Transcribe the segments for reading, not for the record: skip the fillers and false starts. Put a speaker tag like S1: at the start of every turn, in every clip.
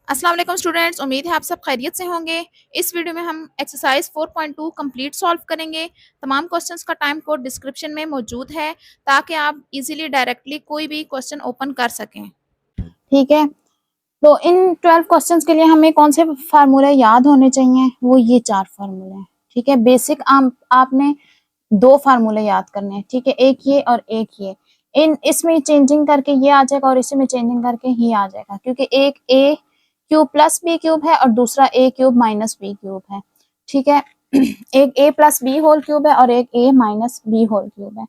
S1: अस्सलाम वालेकुम स्टूडेंट्स, उम्मीद है आप सब खैरियत से होंगे। इस वीडियो में हम एक्सरसाइज 4.2 कंप्लीट सॉल्व करेंगे। तमाम क्वेश्चंस का टाइम कोड डिस्क्रिप्शन में मौजूद है ताकि आप इजीली डायरेक्टली कोई भी क्वेश्चन ओपन कर सकें। ठीक है, तो इन 12 क्वेश्चंस के लिए हमें कौन से फार्मूले याद होने चाहिए? वो ये 4 फार्मूले हैं। ठीक है, बेसिक आपने 2 फार्मूले याद करने हैं। ठीक है, एक ये और एक ये। इसमें चेंजिंग करके ये आ जाएगा और इसमें चेंजिंग करके ये आ जाएगा, क्योंकि एक ए क्यूब प्लस बी क्यूब है और दूसरा ए क्यूब माइनस बी क्यूब है। ठीक है, एक ए प्लस बी होल क्यूब है और एक ए माइनस बी होल क्यूब है।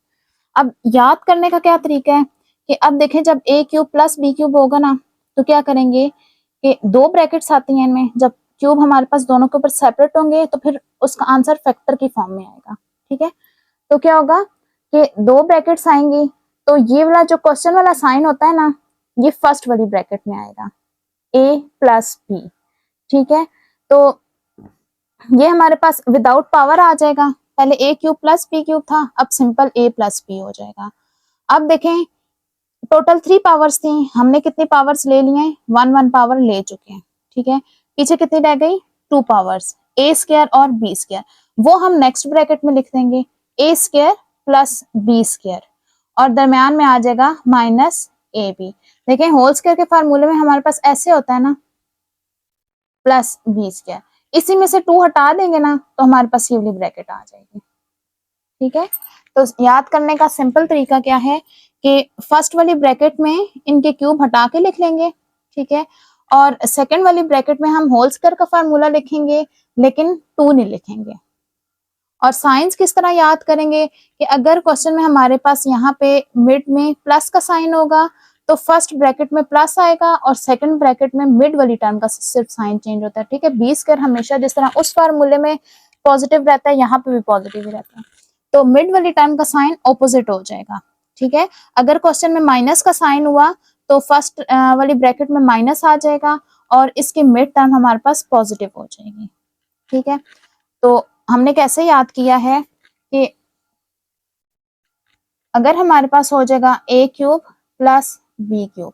S1: अब याद करने का क्या तरीका है कि अब देखें, जब ए क्यूब प्लस बी क्यूब होगा ना, तो क्या करेंगे कि 2 ब्रैकेट्स आती हैं इनमें। जब क्यूब हमारे पास दोनों के ऊपर सेपरेट होंगे तो फिर उसका आंसर फैक्टर की फॉर्म में आएगा। ठीक है, तो क्या होगा कि 2 ब्रैकेट्स आएंगी, तो ये वाला जो क्वेश्चन वाला साइन होता है ना, ये फर्स्ट वाली ब्रैकेट में आएगा, ए प्लस बी। ठीक है, तो ये हमारे पास विदाउट पावर आ जाएगा। पहले ए क्यूब प्लस बी क्यूब था, अब सिंपल ए प्लस बी हो जाएगा। अब देखें, टोटल 3 पावर्स थी, हमने कितनी पावर्स ले ली हैं? 1 पावर ले चुके हैं। ठीक है, पीछे कितनी रह गई? 2 पावर्स, ए स्क्वायर और बी स्क्वायर। वो हम नेक्स्ट ब्रैकेट में लिख देंगे, ए स्क्वायर प्लस बी स्क्वायर, और दरम्यान में आ जाएगा माइनस ए बी। देखें, होल स्क्वायर के फार्मूले में हमारे पास ऐसे होता है ना, प्लस बी स्क्वायर। इसी में से 2 हटा देंगे ना, तो हमारे पास ये वाली ब्रैकेट आ जाएगी। ठीक है, तो याद करने का सिंपल तरीका क्या है कि फर्स्ट वाली ब्रैकेट में इनके क्यूब हटा के लिख लेंगे। ठीक है, और सेकंड वाली ब्रैकेट में हम होल स्क्वायर का फार्मूला लिखेंगे, लेकिन 2 नहीं लिखेंगे। और साइंस किस तरह याद करेंगे कि अगर क्वेश्चन में हमारे पास यहाँ पे मिड में प्लस का साइन होगा, तो फर्स्ट ब्रैकेट में प्लस आएगा और सेकंड ब्रैकेट में मिड वाली टर्म का सिर्फ साइन चेंज होता है। ठीक है, बी स्क्वायर हमेशा जिस तरह उस फार्मूले में पॉजिटिव रहता है, यहाँ पे भी पॉजिटिव ही रहता है, तो मिड वाली टर्म का साइन ऑपोजिट हो जाएगा। ठीक है, अगर क्वेश्चन में माइनस का साइन हुआ तो फर्स्ट वाली ब्रैकेट में माइनस आ जाएगा और इसकी मिड टर्म हमारे पास पॉजिटिव हो जाएगी। ठीक है, तो हमने कैसे याद किया है कि अगर हमारे पास हो जाएगा ए क्यूब प्लस बी क्यूब,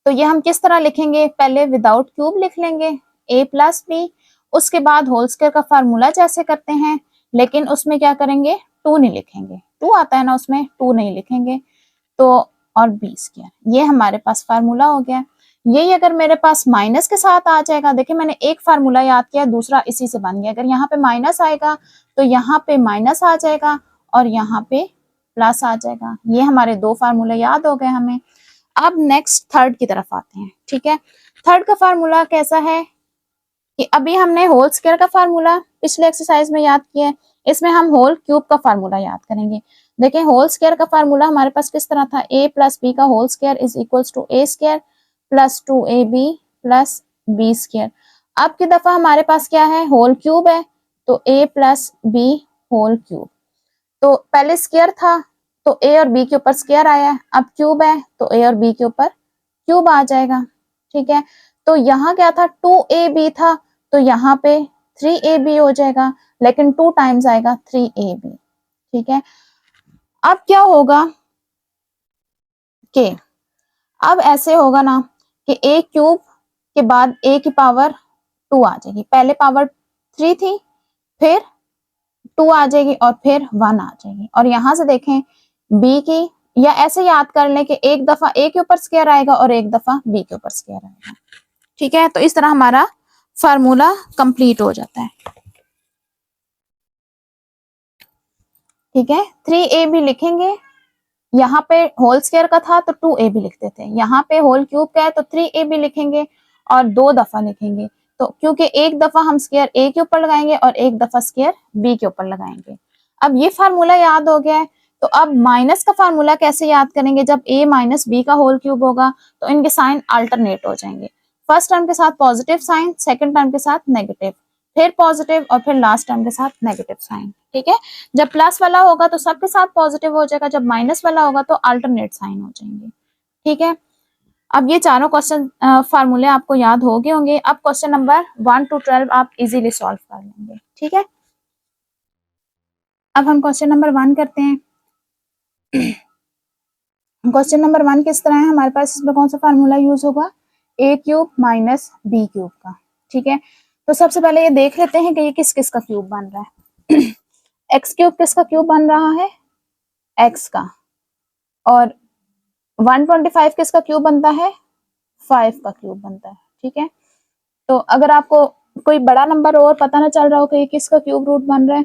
S1: तो ये हम किस तरह लिखेंगे? पहले विदाउट क्यूब लिख लेंगे, ए प्लस बी, उसके बाद होल स्क्वायर का फार्मूला जैसे करते हैं, लेकिन उसमें क्या करेंगे? 2 नहीं लिखेंगे, 2 आता है ना उसमें, 2 नहीं लिखेंगे। तो और बी स्क्वायर, ये हमारे पास फार्मूला हो गया। यही अगर मेरे पास माइनस के साथ आ जाएगा, देखिए मैंने एक फार्मूला याद किया, दूसरा इसी से बन गया। अगर यहाँ पे माइनस आएगा तो यहाँ पे माइनस आ जाएगा और यहाँ पे प्लस आ जाएगा। ये हमारे 2 फार्मूले याद हो गए हमें। अब नेक्स्ट थर्ड की तरफ आते हैं। ठीक है, थर्ड का फार्मूला कैसा है कि अभी हमने होल स्क्वायर का फार्मूला पिछले एक्सरसाइज में याद किया है, इसमें हम होल क्यूब का फार्मूला याद करेंगे। देखिए, होल स्क्वायर का फार्मूला हमारे पास किस तरह था? ए प्लस बी का whole square is equals to A square plus 2ab plus B square. अब की दफा हमारे पास क्या है? होल क्यूब है, तो ए प्लस बी होल क्यूब। तो पहले स्क्वायर था तो ए और बी के ऊपर स्क्वायर आया, अब क्यूब है तो ए और बी के ऊपर क्यूब आ जाएगा। ठीक है, तो यहाँ क्या था? 2ab था, तो यहाँ पे 3ab हो जाएगा, लेकिन 2 टाइम्स आएगा 3ab। ठीक है, अब क्या होगा कि अब ऐसे होगा ना कि a क्यूब के बाद a की पावर 2 आ जाएगी, पहले पावर 3 थी, फिर 2 आ जाएगी और फिर 1 आ जाएगी। और यहां से देखें b की, या ऐसे याद कर लें कि एक दफा a के ऊपर स्क्वायर आएगा और एक दफा b के ऊपर स्क्वायर आएगा। ठीक है, तो इस तरह हमारा फार्मूला कंप्लीट हो जाता है। ठीक है, 3ab लिखेंगे, यहाँ पे होल स्क्वायर का था तो 2ab लिखते थे, यहाँ पे होल क्यूब का है तो 3ab लिखेंगे और 2 दफा लिखेंगे। तो क्योंकि एक दफा हम स्क्वायर a के ऊपर लगाएंगे और एक दफा स्क्वायर b के ऊपर लगाएंगे। अब ये फार्मूला याद हो गया है, तो अब माइनस का फार्मूला कैसे याद करेंगे? जब a माइनस बी का होल क्यूब होगा तो इनके साइन अल्टरनेट हो जाएंगे, फर्स्ट टर्म के साथ पॉजिटिव साइन, सेकंड टर्म के साथ नेगेटिव, फिर पॉजिटिव और फिर लास्ट टर्म के साथ नेगेटिव साइन। ठीक है, जब प्लस वाला होगा तो सबके साथ पॉजिटिव हो जाएगा, जब माइनस वाला होगा तो अल्टरनेट साइन हो जाएंगे। ठीक है, अब ये चारों क्वेश्चन फार्मूले आपको याद हो गए होंगे। अब क्वेश्चन नंबर 1 to 12 आप इजीली सॉल्व कर लेंगे। ठीक है, अब हम क्वेश्चन नंबर 1 करते हैं। क्वेश्चन नंबर 1 किस तरह है? हमारे पास इसमें कौन सा फार्मूला यूज होगा? ए क्यूब माइनस बी क्यूब का। ठीक है, तो सबसे पहले ये देख लेते हैं कि ये किस किस का क्यूब बन रहा है। एक्स क्यूब किसका क्यूब बन रहा है, एक्स का, और 125 किसका क्यूब बनता है, 5 का क्यूब बनता है। ठीक है, तो अगर आपको कोई बड़ा नंबर और पता ना चल रहा हो कि ये किसका क्यूब रूट बन रहा है,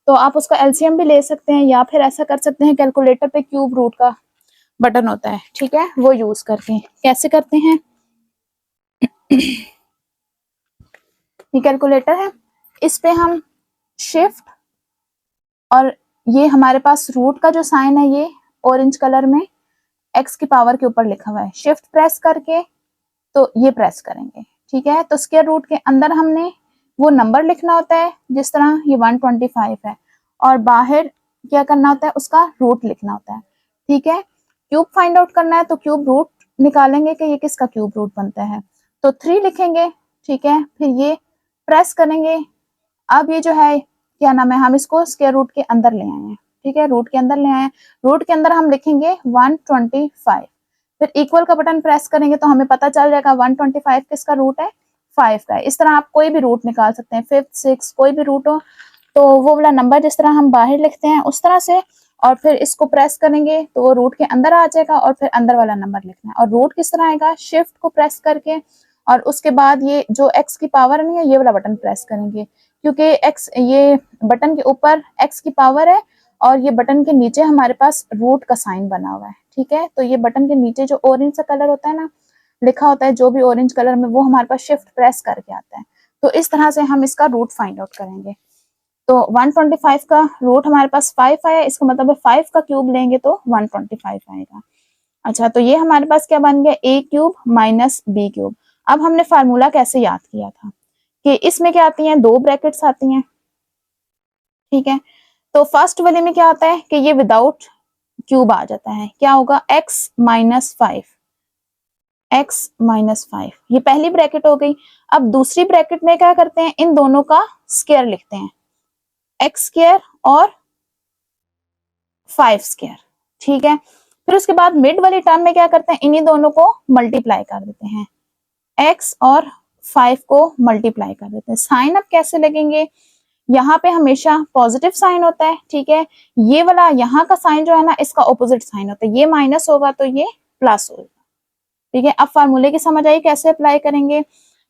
S1: तो आप उसका एलसीएम भी ले सकते हैं, या फिर ऐसा कर सकते हैं कैलकुलेटर पे क्यूब रूट का बटन होता है, ठीक है, वो यूज करके। कैसे करते हैं, ये कैलकुलेटर है, इस पे हम शिफ्ट, और ये हमारे पास रूट का जो साइन है ये ऑरेंज कलर में एक्स की पावर के ऊपर लिखा हुआ है, शिफ्ट प्रेस करके तो ये प्रेस करेंगे। ठीक है, तो स्क्वायर रूट के अंदर हमने वो नंबर लिखना होता है, जिस तरह ये 125 है, और बाहर क्या करना होता है, उसका रूट लिखना होता है। ठीक है, क्यूब फाइंड आउट करना है तो क्यूब रूट निकालेंगे कि ये किसका क्यूब रूट बनता है, तो 3 लिखेंगे। ठीक है, फिर ये प्रेस करेंगे। अब ये जो है क्या नाम है, हम इसको स्क्वायर रूट के अंदर ले आए हैं। ठीक है, रूट के अंदर ले आए, रूट के अंदर हम लिखेंगे 125, फिर इक्वल का बटन प्रेस करेंगे तो हमें पता चल जाएगा 125 किसका रूट है, 5 का है। इस तरह आप कोई भी रूट निकाल सकते हैं, 5, 6 कोई भी रूट हो, तो वो वाला नंबर जिस तरह हम बाहर लिखते हैं उस तरह से, और फिर इसको प्रेस करेंगे तो वो रूट के अंदर आ जाएगा, और फिर अंदर वाला नंबर लिखना है। और रूट किस तरह आएगा, शिफ्ट को प्रेस करके, और उसके बाद ये जो एक्स की पावर नहीं है ये वाला बटन प्रेस करेंगे, क्योंकि एक्स, ये बटन के ऊपर एक्स की पावर है, और ये बटन के नीचे हमारे पास रूट का साइन बना हुआ है। ठीक है, तो ये बटन के नीचे जो ऑरेंज सा कलर होता है ना, लिखा होता है जो भी ऑरेंज कलर में, वो हमारे पास शिफ्ट प्रेस करके आता है। तो इस तरह से हम इसका रूट फाइंड आउट करेंगे। तो 125 का रूट हमारे पास 5 आया, इसका मतलब है 5 का क्यूब लेंगे तो 125 आएगा। अच्छा, तो ये हमारे पास क्या बन गया, ए क्यूब माइनस बी क्यूब। अब हमने फार्मूला कैसे याद किया था कि इसमें क्या आती हैं, 2 ब्रैकेट्स आती हैं। ठीक है, तो फर्स्ट वाले में क्या होता है कि ये विदाउट क्यूब आ जाता है, क्या होगा, x माइनस 5, एक्स माइनस 5, ये पहली ब्रैकेट हो गई। अब दूसरी ब्रैकेट में क्या करते हैं, इन दोनों का स्क्वायर लिखते हैं, एक्स स्क्वायर और 5 स्क्वायर। ठीक है, फिर उसके बाद मिड वाली टर्म में क्या करते हैं, इन्हीं दोनों को मल्टीप्लाई कर देते हैं, x और 5 को मल्टीप्लाई कर देते हैं। साइन अब कैसे लगेंगे, यहाँ पे हमेशा पॉजिटिव साइन होता है। ठीक है, ये वाला यहाँ का साइन जो है ना, इसका ऑपोजिट साइन होता है, ये माइनस होगा तो ये प्लस होगा। ठीक है, अब फार्मूले की समझ आई कैसे अप्लाई करेंगे।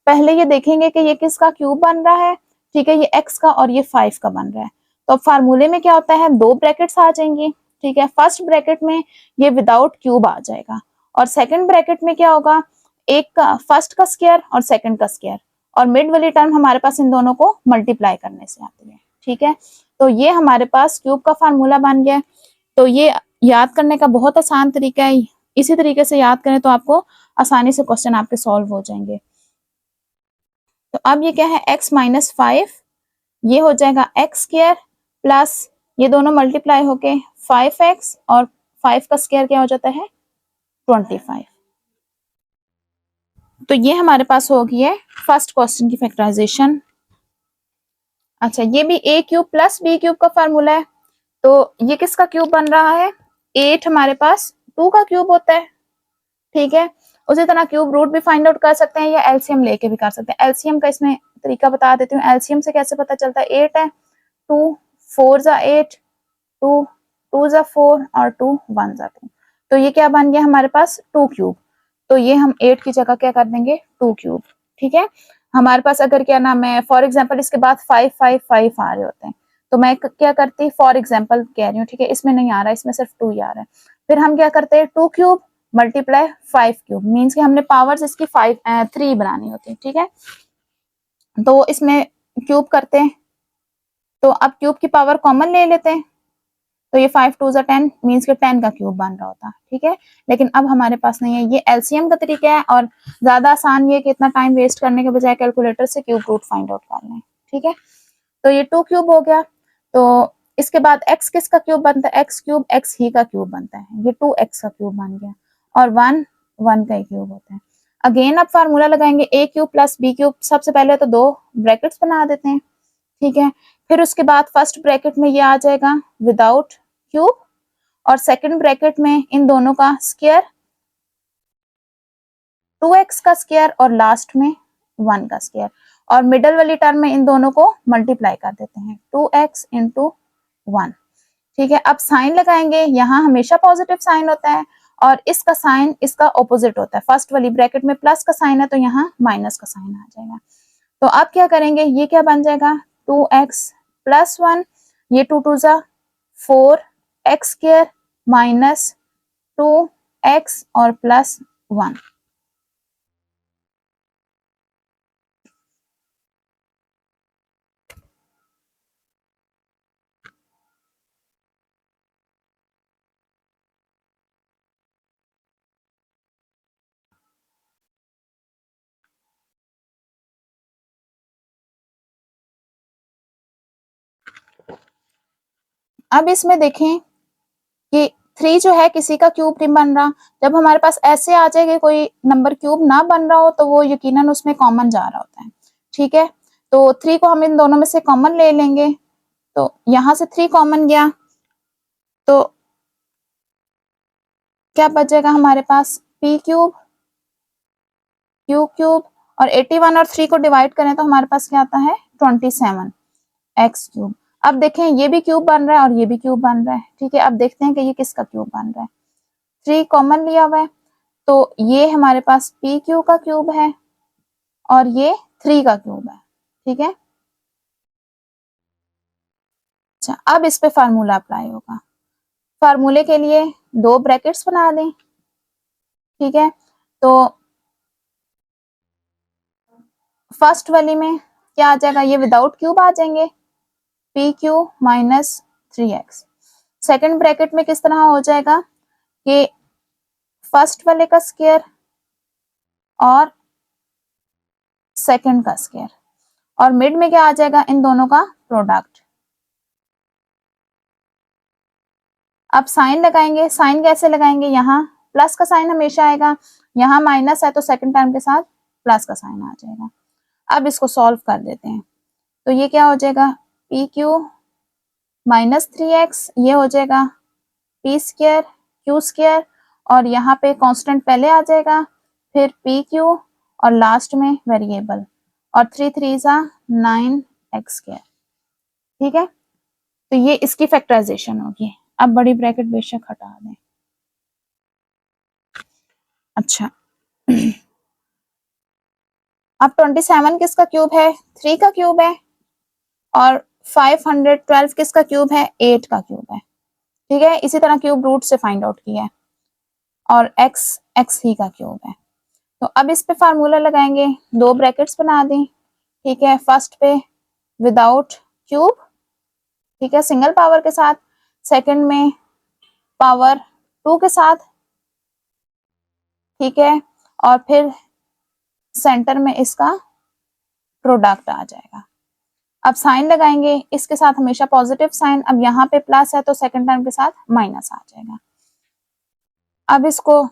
S1: पहले ये देखेंगे कि ये किसका क्यूब बन रहा है। ठीक है, ये x का और ये 5 का बन रहा है। तो अब फार्मूले में क्या होता है, 2 ब्रैकेट्स आ जाएंगी। ठीक है, फर्स्ट ब्रैकेट में ये विदाउट क्यूब आ जाएगा, और सेकंड ब्रैकेट में क्या होगा, एक का फर्स्ट का स्क्वायर और सेकंड का स्क्वायर, और मिड वाली टर्म हमारे पास इन दोनों को मल्टीप्लाई करने से आती है। ठीक है, तो ये हमारे पास क्यूब का फार्मूला बन गया। तो ये याद करने का बहुत आसान तरीका है, इसी तरीके से याद करें तो आपको आसानी से क्वेश्चन आपके सॉल्व हो जाएंगे। तो अब ये क्या है, x माइनस 5, ये हो जाएगा एक्स स्क्वायर प्लस ये दोनों मल्टीप्लाई होके 5x, और 5 का स्क्वायर क्या हो जाता है, 25। तो ये हमारे पास हो गई है फर्स्ट क्वेश्चन की फैक्टराइजेशन। अच्छा, ये भी a cube plus b cube का फार्मूला है, तो ये किसका क्यूब बन रहा है, 8 हमारे पास 2 का क्यूब होता है। ठीक है, उसी तरह क्यूब रूट भी फाइंड आउट कर सकते हैं, या एलसीएम लेके भी कर सकते हैं। एलसीएम का इसमें तरीका बता देती हूँ। एलसीएम से कैसे पता चलता है, 8 है, 2 4 जा 8, 2 2 जा 4, और 2 1 जा 2, तो ये क्या बन गया हमारे पास, 2 क्यूब। तो ये हम 8 की जगह क्या कर देंगे, 2 क्यूब। ठीक है, हमारे पास अगर क्या नाम है, फॉर एग्जाम्पल इसके बाद 5 5 5 आ रहे होते हैं, तो मैं क्या करती, फॉर एग्जाम्पल कह रही हूँ। ठीक है, इसमें नहीं आ रहा है, इसमें सिर्फ 2 ही आ रहा है। फिर हम क्या करते हैं, 2 क्यूब मल्टीप्लाई 5 क्यूब, मीन्स कि हमने पावर्स इसकी 3 बनानी होती है। ठीक है, तो इसमें क्यूब करते हैं, तो अब क्यूब की पावर कॉमन ले लेते हैं, तो ये 5 2 10 मीन्स के 10 का क्यूब बन रहा होता। ठीक है, लेकिन अब हमारे पास नहीं है, ये एलसीएम का तरीका है, और ज्यादा आसान ये कि इतना टाइम वेस्ट करने के बजाय कैलकुलेटर से क्यूब रूट फाइंड आउट कर लें। ठीक है, तो ये 2 क्यूब हो गया। तो इसके बाद x किसका क्यूब बनता है, x क्यूब x ही का क्यूब बनता है, ये 2x का क्यूब बन गया, और 1 1 का ही क्यूब होता है। अगेन अब फार्मूला लगाएंगे, a cube plus b cube. सबसे पहले तो 2 ब्रैकेट्स बना देते हैं। ठीक है, फिर उसके बाद फर्स्ट ब्रैकेट में ये आ जाएगा विदाउट क्यूब, और सेकंड ब्रैकेट में इन दोनों का स्क्वायर, 2x का स्क्वायर और लास्ट में 1 का स्क्वायर, और मिडल वाली टर्म में इन दोनों को मल्टीप्लाई कर देते हैं 2x इंटू 1। ठीक है, अब साइन लगाएंगे, यहाँ हमेशा पॉजिटिव साइन होता है और इसका साइन इसका ऑपोजिट होता है। फर्स्ट वाली ब्रैकेट में प्लस का साइन है तो यहाँ माइनस का साइन आ जाएगा। तो अब क्या करेंगे, ये क्या बन जाएगा 2x प्लस 1, ये 2 2 जा 4 x स्क्वायर माइनस 2x और प्लस 1। अब इसमें देखें कि 3 जो है किसी का क्यूब नहीं बन रहा। जब हमारे पास ऐसे आ जाएगा कोई नंबर क्यूब ना बन रहा हो तो वो यकीनन उसमें कॉमन जा रहा होता है। ठीक है, तो 3 को हम इन दोनों में से कॉमन ले लेंगे, तो यहां से 3 कॉमन गया तो क्या बचेगा हमारे पास p क्यूब q क्यूब, और 81 और 3 को डिवाइड करें तो हमारे पास क्या आता है 27 x क्यूब। अब देखें ये भी क्यूब बन रहा है और ये भी क्यूब बन रहा है। ठीक है, अब देखते हैं कि ये किसका क्यूब बन रहा है। 3 कॉमन लिया हुआ है तो ये हमारे पास p क्यू का क्यूब है और ये 3 का क्यूब है। ठीक है, अच्छा अब इस पे फार्मूला अप्लाई होगा। फार्मूले के लिए 2 ब्रैकेट्स बना दें। ठीक है, तो फर्स्ट वाली में क्या आ जाएगा, ये विदाउट क्यूब आ जाएंगे P Q minus 3x। Second bracket में किस तरह हो जाएगा कि फर्स्ट वाले का स्क्वायर और सेकंड का स्क्वायर, और मिड में क्या आ जाएगा इन दोनों का प्रोडक्ट। अब साइन लगाएंगे, साइन कैसे लगाएंगे, यहाँ प्लस का साइन हमेशा आएगा, यहाँ माइनस है तो सेकंड टर्म के साथ प्लस का साइन आ जाएगा। अब इसको सॉल्व कर देते हैं तो ये क्या हो जाएगा पी क्यू माइनस 3x, ये हो जाएगा पी स्क्वायर क्यू स्क्वायर, और यहाँ पे कांस्टेंट पहले आ जाएगा फिर पी क्यू और लास्ट में वेरिएबल, और 3 3 जा 9x स्क्वायर। ठीक है, तो ये इसकी फैक्टराइजेशन होगी। अब बड़ी ब्रैकेट बेशक हटा दें। अच्छा अब 27 किसका क्यूब है 3 का क्यूब है, और 512 किसका क्यूब है 8 का क्यूब है। ठीक है, इसी तरह क्यूब रूट से फाइंड आउट किया है, और x ही का क्यूब है। तो अब इस पे फार्मूला लगाएंगे, 2 ब्रैकेट्स बना दें। ठीक है, फर्स्ट पे विदाउट क्यूब, ठीक है सिंगल पावर के साथ, सेकंड में पावर 2 के साथ। ठीक है, और फिर सेंटर में इसका प्रोडक्ट आ जाएगा। अब साइन लगाएंगे, इसके साथ हमेशा पॉजिटिव साइन, अब यहाँ पे प्लस है तो सेकंड टर्म के साथ माइनस आ जाएगा। अब इसको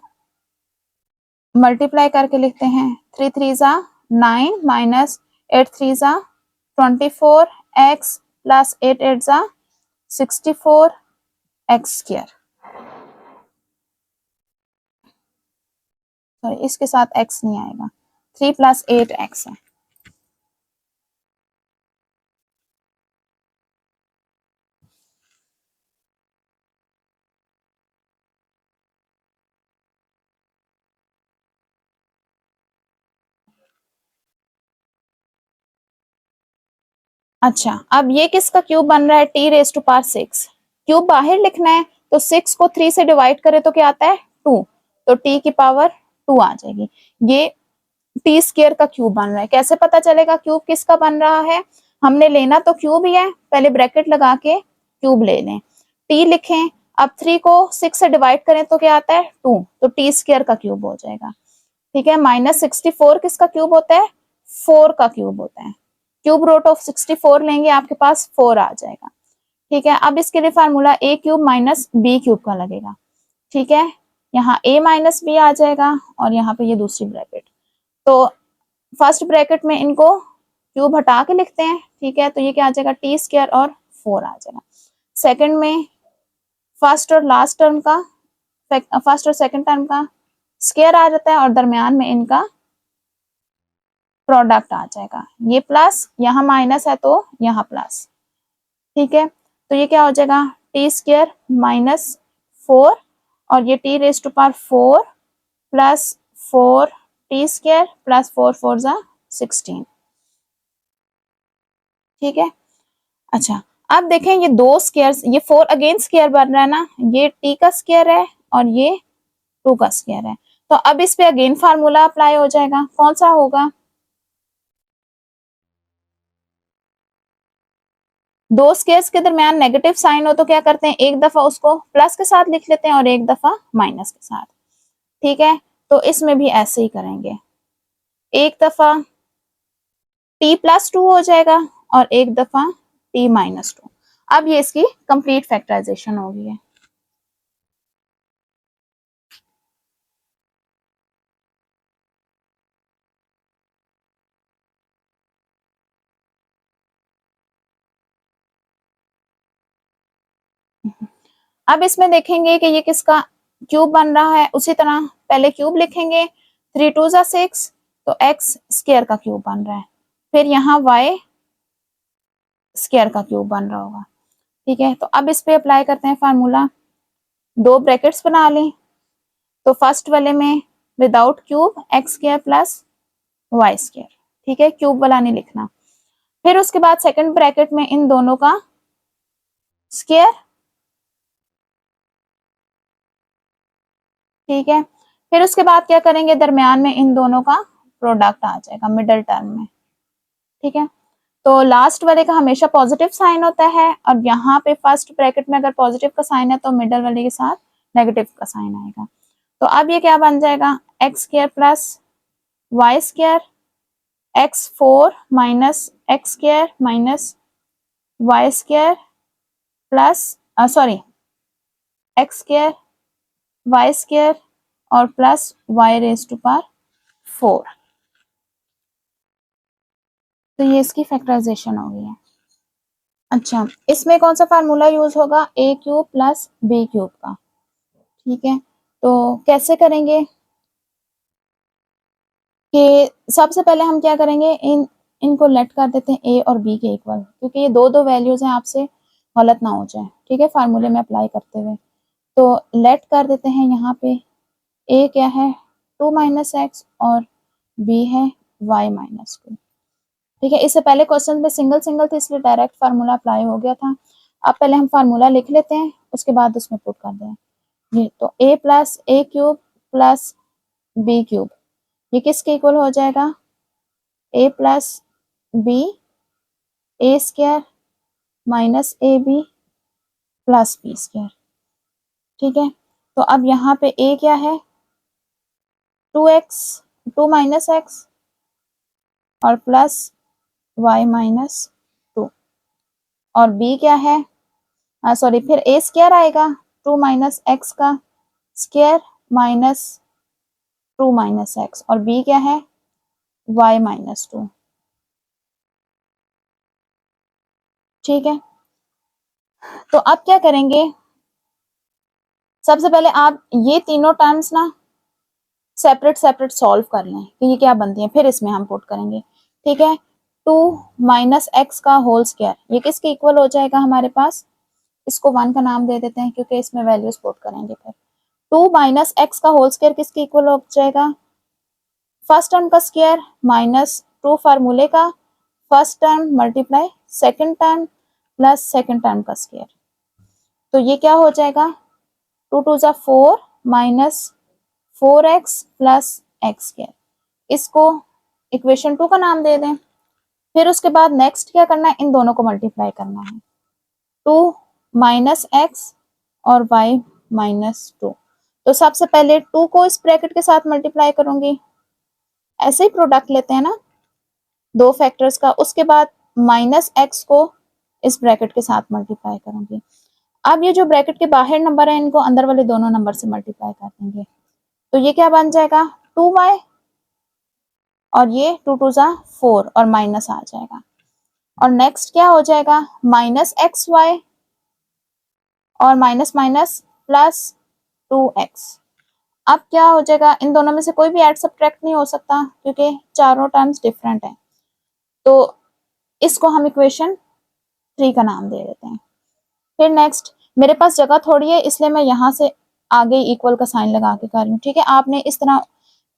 S1: मल्टीप्लाई करके लिखते हैं 3 3 जा 9 माइनस 8 3 जा 24x प्लस 8 8 जा 64x स्क्वायर। सॉरी इसके साथ x नहीं आएगा, 3 प्लस 8x है। अच्छा अब ये किसका क्यूब बन रहा है t raise to power 6। Cube बाहर लिखना है तो 6 को 3 से डिवाइड करे तो क्या आता है 2, तो t की पावर 2 आ जाएगी। ये टी स्क्वायर का क्यूब बन रहा है। कैसे पता चलेगा क्यूब किसका बन रहा है, हमने लेना तो क्यूब ही है, पहले ब्रैकेट लगा के क्यूब ले लें, टी लिखें, अब 3 को 6 से डिवाइड करें तो क्या आता है 2, तो टी स्क्वायर का क्यूब हो जाएगा। ठीक है, माइनस 64 किसका क्यूब होता है 4 का क्यूब होता है। क्यूब रूट ऑफ 64 लेंगे आपके पास 4 आ जाएगा। ठीक है, अब इसके लिए फार्मूला ए क्यूब माइनस बी क्यूब का लगेगा। ठीक है, यहाँ a माइनस बी आ जाएगा और यहाँ पे ये दूसरी ब्रैकेट, तो फर्स्ट ब्रैकेट में इनको क्यूब हटा के लिखते हैं। ठीक है, तो ये क्या आ जाएगा टी स्क्वायर और 4 आ जाएगा। सेकंड में फर्स्ट और लास्ट टर्म का, फर्स्ट और सेकंड टर्म का स्क्वायर आ जाता है और दरमियान में इनका प्रोडक्ट आ जाएगा। ये प्लस, यहाँ माइनस है तो यहाँ प्लस, ठीक है। तो ये क्या हो जाएगा, टी स्क्वायर माइनस 4 और ये T raise to power 4 plus 4 T square plus 4 4 जा 16, ठीक है। अच्छा, अब देखें ये दो स्क्वायर्स, ये 4 अगेन स्क्वायर बन रहा है ना, ये टी का स्क्वायर है और ये 2 का स्क्वायर है। तो अब इस पे अगेन फार्मूला अप्लाई हो जाएगा, कौन सा होगा, दो स्क्वायर्स के दरमियान नेगेटिव साइन हो तो क्या करते हैं, एक दफा उसको प्लस के साथ लिख लेते हैं और एक दफा माइनस के साथ, ठीक है। तो इसमें भी ऐसे ही करेंगे, एक दफा टी प्लस 2 हो जाएगा और एक दफा टी माइनस 2। अब ये इसकी कंप्लीट फैक्टराइजेशन हो गई है। अब इसमें देखेंगे कि ये किसका क्यूब बन रहा है, उसी तरह पहले क्यूब लिखेंगे, 3 2 जा 6 तो x स्क्वायर का क्यूब बन रहा है, फिर यहाँ y स्क्वायर का क्यूब बन रहा होगा, ठीक है। तो अब इस पे अप्लाई करते हैं फार्मूला, दो ब्रैकेट्स बना लें, तो फर्स्ट वाले में without cube X square plus Y square, ठीक है, क्यूब वाला नहीं लिखना। फिर उसके बाद सेकंड ब्रैकेट में इन दोनों का स्क्वायर, ठीक है। फिर उसके बाद क्या करेंगे, दरमियान में इन दोनों का प्रोडक्ट आ जाएगा मिडल टर्म में, ठीक है। तो लास्ट वाले का हमेशा पॉजिटिव साइन होता है और यहाँ पे फर्स्ट ब्रैकेट में अगर पॉजिटिव का साइन है तो मिडल वाले के साथ नेगेटिव का साइन आएगा। तो अब ये क्या बन जाएगा, x square plus Y square, x 4 minus x square minus y square plus sorry x square y square और plus y raise to power 4। तो ये इसकी फैक्टराइजेशन हो गई है। अच्छा, इसमें कौन सा फार्मूला यूज होगा, ए क्यूब प्लस बी क्यूब का, ठीक है। तो कैसे करेंगे कि सबसे पहले हम क्या करेंगे, इनको लेट कर देते हैं ए और बी के इक्वल, क्योंकि ये दो दो वैल्यूज हैं, आपसे गलत ना हो जाए, ठीक है, फार्मूले में अप्लाई करते हुए। तो लेट कर देते हैं, यहाँ पे ए क्या है 2 माइनस एक्स और बी है y माइनस 2, ठीक है। इससे पहले क्वेश्चन में सिंगल सिंगल थे इसलिए डायरेक्ट फार्मूला अप्लाई हो गया था। अब पहले हम फार्मूला लिख लेते हैं, उसके बाद उसमें पुट कर दें। ये तो a plus A cube plus B cube, ये किसके इक्वल हो जाएगा, a plus B A square minus A B plus B square, ठीक है। तो अब यहाँ पे a क्या है 2x 2 माइनस एक्स और प्लस y माइनस 2 और b क्या है सॉरी फिर a स्क्वायर आएगा 2 माइनस एक्स का स्क्वायर माइनस 2 माइनस एक्स और b क्या है y माइनस 2, ठीक है। तो अब क्या करेंगे, सबसे पहले आप ये तीनों टर्म्स ना सेपरेट सेपरेट सॉल्व कर लें कि ये क्या बनती है, फिर इसमें हम पुट करेंगे, ठीक है। 2 माइनस एक्स का होल स्क्वायर, ये किसके इक्वल हो जाएगा हमारे पास, इसको 1 का नाम दे देते हैं क्योंकि इसमें वैल्यूज पुट करेंगे। फिर 2 माइनस एक्स का होल स्क्वायर किसके इक्वल हो जाएगा, फर्स्ट टर्म का स्क्वायर माइनस 2 फार्मूले का first term multiply second term plus second term का स्क्वायर, तो ये क्या हो जाएगा 2 2 जा 4 minus 4x plus x square, इसको इक्वेशन 2 का नाम दे दें। फिर उसके बाद नेक्स्ट क्या करना है, इन दोनों को मल्टीप्लाई करना है, 2 माइनस एक्स और y माइनस 2। तो सबसे पहले 2 को इस ब्रैकेट के साथ मल्टीप्लाई करूंगी, ऐसे ही प्रोडक्ट लेते हैं ना दो फैक्टर्स का, उसके बाद माइनस एक्स को इस ब्रैकेट के साथ मल्टीप्लाई करूंगी। अब ये जो ब्रैकेट के बाहर नंबर है इनको अंदर वाले दोनों नंबर से मल्टीप्लाई कर देंगे, तो ये क्या बन जाएगा 2y और ये 2 2 जा 4 और माइनस आ जाएगा, और नेक्स्ट क्या हो जाएगा माइनस एक्स वाई और माइनस माइनस प्लस 2x अब क्या हो जाएगा, इन दोनों में से कोई भी ऐड सब्ट्रैक्ट नहीं हो सकता क्योंकि चारों टर्म्स डिफरेंट है। तो इसको हम इक्वेशन 3 का नाम दे देते हैं। फिर नेक्स्ट, मेरे पास जगह थोड़ी है इसलिए मैं यहाँ से आगे इक्वल का साइन लगा के कर रही हूँ, ठीक है। आपने इस तरह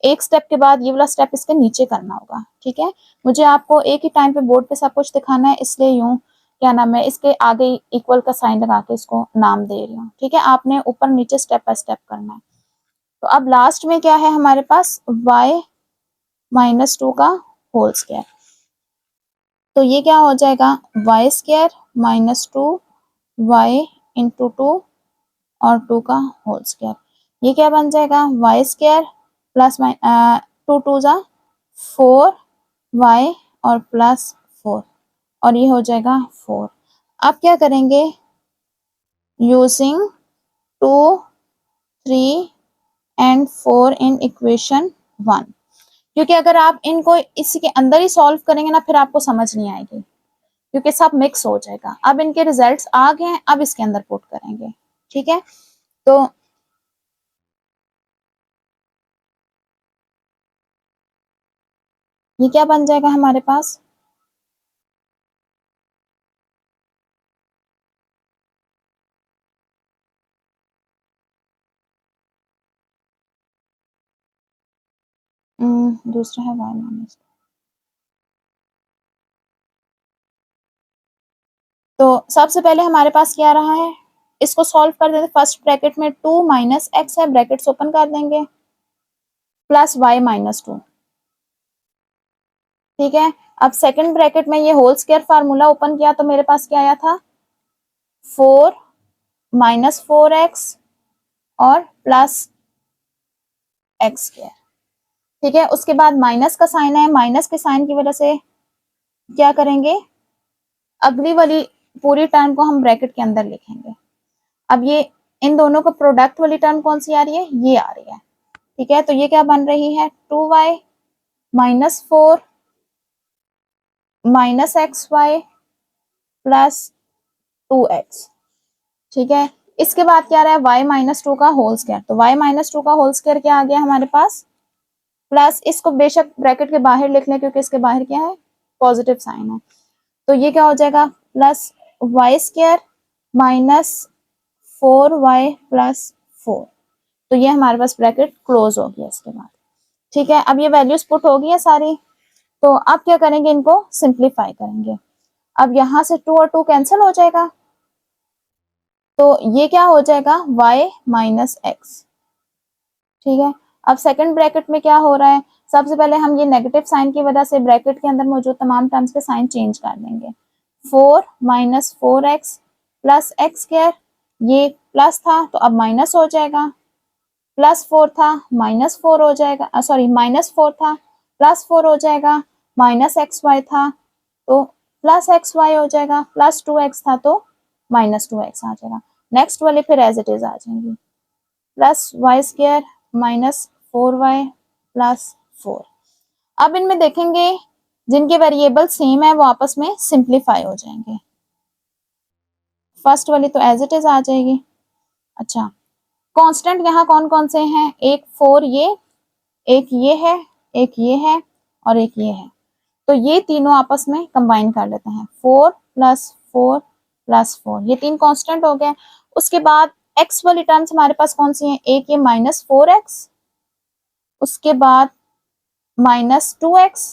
S1: एक स्टेप के बाद ये वाला स्टेप इसके नीचे करना होगा, ठीक है। मुझे आपको एक ही टाइम पे बोर्ड पे सब कुछ दिखाना है, इसलिए यूं क्या नाम है, इसके आगे इक्वल का साइन लगा के इसको नाम दे रही हूँ, ठीक है। आपने ऊपर नीचे स्टेप बाय स्टेप करना है। तो अब लास्ट में क्या है हमारे पास, y माइनस 2 का होल स्क्वायर। तो ये क्या हो जाएगा, y square minus 2 y into 2 और 2 का होल स्क्वायर। ये क्या बन जाएगा, y स्क्वायर प्लस 2 2 जा 4 y और प्लस 4 और ये हो जाएगा 4। अब क्या करेंगे, यूजिंग 2 3 एंड 4 इन इक्वेशन 1, क्योंकि अगर आप इनको इसी के अंदर ही सॉल्व करेंगे ना फिर आपको समझ नहीं आएगी क्योंकि सब मिक्स हो जाएगा। अब इनके रिजल्ट्स आ गए हैं, अब इसके अंदर पुट करेंगे, ठीक है। तो ये क्या बन जाएगा हमारे पास, दूसरा है y माइनस। तो सबसे पहले हमारे पास क्या रहा है, इसको सॉल्व कर देते। फर्स्ट ब्रैकेट में 2 माइनस एक्स है, ब्रैकेट्स ओपन कर देंगे, प्लस y माइनस 2, ठीक है। अब सेकंड ब्रैकेट में ये होल स्क्वायर फार्मूला ओपन किया तो मेरे पास क्या आया था, 4 माइनस 4x और प्लस एक्स स्क्वायर, ठीक है। उसके बाद माइनस का साइन है, माइनस के साइन की वजह से क्या करेंगे, अगली वाली पूरी टर्म को हम ब्रैकेट के अंदर लिखेंगे। अब ये इन दोनों को प्रोडक्ट वाली टर्म कौन सी आ रही है, ये आ रही है, ठीक है। तो ये क्या बन रही है, 2y minus 4 minus X Y plus 2x, ठीक है। इसके बाद क्या रहा है, y माइनस 2 का होल स्क्वायर। तो y माइनस 2 का होल स्क्वायर क्या आ गया हमारे पास, प्लस इसको बेशक ब्रैकेट के बाहर लिख लें क्योंकि इसके बाहर क्या है, पॉजिटिव साइन है। तो ये क्या हो जाएगा, plus Y square minus 4y plus 4। तो ये हमारे पास ब्रैकेट क्लोज हो गया इसके बाद, ठीक है। अब ये वैल्यूज पुट हो गई है सारी। तो अब क्या करेंगे, इनको सिंप्लीफाई करेंगे। अब यहां से 2 और 2 कैंसिल हो जाएगा, तो ये क्या हो जाएगा, y माइनस एक्स, ठीक है। अब सेकंड ब्रैकेट में क्या हो रहा है, सबसे पहले हम ये नेगेटिव साइन की वजह से ब्रैकेट के अंदर मौजूद तमाम टर्म्स के साइन चेंज कर देंगे। 4 minus 4x plus x square, ये प्लस था तो अब माइनस हो जाएगा, प्लस 4 था माइनस 4 हो जाएगा, सॉरी माइनस 4 था प्लस 4 हो जाएगा, माइनस एक्स वाई था तो प्लस एक्स वाई हो जाएगा, प्लस 2x था तो माइनस 2x आ जाएगा। नेक्स्ट वाले फिर एज इट इज आ जाएंगी, plus Y square minus 4y plus 4। अब इनमें देखेंगे जिनके वेरिएबल सेम है वो आपस में सिंप्लीफाई हो जाएंगे। फर्स्ट वाली तो एज इट इज आ जाएगी। अच्छा, कांस्टेंट यहाँ कौन कौन से हैं, एक 4 ये, एक ये है, एक ये है और एक ये है। तो ये तीनों आपस में कंबाइन कर लेते हैं, 4 प्लस 4 प्लस 4, ये 3 कांस्टेंट हो गए। उसके बाद x वाली टर्म्स हमारे पास कौन सी हैं, एक ये माइनस 4x, उसके बाद माइनस 2x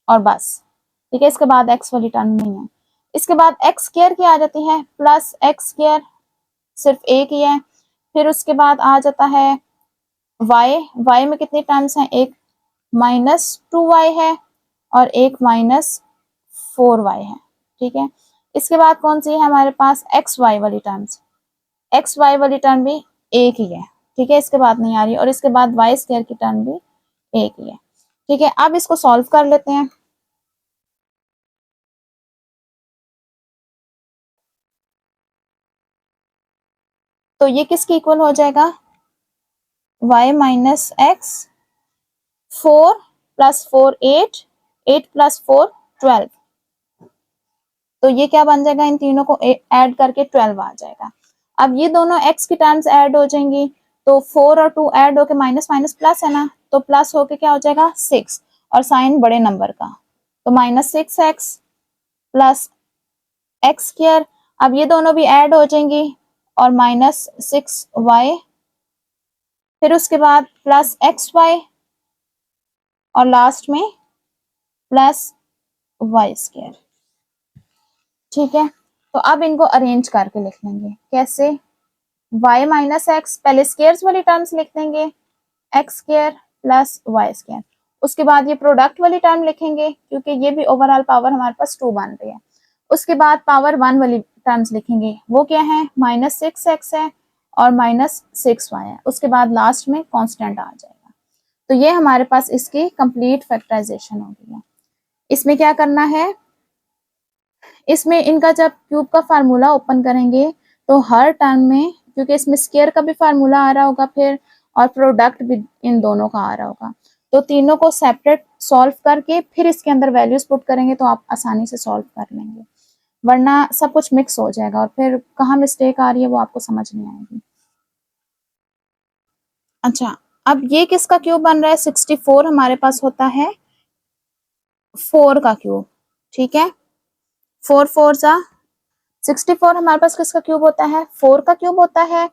S1: और बस, ठीक है। इसके बाद x वाली टर्म नहीं है। इसके बाद एक्स स्क्वायर की आ जाती है, प्लस एक्स स्क्वायर सिर्फ एक ही है। फिर उसके बाद आ जाता है y में कितनी टर्म्स हैं, एक माइनस 2y है और एक माइनस 4y है, ठीक है। इसके बाद कौन सी है हमारे पास, एक्स वाई वाली टर्म्स, एक्स वाई वाली टर्म भी एक ही है, ठीक है। इसके बाद नहीं आ रही और इसके बाद वाई स्क्वायर की टर्म भी एक ही है, ठीक है। अब इसको सॉल्व कर लेते हैं। तो ये किसके इक्वल हो जाएगा, y minus x, 4 plus 4 8, 8 plus 4 12। तो ये क्या बन जाएगा, इन तीनों को ऐड करके 12 आ जाएगा। अब ये दोनों x की टर्म्स ऐड हो जाएंगी तो 4 और 2 ऐड होके माइनस माइनस प्लस है ना, तो प्लस होके क्या हो जाएगा 6 और साइन बड़े नंबर का, तो -6x प्लस एक्स स्क्वायर। अब ये दोनों भी ऐड हो जाएंगी और -6y, फिर उसके बाद प्लस xy और लास्ट में प्लस वाई स्क्वायर। ठीक है, तो अब इनको अरेंज करके लिख लेंगे। कैसे? y माइनस एक्स, पहले स्क्वायर्स वाली टर्म्स लिख देंगे, X square plus Y square. उसके बाद ये प्रोडक्ट वाली टर्म लिखेंगे क्योंकि ये भी ओवरऑल पावर हमारे पास 2 बन रही है। उसके बाद पावर 1 वाली टर्म्स लिखेंगे, वो क्या है? -6x है और -6y है। उसके बाद लास्ट में कांस्टेंट आ जाएगा। तो ये हमारे पास इसकी कंप्लीट फैक्टराइजेशन हो गई है। इसमें क्या करना है, इसमें इनका जब क्यूब का फार्मूला ओपन करेंगे तो हर टर्म में, क्योंकि इसमें स्क्वायर का भी फार्मूला आ रहा होगा फिर, और प्रोडक्ट भी इन दोनों का आ रहा होगा, तो तीनों को सेपरेट सॉल्व करके फिर इसके अंदर वैल्यूज पुट करेंगे तो आप आसानी से सॉल्व कर लेंगे, वरना सब कुछ मिक्स हो जाएगा और फिर कहाँ मिस्टेक आ रही है वो आपको समझ नहीं आएगी। अच्छा, अब ये किसका क्यूब बन रहा है? 64 हमारे पास होता है 4 का क्यूब। ठीक है, 4 4 जा 64 हमारे पास किसका क्यूब होता है? 4 का क्यूब होता है।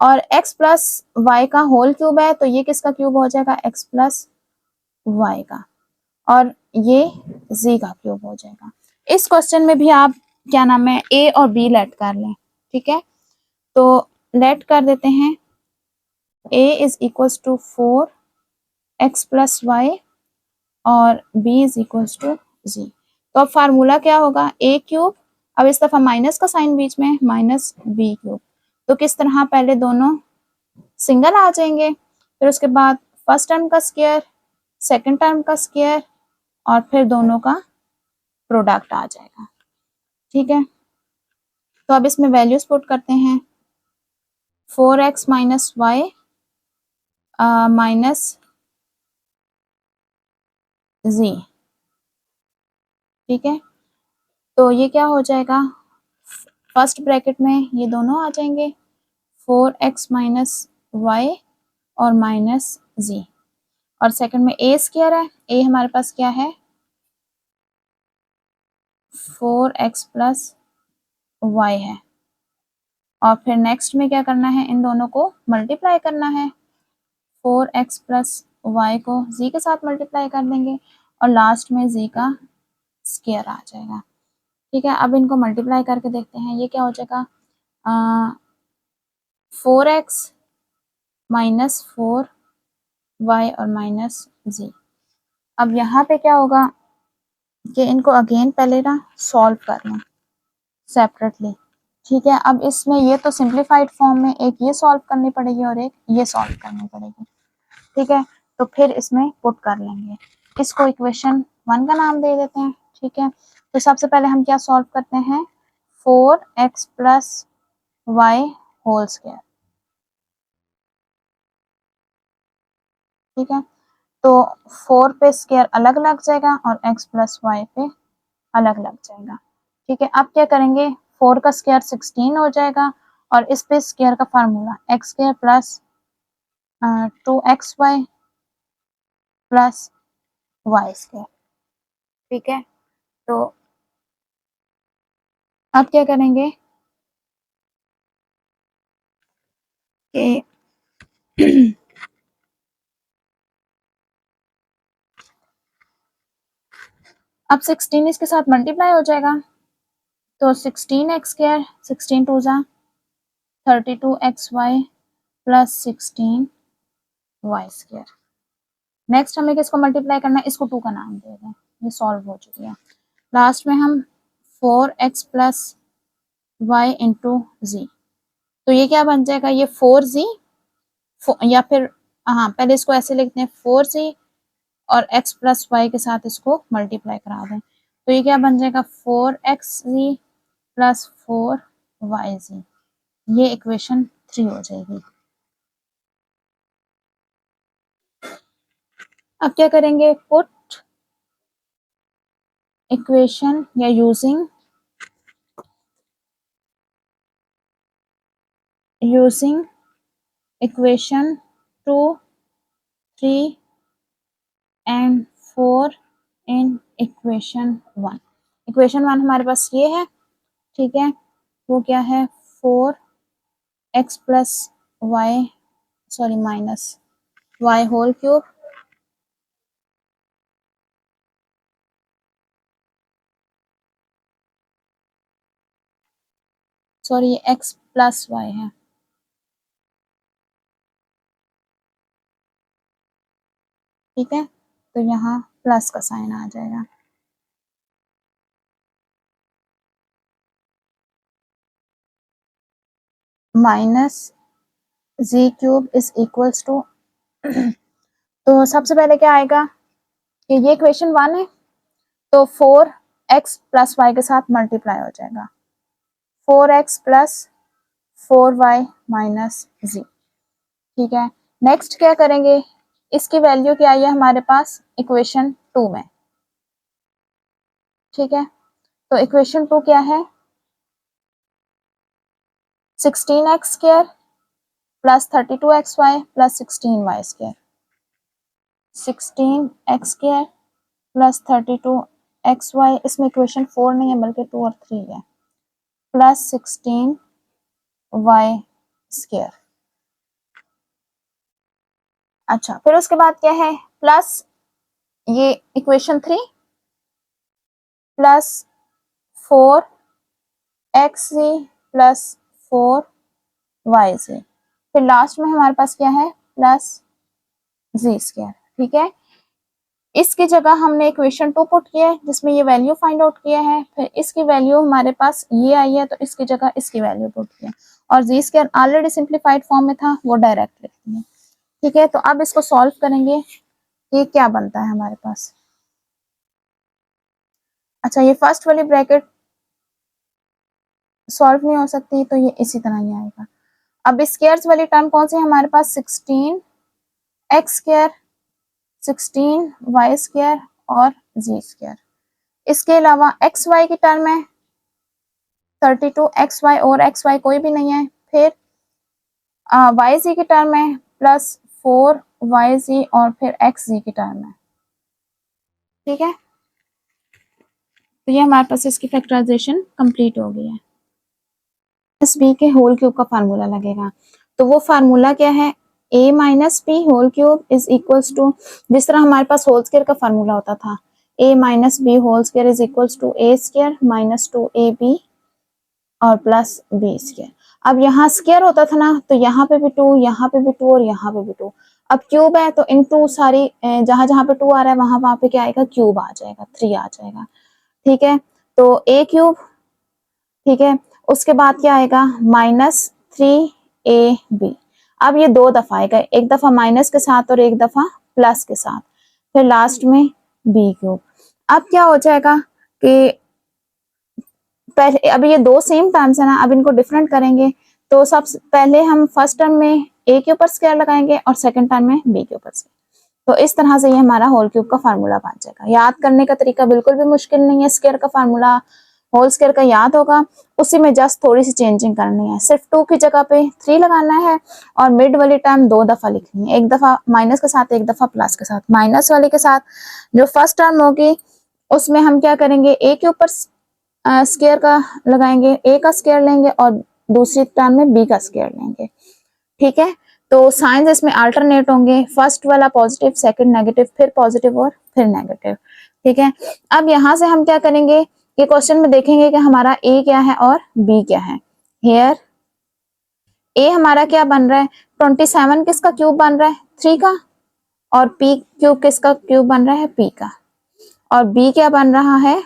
S1: और x प्लस वाई का होल क्यूब है, तो ये किसका क्यूब हो जाएगा? x प्लस वाई का। और ये z का क्यूब हो जाएगा। इस क्वेश्चन में भी आप क्या नाम है, a और b लेट कर लें। ठीक है, तो लेट कर देते हैं a is equals to 4x plus Y और b is equals to z। तो अब फार्मूला क्या होगा? a क्यूब, अब इस दफा माइनस का साइन बीच में, माइनस बी क्यूब। तो किस तरह, पहले दोनों सिंगल आ जाएंगे, फिर उसके बाद फर्स्ट टर्म का स्क्वायर, सेकंड टर्म का स्क्वायर और फिर दोनों का प्रोडक्ट आ जाएगा। ठीक है, तो अब इसमें वैल्यूज पुट करते हैं। 4x minus Y minus z। ठीक है, तो ये क्या हो जाएगा? फर्स्ट ब्रैकेट में ये दोनों आ जाएंगे, 4x माइनस वाई और माइनस z, और सेकंड में a स्क्वायर है, a हमारे पास क्या है? 4x प्लस वाई है। और फिर नेक्स्ट में क्या करना है? इन दोनों को मल्टीप्लाई करना है, 4x प्लस वाई को z के साथ मल्टीप्लाई कर देंगे और लास्ट में z का स्क्वायर आ जाएगा। ठीक है, अब इनको मल्टीप्लाई करके देखते हैं, ये क्या हो जाएगा? 4x माइनस 4y और माइनस z। अब यहाँ पे क्या होगा कि इनको अगेन पहले ना सॉल्व करना सेपरेटली। ठीक है, अब इसमें ये तो सिंप्लीफाइड फॉर्म में एक ये सॉल्व करनी पड़ेगी और एक ये सॉल्व करनी पड़ेगी। ठीक है, तो फिर इसमें पुट कर लेंगे, इसको इक्वेशन 1 का नाम दे देते हैं। ठीक है, तो सबसे पहले हम क्या सॉल्व करते हैं? 4x plus Y whole square. ठीक है, तो 4 पे स्क्वायर अलग लग जाएगा और x प्लस वाई पे अलग लग जाएगा। ठीक है, अब क्या करेंगे? 4 का स्क्वायर 16 हो जाएगा और इस पे स्क्वायर का formula X square plus 2xy plus Y square. ठीक है, तो अब क्या करेंगे कि अब 16 इसके साथ मल्टीप्लाई हो जाएगा, तो 16x स्क्वायर 16 टू जा 32xy plus 16y square. Next हमें किसको मल्टीप्लाई करना है? इसको 2 का नाम दे दें, ये सॉल्व हो चुकी है। लास्ट में हम 4x प्लस वाई इंटू जी, तो ये क्या बन जाएगा? ये 4z, या फिर हाँ पहले इसको ऐसे लिखते हैं 4z और x प्लस वाई के साथ इसको मल्टीप्लाई करा दें, तो ये क्या बन जाएगा? 4xz plus 4yz। ये इक्वेशन 3 हो जाएगी। अब क्या करेंगे? पुट इक्वेशन या using equation 2, 3 and 4 in equation 1। Equation 1 हमारे पास ये है, ठीक है, वो क्या है 4x plus Y sorry minus Y whole cube sorry ये x प्लस वाई है, ठीक है, तो यहाँ प्लस का साइन आ जाएगा। Minus G cube is equals to तो सबसे पहले क्या आएगा कि ये इक्वेशन 1 है, तो 4x प्लस वाई के साथ मल्टीप्लाई हो जाएगा, 4x प्लस 4y माइनस जी, ठीक है। नेक्स्ट क्या करेंगे, इसकी वैल्यू क्या आई है हमारे पास इक्वेशन 2 में, ठीक है, तो इक्वेशन 2 क्या है 16x square plus 32xy plus 16y square, 16x square plus 32xy, इसमें इक्वेशन 4 नहीं है बल्कि 2 और 3 है, प्लस 16y स्क्वायर। अच्छा, फिर उसके बाद क्या है प्लस ये equation 3 plus 4xz plus 4yz, फिर लास्ट में हमारे पास क्या है प्लस जी स्क्वायर, ठीक है। इसकी जगह हमने इक्वेशन 2 पुट किया है जिसमें ये वैल्यू फाइंड आउट किया है, फिर इसकी वैल्यू हमारे पास ये आई है तो इसकी जगह इसकी वैल्यू पुट किया, और जी स्क्वायर ऑलरेडी सिंप्लीफाइड फॉर्म में था वो डायरेक्ट लिखती है, ठीक है। तो अब इसको सॉल्व करेंगे, ये क्या बनता है हमारे पास। अच्छा, ये फर्स्ट वाली ब्रैकेट सॉल्व नहीं हो सकती तो ये इसी तरह ही आएगा। अब स्क्वायर्स वाली टर्म कौन सी है हमारे पास 16x स्क्वायर 16y स्क्वायर और जी स्क्वायर, इसके अलावा एक्स वाई की टर्म है 32xy और xy कोई भी नहीं है, फिर yz की टर्म है प्लस 4yz और फिर xz की टर्म है, ठीक है। तो ये हमारे पास इसकी फैक्टराइजेशन कंप्लीट हो गई है। इस b के होल क्यूब का फार्मूला लगेगा, तो वो फार्मूला क्या है a minus B whole cube is equals to, जिस तरह हमारे पास होल स्क्वायर का फार्मूला होता था a minus B whole square is equals to a square minus 2ab और प्लस बी स्क्वायर। अब यहाँ स्क्वायर होता था ना तो यहाँ पे भी 2, यहाँ पे भी 2 और यहाँ पे भी 2, अब क्यूब है तो इन टू सारी जहां जहां पे 2 आ रहा है वहां पे क्या आएगा क्यूब आ जाएगा, 3 आ जाएगा, ठीक है। तो a क्यूब, ठीक है, उसके बाद क्या आएगा माइनस 3ab, अब ये 2 दफा आएगा, एक दफा माइनस के साथ और एक दफा प्लस के साथ, फिर लास्ट में b क्यूब। अब क्या हो जाएगा कि पहले अब ये 2 सेम टर्म्स है ना, अब इनको डिफरेंट करेंगे तो सबसे पहले हम फर्स्ट टर्म में a के ऊपर स्क्वायर लगाएंगे और सेकंड टर्म में b के ऊपर स्क्वायर, तो इस तरह से ये हमारा होल क्यूब का फार्मूला बन जाएगा। याद करने का तरीका बिल्कुल भी मुश्किल नहीं है, स्क्वायर का फार्मूला होल स्क्वायर का याद होगा, उसी में जस्ट थोड़ी सी चेंजिंग करनी है, सिर्फ 2 की जगह पे 3 लगाना है और मिड वाली टर्म 2 दफा लिखनी है, एक दफा माइनस के साथ एक दफा प्लस के साथ। माइनस वाले के साथ जो फर्स्ट टर्म होगी उसमें हम क्या करेंगे a के ऊपर स्क्वायर का लगाएंगे, a का स्क्वायर लेंगे और दूसरी टर्म में b का स्क्वायर लेंगे, ठीक है। तो साइंस इसमें अल्टरनेट होंगे, फर्स्ट वाला पॉजिटिव सेकंड नेगेटिव फिर पॉजिटिव और फिर नेगेटिव, ठीक है। अब यहाँ से हम क्या करेंगे कि क्वेश्चन में देखेंगे कि हमारा a क्या है और b क्या है। हियर a हमारा क्या बन रहा है 27 किसका क्यूब बन रहा है 3 का, और p क्यूब किसका क्यूब बन रहा है p का, और b क्या बन रहा है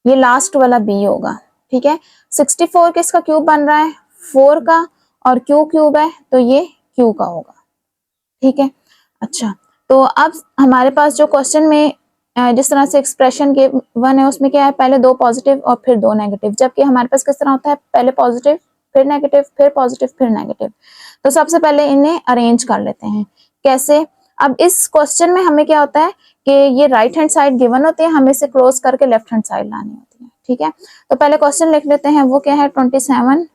S1: ये लास्ट वाला b होगा, ठीक है। 64 किसका क्यूब बन रहा है 4 का, और q क्यूब है तो ये q का होगा, ठीक है। अच्छा, तो अब हमारे पास जो क्वेश्चन में जिस तरह से एक्सप्रेशन के वन है उसमें क्या है पहले 2 पॉजिटिव और फिर 2 नेगेटिव, जबकि हमारे पास किस तरह होता है पहले पॉजिटिव फिर नेगेटिव फिर पॉजिटिव फिर नेगेटिव। तो सबसे पहले इन्हें अरेंज कर लेते हैं, कैसे। अब इस क्वेश्चन में हमें क्या होता है कि ये राइट हैंड साइड गिवन होती है, हमें इसे क्लोज करके लेफ्ट हैंड साइड लानी होती है, ठीक है। तो पहले क्वेश्चन लिख लेते हैं, वो क्या है 27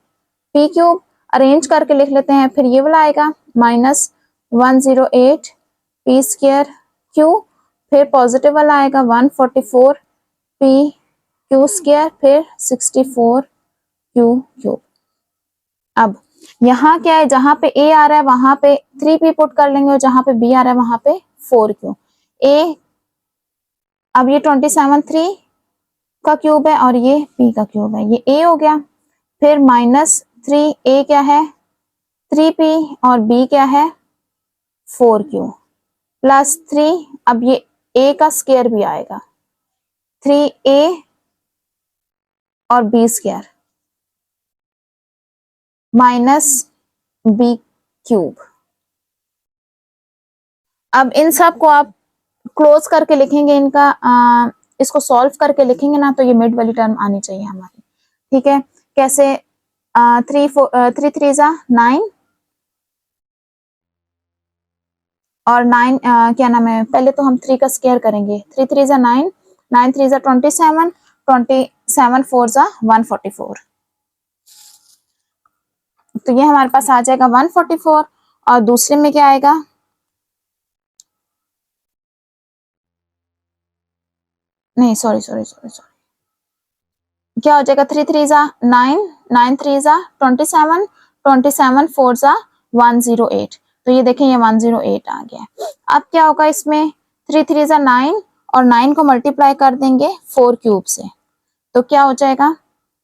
S1: p क्यूब अरेंज करके लिख लेते हैं। फिर ये वाला आएगा -108 पी स्क्वायर क्यू, फिर पॉजिटिव वाला आएगा 144 पी क्यू स्क्वायर, फिर 64 क्यू क्यूब। अब यहाँ क्या है, जहां पे ए आ रहा है वहां पे 3p पुट कर लेंगे और जहां पे बी आ रहा है वहां पे 4q। ए, अब ये 27 3 का क्यूब है और ये p का क्यूब है, ये a हो गया। फिर -3 a क्या है 3p और b क्या है 4q +3, अब ये a का स्क्वायर भी आएगा 3a और b स्क्वायर -b क्यूब। अब इन सब को आप क्लोज करके लिखेंगे, इनका इसको सॉल्व करके लिखेंगे ना, तो ये मिड वाली टर्म आनी चाहिए हमारी। ठीक है, कैसे 3 3 जा 9 और 9 क्या नाम है, पहले तो हम 3 का स्क्वायर करेंगे, 3 3 जा 9, 9 3 जा 27, 27 4 जा 144, तो ये हमारे पास आ जाएगा 144। और दूसरे में क्या आएगा, नहीं सॉरी सॉरी सॉरी सॉरी, क्या हो जाएगा 3 3 जा 9, 9 3 जा 27, 27 4 जा 108, तो ये देखें ये 108 आ गया। अब क्या होगा इसमें 3 3 जा 9 और 9 को मल्टीप्लाई कर देंगे 4 क्यूब से, तो क्या हो जाएगा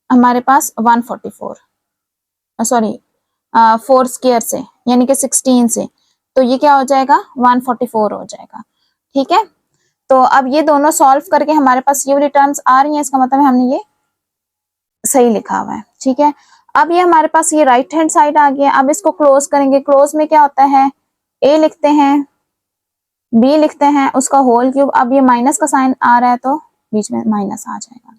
S1: हमारे पास 144, सॉरी 4 स्क्वायर से यानी कि 16 से, तो ये क्या हो जाएगा 144 हो जाएगा। ठीक है, तो अब ये दोनों सॉल्व करके हमारे पास ये वाली टर्म्स आ रही हैं, इसका मतलब है हमने ये सही लिखा हुआ है। ठीक है, अब ये हमारे पास ये राइट हैंड साइड आ गया। अब इसको क्लोज करेंगे, क्लोज में क्या होता है a लिखते हैं, b लिखते हैं, उसका होल क्यूब। अब ये माइनस का साइन आ रहा है तो बीच में माइनस आ जाएगा।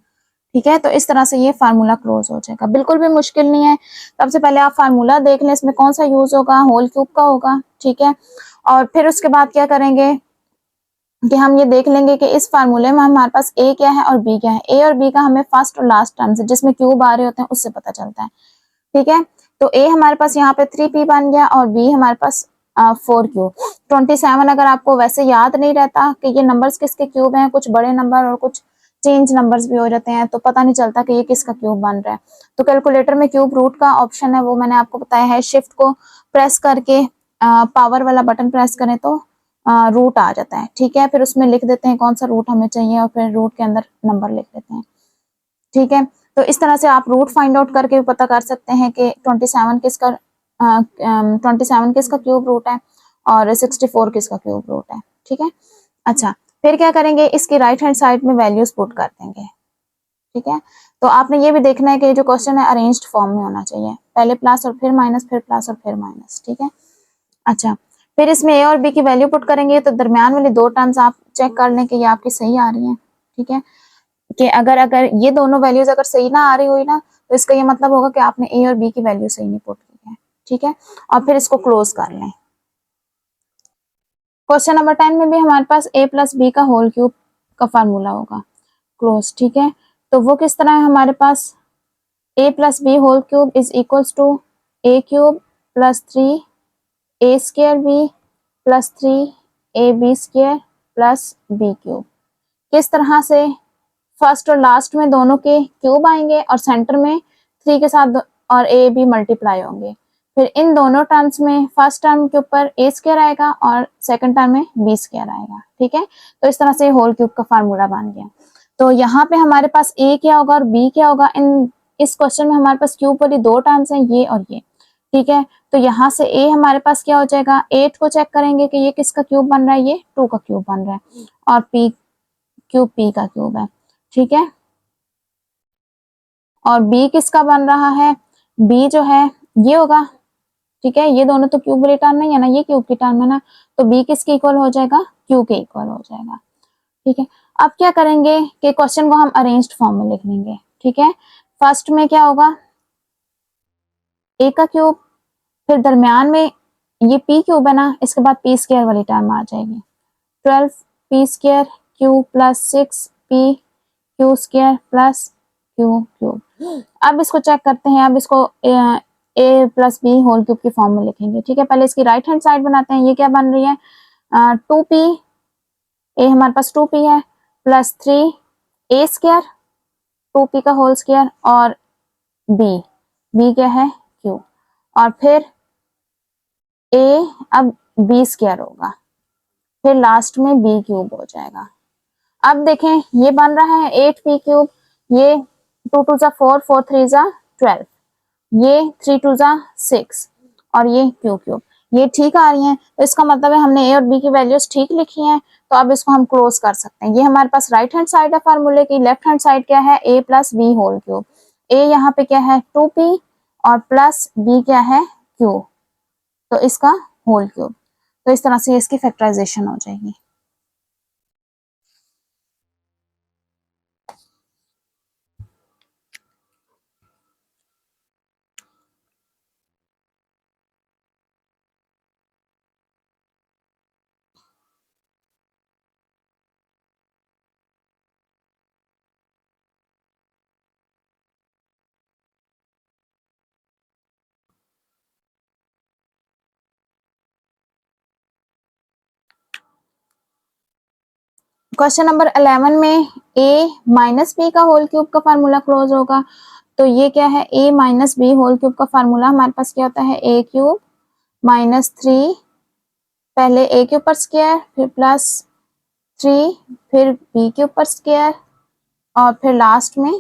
S1: ठीक है, तो इस तरह से ये फार्मूला क्लोज हो जाएगा, बिल्कुल भी मुश्किल नहीं है। सबसे पहले आप फार्मूला देख लें, इसमें कौन सा यूज होगा, होल क्यूब का होगा। ठीक है, और फिर उसके बाद क्या करेंगे कि हम ये देख लेंगे कि इस फार्मूले में हमारे पास ए क्या है और बी क्या है। ए और बी का हमें फर्स्ट और लास्ट टर्म से जिसमें क्यूब आ रहे होते हैं उससे पता चलता है। ठीक है, तो ए हमारे पास यहाँ पे 3p बन गया और बी हमारे पास 4q। 27 अगर आपको वैसे याद नहीं रहता कि ये नंबर्स किसके क्यूब हैं, कुछ बड़े नंबर और कुछ चेंज नंबर्स भी हो जाते हैं, तो पता नहीं चलता कि ये किसका क्यूब बन रहा है। तो कैलकुलेटर में क्यूब रूट का ऑप्शन है, वो मैंने आपको बताया है, शिफ्ट को प्रेस करके पावर वाला बटन प्रेस करें तो रूट आ जाता है। ठीक है, फिर उसमें लिख देते हैं कौन सा रूट हमें चाहिए और फिर रूट के अंदर नंबर लिख देते हैं। ठीक है, तो इस तरह से आप रूट फाइंड आउट करके भी पता कर सकते हैं कि 27 किसका 27 किसका क्यूब रूट है और 64 किसका क्यूब रूट है। ठीक है, अच्छा फिर क्या करेंगे, इसकी राइट हैंड साइड में वैल्यूज पुट कर देंगे। ठीक है, तो आपने ये भी देखना है कि जो क्वेश्चन है अरेंज्ड फॉर्म में होना चाहिए, पहले प्लस और फिर माइनस, फिर प्लस और फिर माइनस। ठीक है, अच्छा फिर इसमें ए और बी की वैल्यू पुट करेंगे, तो दरमियान वाली दो टर्म्स आप चेक कर लें कि ये आपकी सही आ रही हैं। ठीक है, कि अगर अगर ये दोनों वैल्यूज अगर सही ना आ रही हुई ना, तो इसका ये मतलब होगा कि आपने ए और बी की वैल्यू सही नहीं पुट की है। ठीक है, और फिर इसको क्लोज कर लें। क्वेश्चन नंबर 10 में भी हमारे पास a प्लस बी का होल क्यूब का फार्मूला होगा, क्लोज। ठीक है, तो वो किस तरह है हमारे पास, a plus B whole cube is equals to a cube plus 3 a square b plus 3 a b square plus b cube. किस तरह से, फर्स्ट और लास्ट में दोनों के क्यूब आएंगे और सेंटर में 3 के साथ और a b मल्टीप्लाई होंगे। फिर इन दोनों टर्म्स में फर्स्ट टर्म के ऊपर a स्क्वायर आएगा और सेकंड टर्म में b स्क्वायर आएगा। ठीक है, तो इस तरह से होल क्यूब का फार्मूला बन गया। तो यहाँ पे हमारे पास a क्या होगा और b क्या होगा, इस क्वेश्चन में हमारे पास क्यूब वाली दो टर्म्स हैं, ये और ये। ठीक है, तो यहाँ से a हमारे पास क्या हो जाएगा, 8 को चेक करेंगे कि ये किसका क्यूब बन रहा है, ये 2 का क्यूब बन रहा है, और p क्यूब p का क्यूब है। ठीक है, और b किसका बन रहा है, b जो है ये होगा। ठीक है, ये दोनों तो क्यूब वाली टर्म नहीं है ना, ये क्यूब की टर्म है ना, तो b किसके इक्वल हो जाएगा, q के इक्वल हो जाएगा। ठीक है, अब क्या करेंगे कि क्वेश्चन को हम अरेंज्ड फॉर्म में लिख लेंगे। ठीक है, फर्स्ट में क्या होगा a का क्यूब, फिर दरमियान में ये p क्यूब है ना, इसके बाद p स्क्वायर वाली टर्म आ जाएगी, 12 p square q plus 6 p q square plus q cube. अब इसको चेक करते हैं, अब इसको
S2: ए प्लस बी होल क्यूब की फॉर्म में लिखेंगे। ठीक है, पहले इसकी राइट हैंड साइड बनाते हैं। ये क्या बन रही है, 2p, ए हमारे पास 2p है, प्लस 3a स्क्वायर, 2p का होल स्क्वायर, और b क्या है, q, और फिर a अब b स्क्वायर होगा, फिर लास्ट में b क्यूब हो जाएगा। अब देखें ये बन रहा है 8p क्यूब, ये 2 2 जा 4, 4 3 जा 12, ये 3 2 जा 6, और ये q क्यूब, ये ठीक आ रही हैं। तो इसका मतलब है हमने a और b की वैल्यूज ठीक लिखी हैं। तो अब इसको हम क्लोज कर सकते हैं। ये हमारे पास राइट हैंड साइड है फार्मूले की, लेफ्ट हैंड साइड क्या है, a plus B whole cube, a यहाँ पे क्या है 2p, और प्लस b क्या है q, तो इसका होल क्यूब। तो इस तरह से इसकी फैक्टराइजेशन हो जाएगी। क्वेश्चन नंबर 11 में a माइनस बी का होल क्यूब का फार्मूला क्लोज होगा। तो ये क्या है, a minus B whole cube का फार्मूला हमारे पास क्या होता है, a क्यूब माइनस 3, पहले a के ऊपर स्क्वायर, फिर प्लस 3, फिर b के ऊपर स्क्वायर, और फिर लास्ट में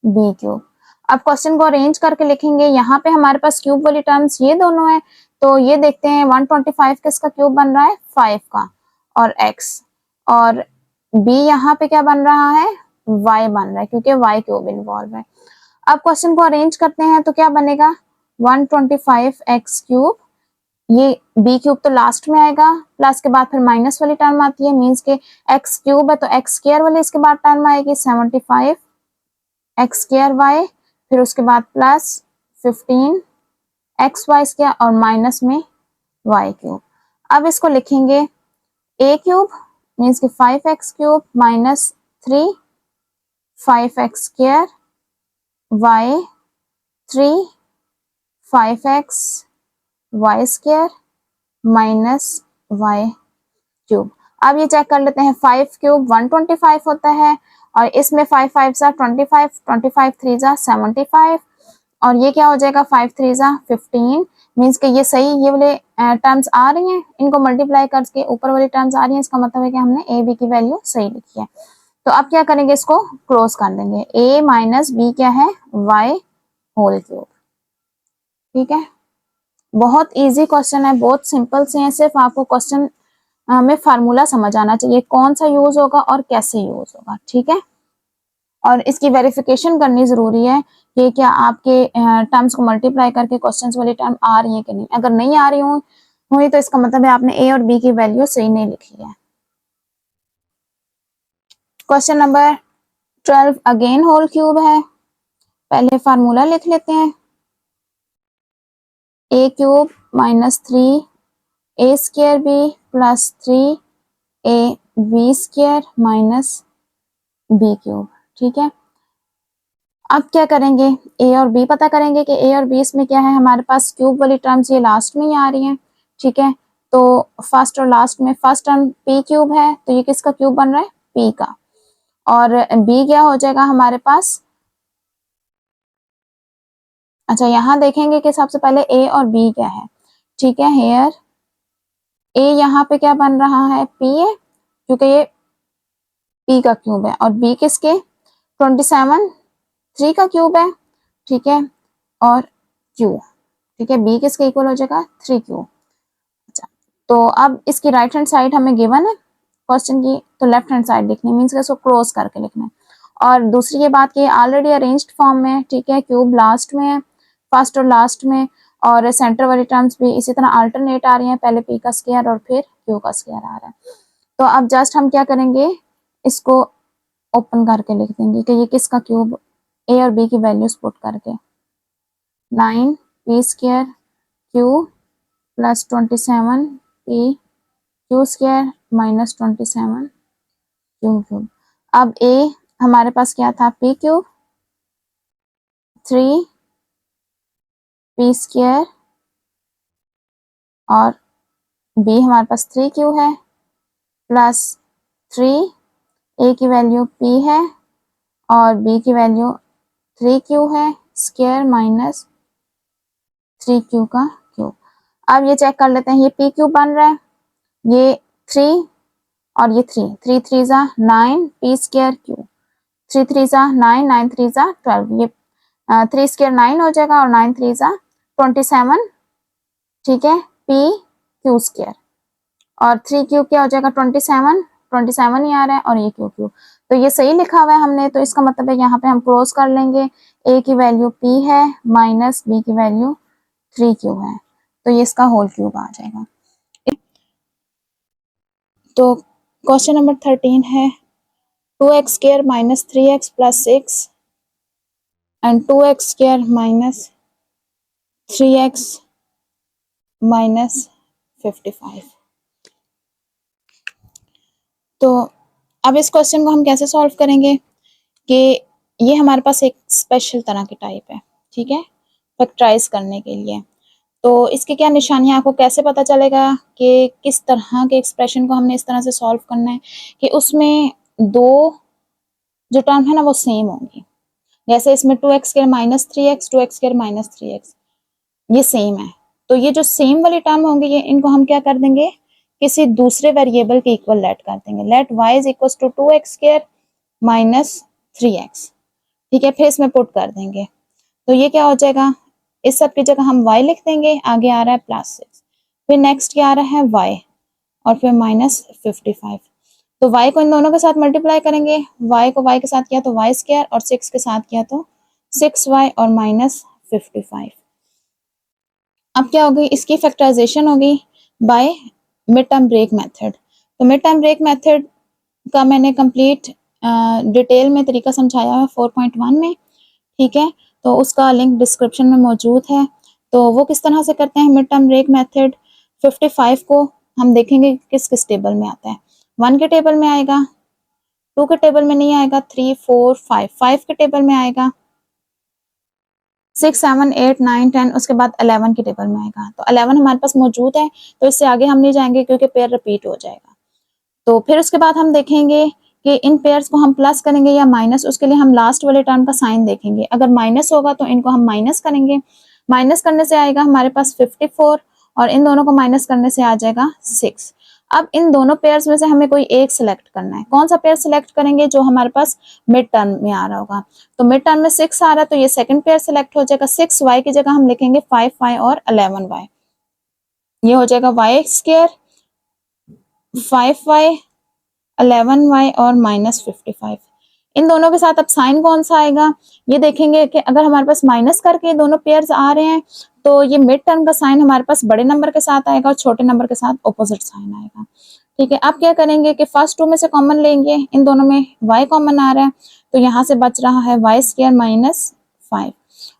S2: b क्यूब। अब क्वेश्चन को अरेंज करके लिखेंगे। यहाँ पे हमारे पास क्यूब वाली टर्म्स ये दोनों है, तो ये देखते हैं 125 किसका क्यूब बन रहा है, 5 का, और x, और b यहाँ पे क्या बन रहा है, y बन रहा है, क्योंकि y क्यूब इन्वॉल्व है। अब क्वेश्चन को अरेंज करते हैं तो क्या बनेगा, 125x क्यूब, ये b क्यूब तो लास्ट में आएगा, प्लस के बाद फिर माइनस वाली टर्म आती है, मींस के x क्यूब है तो x स्क्वायर वाली इसके बाद टर्म आएगी 75 एक्स स्क्वायर वाई, फिर उसके बाद प्लस 15 एक्स वाई स्क्वायर, और माइनस में वाई क्यूब। अब इसको लिखेंगे a क्यूब मीन्स कि 5x cube minus 3 5x square, y 3 5x y square minus y cube. अब ये चेक कर लेते हैं, 5 क्यूब 125 होता है, और इसमें 5 5 जा 25, 25 3 जा 75, और ये क्या हो जाएगा 5 3 जा 15, मीन्स कि ये सही, ये वाले टर्म्स आ रही हैं, इनको मल्टीप्लाई करके ऊपर वाली टर्म्स आ रही हैं, इसका मतलब है कि हमने ए बी की वैल्यू सही लिखी है। तो अब क्या करेंगे, इसको क्लोज कर देंगे, a माइनस बी क्या है, y होल क्यूब। ठीक है, बहुत इजी क्वेश्चन है, बहुत सिंपल से है, सिर्फ आपको क्वेश्चन में फार्मूला समझ आना चाहिए, कौन सा यूज होगा और कैसे यूज होगा। ठीक है, और इसकी वेरिफिकेशन करनी जरूरी है कि क्या आपके टर्म्स को मल्टीप्लाई करके क्वेश्चंस वाली टर्म आ रही है कि नहीं। अगर नहीं आ रही हुई तो इसका मतलब है आपने ए और बी की वैल्यू सही नहीं लिखी है। Question number 12 again whole cube है। पहले फार्मूला लिख लेते हैं, a cube minus 3 a square b plus 3 a b square minus b cube. ठीक है, अब क्या करेंगे, ए और बी पता करेंगे कि ए और बी इसमें क्या है, हमारे पास क्यूब वाली टर्म्स ये लास्ट में ही आ रही हैं। ठीक है, तो फर्स्ट और लास्ट में फर्स्ट टर्म पी क्यूब है, तो ये किसका क्यूब बन रहा है, पी का, और बी क्या हो जाएगा हमारे पास, अच्छा यहाँ देखेंगे कि सबसे पहले ए और बी क्या है। ठीक है, हेयर ए यहाँ पे क्या बन रहा है, पी है, क्योंकि ये पी का क्यूब है, और बी किसके 27 3 का क्यूब है। ठीक है, और क्यू, ठीक है, बी किसके इक्वल हो जाएगा 3q। अच्छा, तो अब इसकी राइट हैंड साइड हमें गिवन है क्वेश्चन की, तो लेफ्ट हैंड साइड लिखनी मीन्स इसको क्रॉस करके लिखना है। और दूसरी ये बात कि ऑलरेडी अरेंज्ड फॉर्म में, ठीक है, क्यूब लास्ट में है, फर्स्ट और लास्ट में, और सेंटर वाली टर्म्स भी इसी तरह अल्टरनेट आ रही हैं, पहले पी का स्क्वायर और फिर क्यू का स्क्वायर आ रहा है। तो अब जस्ट हम क्या करेंगे, इसको ओपन करके लिख देंगे कि ये किसका क्यूब, ए और बी की वैल्यूज पुट करके 9 P square Q plus 27 P Q square minus 27 Q cube. अब ए हमारे पास क्या था, पी क्यूब 3 p स्क्वायर और b हमारे पास 3q है प्लस 3, a की वैल्यू p है और b की वैल्यू 3q है स्क्वायर माइनस 3q का क्यूब। अब ये चेक कर लेते हैं, ये p क्यूब बन रहा है, ये 3 और ये 3, 3 3 जा 9 p स्क्वायर क्यूब, 3 3 जा 9, 9 3 जा 12, ये 3 स्क्वायर 9 हो जाएगा और 9 3 जा 27, ठीक है, p क्यू स्क्वायर और 3 क्यूब क्या हो जाएगा 27, 27 ही आ रहा है और ये क्यू क्यूब, तो ये सही लिखा हुआ है हमने, तो इसका मतलब है यहाँ पे हम क्रॉस कर लेंगे, a की वैल्यू p है माइनस b की वैल्यू 3q है, तो ये इसका होल क्यूब आ जाएगा। तो क्वेश्चन नंबर 13 है 2x square minus 3x plus 6 and 2x square minus 3x minus 55। तो अब इस क्वेश्चन को हम कैसे सॉल्व करेंगे कि ये हमारे पास एक स्पेशल तरह की टाइप है, ठीक है, फैक्टराइज करने के लिए। तो इसकी क्या निशानियां, आपको कैसे पता चलेगा कि किस तरह के एक्सप्रेशन को हमने इस तरह से सॉल्व करना है कि उसमें दो जो टर्म है ना वो सेम होंगी। जैसे इसमें 2x square minus 3x, 2x square minus 3x ये सेम है, तो ये जो सेम वाली टर्म होंगे ये इनको हम क्या कर देंगे, किसी दूसरे वेरिएबल के इक्वल लेट कर देंगे। Let y is equal to 2x square minus 3x, ठीक है, फिर इसमें पुट कर देंगे, तो ये क्या हो जाएगा, इस सब की जगह हम y लिख देंगे, आगे आ रहा है प्लस 6, फिर नेक्स्ट क्या आ रहा है y और फिर माइनस 55, तो y को इन दोनों के साथ मल्टीप्लाई करेंगे, y को y के साथ किया तो y स्क्वायर और 6 के साथ किया तो 6y और माइनस 55। अब क्या होगी, इसकी फैक्टराइजेशन होगी by mid term break method. तो मिड टर्म ब्रेक मेथड का मैंने कंप्लीट डिटेल में तरीका समझाया है 4.1 में, ठीक है, तो उसका लिंक डिस्क्रिप्शन में मौजूद है। तो वो किस तरह से करते हैं मिड टर्म ब्रेक मेथड, 55 को हम देखेंगे किस किस टेबल में आता है, 1 के टेबल में आएगा, 2 के टेबल में नहीं आएगा, 3 4 5 5 के टेबल में आएगा, 6 7 8 9 10 उसके बाद 11 के टेबल में आएगा। तो 11 हमारे पास मौजूद है, तो इससे आगे हम नहीं जाएंगे क्योंकि पेयर रिपीट हो जाएगा। तो फिर उसके बाद हम देखेंगे कि इन पेयर्स को हम प्लस करेंगे या माइनस, उसके लिए हम लास्ट वाले टर्म का साइन देखेंगे, अगर माइनस होगा तो इनको हम माइनस करेंगे, माइनस करने से आएगा हमारे पास 54 और इन दोनों को माइनस करने से आ जाएगा 6। अब इन दोनों पेयर्स में से हमें कोई एक सिलेक्ट करना है, कौन सा पेयर सिलेक्ट करेंगे, जो हमारे पास मिड टर्म में आ रहा होगा। तो मिड टर्म में 6 आ रहा है तो ये सेकंड पेयर सिलेक्ट हो जाएगा, 6y की जगह हम लिखेंगे 5y और 11y, ये हो जाएगा y स्क्वायर 5y 11y और माइनस 55। इन दोनों के साथ अब साइन कौन सा आएगा, ये देखेंगे कि अगर हमारे पास माइनस करके दोनों पेयर्स आ रहे हैं तो ये मिड टर्म का साइन हमारे पास बड़े नंबर के साथ आएगा और छोटे नंबर के साथ ऑपोजिट साइन आएगा, ठीक है। अब क्या करेंगे कि फर्स्ट 2 में से कॉमन लेंगे, इन दोनों में y कॉमन आ रहा है तो यहाँ से बच रहा है y स्क्वायर माइनस 5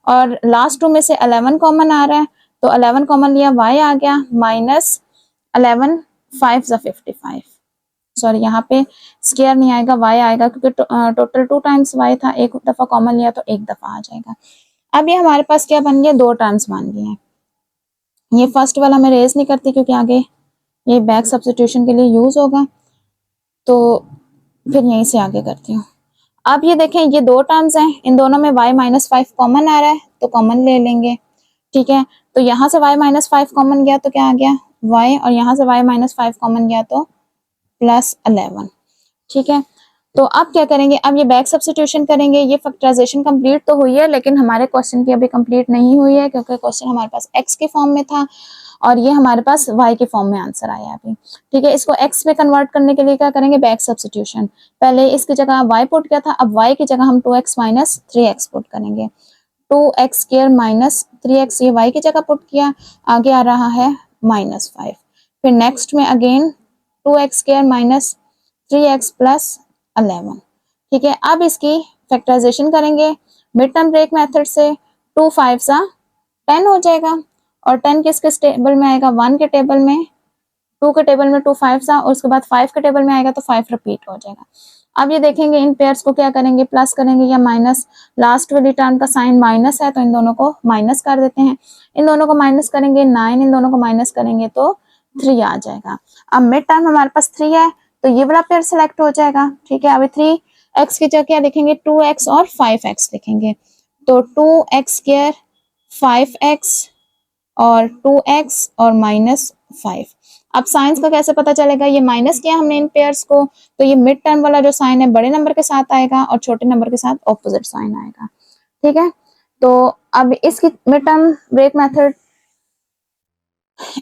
S2: और लास्ट 2 में से 11 कॉमन आ रहा है तो 11 कॉमन लिया, y आ गया माइनस 11 5 सा 55, सॉरी यहाँ पे स्क्वायर नहीं आएगा, y आएगा क्योंकि टोटल 2 टाइम्स y था, एक दफा कॉमन लिया तो एक दफा आ जाएगा। अब ये हमारे पास क्या बन गया, 2 टर्म्स बन गए हैं। ये फर्स्ट वाला मैं रेज नहीं करती क्योंकि आगे ये बैक सब्स्टिट्यूशन के लिए यूज होगा, तो फिर यहीं से आगे करती हूँ। अब ये देखें ये 2 टर्म्स हैं, इन दोनों में y माइनस 5 कॉमन आ रहा है तो कॉमन ले लेंगे, ठीक है। तो यहाँ से y माइनस 5 कॉमन गया तो क्या आ गया y और यहाँ से y माइनस 5 कॉमन गया तो प्लस 11, ठीक है। तो अब क्या करेंगे, अब ये बैक सब्स्टिट्यूशन करेंगे, ये फैक्टराइजेशन कंप्लीट तो हुई है लेकिन हमारे क्वेश्चन की अभी कंप्लीट नहीं हुई है क्योंकि क्वेश्चन हमारे पास x के फॉर्म में था और ये हमारे पास y के फॉर्म में आंसर आया अभी, ठीक है। इसको x में कन्वर्ट करने के लिए क्या करेंगे, बैक सब्स्टिट्यूशन, पहले इसकी जगह y पुट किया था, अब y की जगह हम 2x माइनस 3x पुट करेंगे, 2x स्क्वायर माइनस 3x ये y की जगह पुट किया, आगे आ रहा है माइनस 5, फिर नेक्स्ट में again 2x square minus 3x plus 11, ठीक है। अब इसकी फैक्टराइजेशन करेंगे मिड टर्म ब्रेक मेथड से, 2 5 सा 10 हो जाएगा और 10 किस किस टेबल में आएगा, 1 के टेबल में, 2 के टेबल में 2 5 सा और उसके बाद 5 के टेबल में आएगा तो 5 रिपीट हो जाएगा। अब ये देखेंगे इन पेयर्स को क्या करेंगे, प्लस करेंगे या माइनस। लास्ट वाली टर्म का साइन माइनस है तो इन दोनों को माइनस कर देते हैं। इन दोनों को माइनस करेंगे 9, इन दोनों को माइनस करेंगे तो 3 आ जाएगा। अब मिड टर्म हमारे पास 3 है तो ये वाला पेयर सिलेक्ट हो जाएगा। ठीक है, अभी 3x की जगह क्या लिखेंगे, 2x और 5x लिखेंगे। तो 2x स्क्वायर 5x और 2x और -5। अब साइंस का कैसे पता चलेगा, ये माइनस किया हमने इन पेयर्स को तो ये मिड टर्म वाला जो साइन है बड़े नंबर के साथ आएगा और छोटे नंबर के साथ ऑपोजिट साइन आएगा। ठीक है, तो अब इसकी मिड टर्म ब्रेक मेथड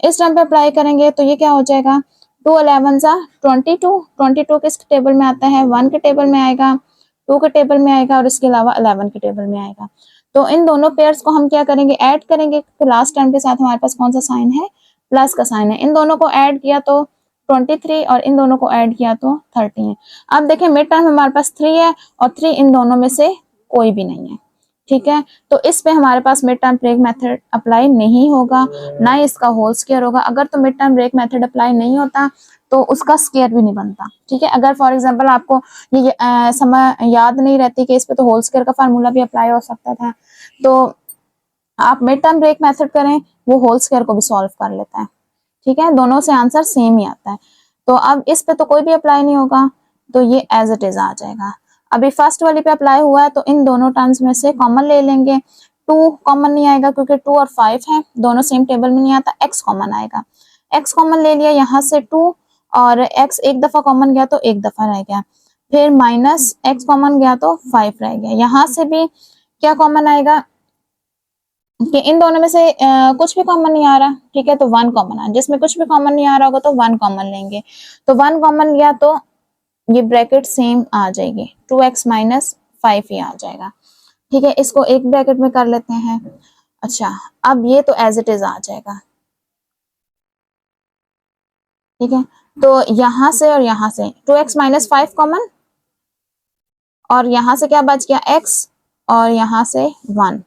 S2: इस टर्म पे अप्लाई करेंगे तो ये क्या हो जाएगा, 2 11 22 किस टेबल में आता है, 1 के टेबल में आएगा, 2 के टेबल में आएगा और इसके अलावा 11 के टेबल में आएगा। तो इन दोनों पेयर्स को हम क्या करेंगे, ऐड करेंगे। तो लास्ट टर्म के साथ हमारे पास कौन सा साइन है, प्लस का साइन है। इन दोनों को ऐड किया तो 23 और इन दोनों को ऐड किया तो 30 है। अब देखें मिड टर्म हमारे पास 3 है और 3 इन दोनों में से कोई भी नहीं है। ठीक है, तो इस पे हमारे पास mid term break method apply नहीं होगा, ना ही इसका होल स्क्वायर होगा। अगर तो mid term break method apply नहीं होता तो उसका स्क्वायर भी नहीं बनता। ठीक है, अगर फॉर एग्जांपल आपको ये समय याद नहीं रहती कि इस पे तो होल स्क्वायर का फार्मूला भी अप्लाई हो सकता था, तो आप मिड टर्म ब्रेक मेथड करें, वो होल स्क्वायर को भी सॉल्व कर लेता है। ठीक है, दोनों से आंसर सेम ही आता है। तो अब इस पे तो कोई भी अप्लाई नहीं होगा तो ये एज इट इज आ जाएगा। अभी फर्स्ट वाली पे अप्लाई हुआ है तो इन दोनों टर्म्स में से कॉमन ले लेंगे। 2 कॉमन नहीं आएगा क्योंकि 2 और 5 है, दोनों सेम टेबल में नहीं आता। x कॉमन आएगा, x कॉमन ले लिया, यहाँ से 2 और x एक दफा कॉमन गया तो एक दफा रह गया। फिर माइनस x कॉमन गया तो 5 रह गया। यहाँ से भी क्या कॉमन आएगा कि इन दोनों में से कुछ भी कॉमन नहीं आ रहा। ठीक है, तो 1 कॉमन आ, जिसमें कुछ भी कॉमन नहीं आ रहा होगा तो 1 कॉमन लेंगे। तो 1 कॉमन गया तो ये ब्रैकेट सेम आ जाएगी, 2x माइनस 5 ही आ जाएगा। ठीक है, इसको एक ब्रैकेट में कर लेते हैं। अच्छा, अब ये तो एज इट इज आ जाएगा। ठीक है, तो यहां से और यहां से 2x माइनस 5 कॉमन और यहां से क्या बच गया, x और यहां से 1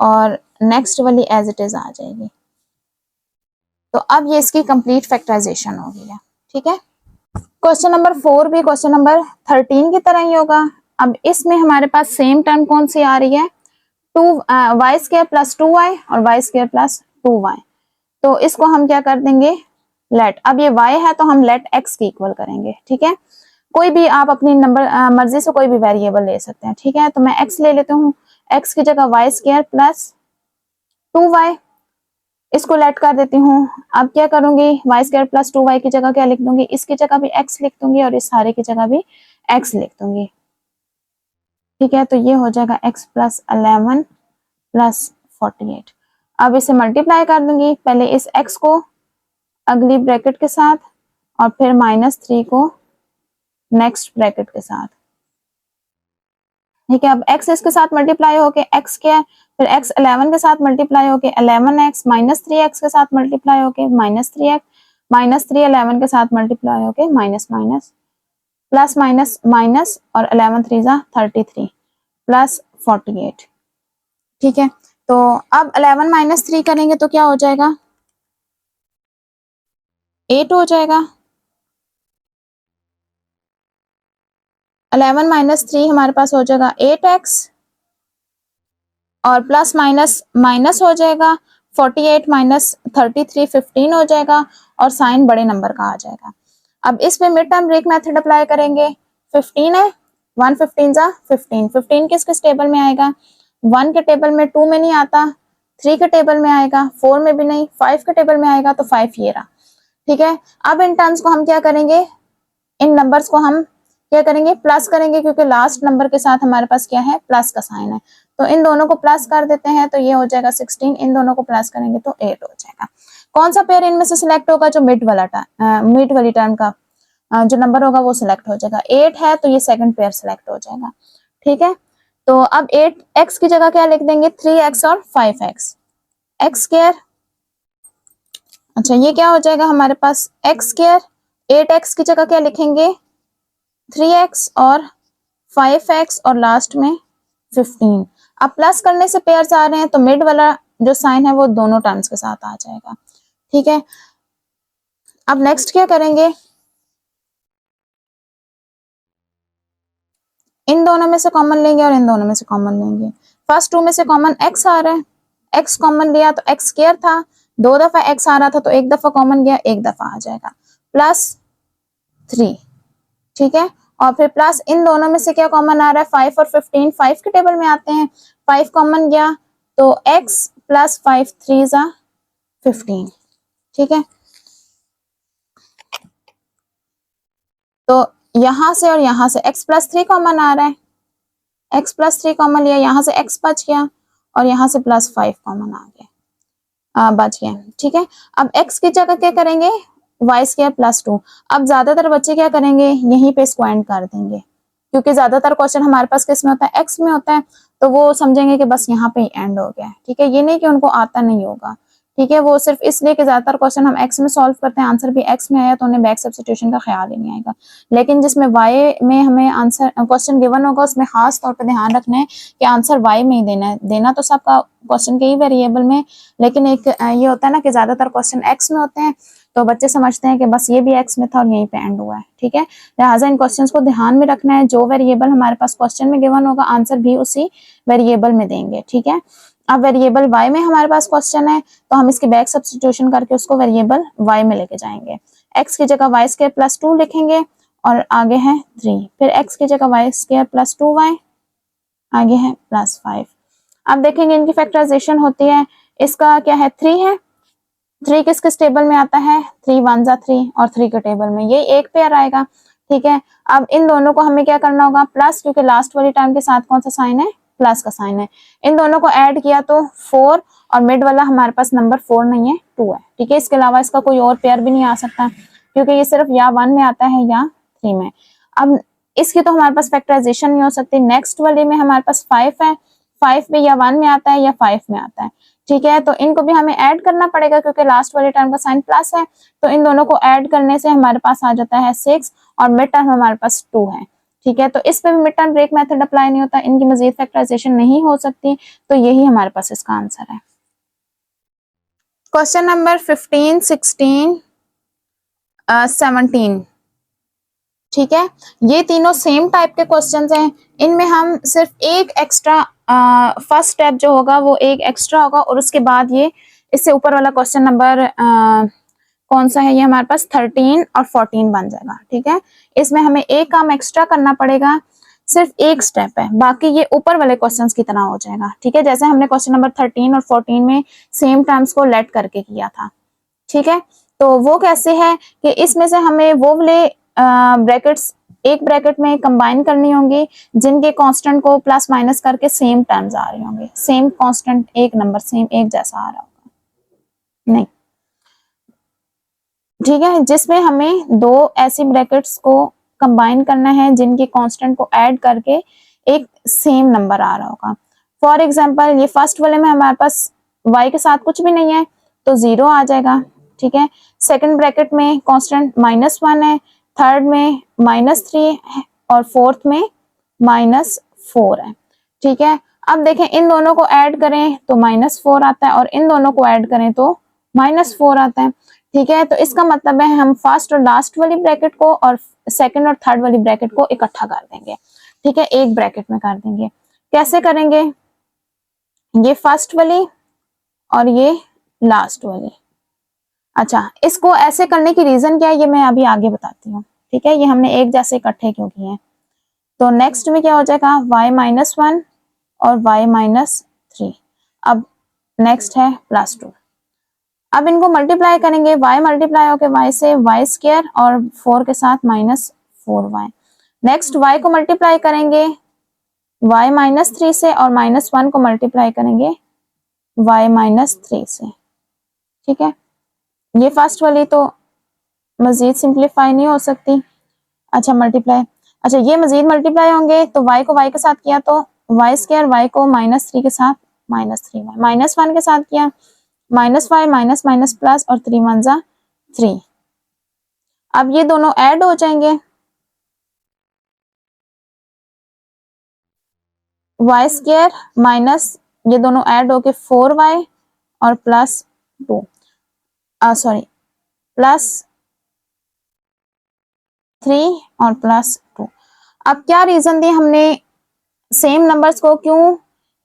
S2: और नेक्स्ट वाली एज इट इज आ जाएगी। तो अब ये इसकी कंप्लीट फैक्टराइजेशन हो गई है। ठीक है, क्वेश्चन नंबर 4 भी क्वेश्चन नंबर 13 की तरह ही होगा। अब इसमें हमारे पास सेम टर्म कौन सी आ रही है, 2y स्क्वायर प्लस 2y और y स्क्वायर प्लस 2y। तो इसको हम क्या कर देंगे, लेट, अब ये y है तो हम लेट x की इक्वल करेंगे। ठीक है, कोई भी आप अपनी नंबर मर्जी से कोई भी वेरिएबल ले सकते हैं। ठीक है, तो मैं x ले लेती हूँ, x की जगह y स्क्वायर प्लस 2y, इसको लेट कर देती हूँ। अब क्या करूंगी, y स्क्वायर प्लस 2y की जगह क्या लिख दूंगी, इसकी जगह भी x लिख दूंगी और इस सारे की जगह भी x लिख दूंगी। ठीक है, तो ये हो जाएगा x प्लस 11 प्लस 48। अब इसे मल्टीप्लाई कर दूंगी, पहले इस x को अगली ब्रैकेट के साथ और फिर -3 को नेक्स्ट ब्रैकेट के साथ। ठीक है, अब x इसके साथ मल्टीप्लाई होके x क्या है, फिर x 11 के साथ मल्टीप्लाई होके 11x माइनस 3x के साथ मल्टीप्लाई होके -3x माइनस 3 11 के साथ मल्टीप्लाई होके minus minus plus minus minus और 11 3 जा 33 प्लस 48। ठीक है, तो अब 11 माइनस 3 करेंगे तो क्या हो जाएगा, 8 हो जाएगा। 11 माइनस 3 हमारे पास हो जाएगा 8x और प्लस माइनस माइनस हो जाएगा, 48 माइनस 33 15 हो जाएगा और साइन बड़े नंबर का आ जाएगा। अब इस पे mid term break method apply करेंगे। 15 है, 1 15 जा 15, 15 किस किस टेबल में आएगा, 1 के टेबल में, 2 में नहीं आता, 3 के टेबल में आएगा, 4 में भी नहीं, 5 के टेबल में आएगा, तो 5 ये रहा। ठीक है, अब इन टर्म्स को हम क्या करेंगे, इन नंबर्स को हम क्या करेंगे, प्लस करेंगे क्योंकि लास्ट नंबर के साथ हमारे पास क्या है, प्लस का साइन है। तो इन दोनों को प्लस कर देते हैं तो ये हो जाएगा 16, इन दोनों को प्लस करेंगे तो 8 हो जाएगा। कौन सा पेयर इनमें से सिलेक्ट होगा, जो मिड वाली टर्म का जो नंबर होगा वो सिलेक्ट हो जाएगा। 8 है तो ये सेकंड पेयर सिलेक्ट हो जाएगा। ठीक है, तो अब 8x की जगह क्या लिख देंगे, 3x और 5x, x स्क्वायर। अच्छा, ये क्या हो जाएगा हमारे पास, x स्क्वायर, 8x की जगह क्या लिखेंगे, 3x और 5x और लास्ट में 15। अब प्लस करने से पेयर्स आ रहे हैं तो मिड वाला जो साइन है वो दोनों टर्म्स के साथ आ जाएगा। ठीक है, अब नेक्स्ट क्या करेंगे, इन दोनों में से कॉमन लेंगे और इन दोनों में से कॉमन लेंगे। फर्स्ट टू में से कॉमन x आ रहा है, x कॉमन लिया तो x स्क्वायर था, 2 दफा x आ रहा था तो 1 दफा कॉमन गया, 1 दफा आ जाएगा, प्लस 3, ठीक है। और फिर प्लस इन दोनों में से क्या कॉमन आ रहा है, 5 और 15, 5 के टेबल में आते हैं, 5 कॉमन गया तो x प्लस 5 3 जा 15, ठीक है। तो यहां से और यहां से x प्लस 3 कॉमन आ रहा है, x प्लस 3 कॉमन लिया, यहां से x बच गया और यहां से प्लस 5 कॉमन आ गया, बच गया, ठीक है। अब x की जगह क्या करेंगे, वाई स्क्वायर प्लस 2। अब ज्यादातर बच्चे क्या करेंगे, यहीं पे स्क्वायर कर देंगे, क्योंकि ज्यादातर क्वेश्चन हमारे पास किस में होता है, x में होता है, तो वो समझेंगे कि बस यहाँ पे एंड हो गया है, ठीक है। ये नहीं कि उनको आता नहीं होगा, ठीक है, वो सिर्फ इसलिए कि ज्यादातर क्वेश्चन हम x में सॉल्व करते हैं, आंसर भी x में आया तो उन्हें बैक सब्स्टिट्यूशन का ख्याल ही नहीं आएगा। लेकिन जिसमें y में हमें आंसर क्वेश्चन गिवन होगा उसमें खास तौर पर ध्यान रखना है कि आंसर y में ही देना है, देना तो सबका क्वेश्चन के ही वेरिएबल में, लेकिन एक ये होता है ना कि ज्यादातर क्वेश्चन x में होते हैं तो बच्चे समझते हैं कि बस ये भी x में था और यहीं पे एंड हुआ है, ठीक है। लिहाजा इन क्वेश्चंस को ध्यान में रखना है, जो वेरिएबल हमारे पास क्वेश्चन में गिवन होगा आंसर भी उसी वेरिएबल में देंगे, ठीक है। अब वेरिएबल y में हमारे पास क्वेश्चन है तो हम इसके बैक सब्स्टिट्यूशन करके उसको वेरिएबल y में लेके जाएंगे। x की जगह y स्क्वायर प्लस 2 लिखेंगे और आगे है 3, फिर x की जगह y स्क्वायर प्लस 2y, आगे है प्लस 5। अब देखेंगे इनकी फैक्टराइजेशन होती है, इसका क्या है 3 है, 3 किस किस टेबल में आता है, 3 1 जा 3 और 3 के टेबल में ये एक पेयर आएगा, ठीक है। अब इन दोनों को हमें क्या करना होगा, प्लस, क्योंकि लास्ट वाली टर्म के साथ कौन सा साइन है, प्लस का साइन है। इन दोनों को ऐड किया तो 4 और मिड वाला हमारे पास नंबर 4 नहीं है, 2 है, ठीक है। इसके अलावा इसका कोई और पेयर भी नहीं आ सकता, क्योंकि ये सिर्फ या 1 में आता है या 3 में। अब इसकी तो हमारे पास फैक्टराइजेशन नहीं हो सकती। नेक्स्ट वाले में हमारे पास 5 है, 5 भी या 1 में आता है या 5 में आता है, ठीक है। तो इनको भी हमें ऐड करना पड़ेगा क्योंकि लास्ट वाले टर्म का साइन प्लस है, तो इन दोनों को ऐड करने से हमारे पास आ जाता है 6 और मिड टर्म हमारे पास 2 है, ठीक है। तो इस पे भी mid term break method apply नहीं होता, इनकी मजीद फैक्टराइजेशन नहीं हो सकती, तो यही हमारे पास इसका आंसर है। क्वेश्चन नंबर 15 16 17, ठीक है। ये तीनों सेम टाइप के क्वेश्चंस हैं, इनमें हम सिर्फ एक एक्स्ट्रा फर्स्ट स्टेप जो होगा वो एक एक्स्ट्रा होगा और उसके बाद ये इससे ऊपर वाला क्वेश्चन नंबर कौन सा है, ये हमारे पास 13 और 14 बन जाएगा, ठीक है। इसमें हमें एक काम एक्स्ट्रा करना पड़ेगा, सिर्फ एक स्टेप है, बाकी ये ऊपर वाले क्वेश्चंस की तरह हो जाएगा, ठीक है। जैसे हमने क्वेश्चन नंबर 13 और 14 में सेम टर्म्स को लेट करके किया था, ठीक है। तो वो कैसे है कि इसमें से हमें वो वाले ब्रैकेट्स एक ब्रैकेट में कंबाइन करनी होंगी जिनके कांस्टेंट को प्लस माइनस करके सेम टर्म्स आ रहे होंगे, सेम कांस्टेंट एक नंबर सेम एक जैसा आ रहा होगा, नहीं, ठीक है। जिसमें हमें दो ऐसी ब्रैकेट्स को कंबाइन करना है जिनके कांस्टेंट को ऐड करके एक सेम नंबर आ रहा होगा। फॉर एग्जांपल ये फर्स्ट वाले में हमारे पास y के साथ कुछ भी नहीं है तो 0 आ जाएगा, ठीक है। सेकंड ब्रैकेट में कांस्टेंट -1 है, थर्ड में -3 है और फोर्थ में -4 है, ठीक है। अब देखें इन दोनों को ऐड करें तो -4 आता है और इन दोनों को ऐड करें तो -4 आता है, ठीक है। तो इसका मतलब है हम फर्स्ट और लास्ट वाली ब्रैकेट को और सेकंड और थर्ड वाली ब्रैकेट को इकट्ठा कर देंगे, ठीक है, एक ब्रैकेट में कर देंगे। कैसे करेंगे, ये फर्स्ट वाली और ये लास्ट वाली। अच्छा, इसको ऐसे करने की रीजन क्या है ये मैं अभी आगे बताती हूँ, ठीक है। ये हमने एक जैसे इकट्ठे क्यों किए हैं। तो नेक्स्ट में क्या हो जाएगा, y-1 और y-3। अब नेक्स्ट है +2। अब इनको मल्टीप्लाई करेंगे, y मल्टीप्लाई होके y से y स्क्वायर और 4 के साथ -4y। नेक्स्ट y को मल्टीप्लाई करेंगे y-3 से और -1 को मल्टीप्लाई करेंगे y-3 से, ठीक है। ये फर्स्ट वाली तो मजीद सिंप्लीफाई नहीं हो सकती। अच्छा मल्टीप्लाई, अच्छा ये मजीद मल्टीप्लाई होंगे तो y को y के साथ किया तो y स्क्वायर, y को -3 के साथ -3y, -1 के साथ किया -y माइनस माइनस प्लस और 3 1 जा 3। अब ये दोनों ऐड हो जाएंगे, y स्क्वायर माइनस ये दोनों ऐड होके 4y और +2 सॉरी +3 और +2। अब क्या रीजन दिए हमने सेम नंबर्स को क्यों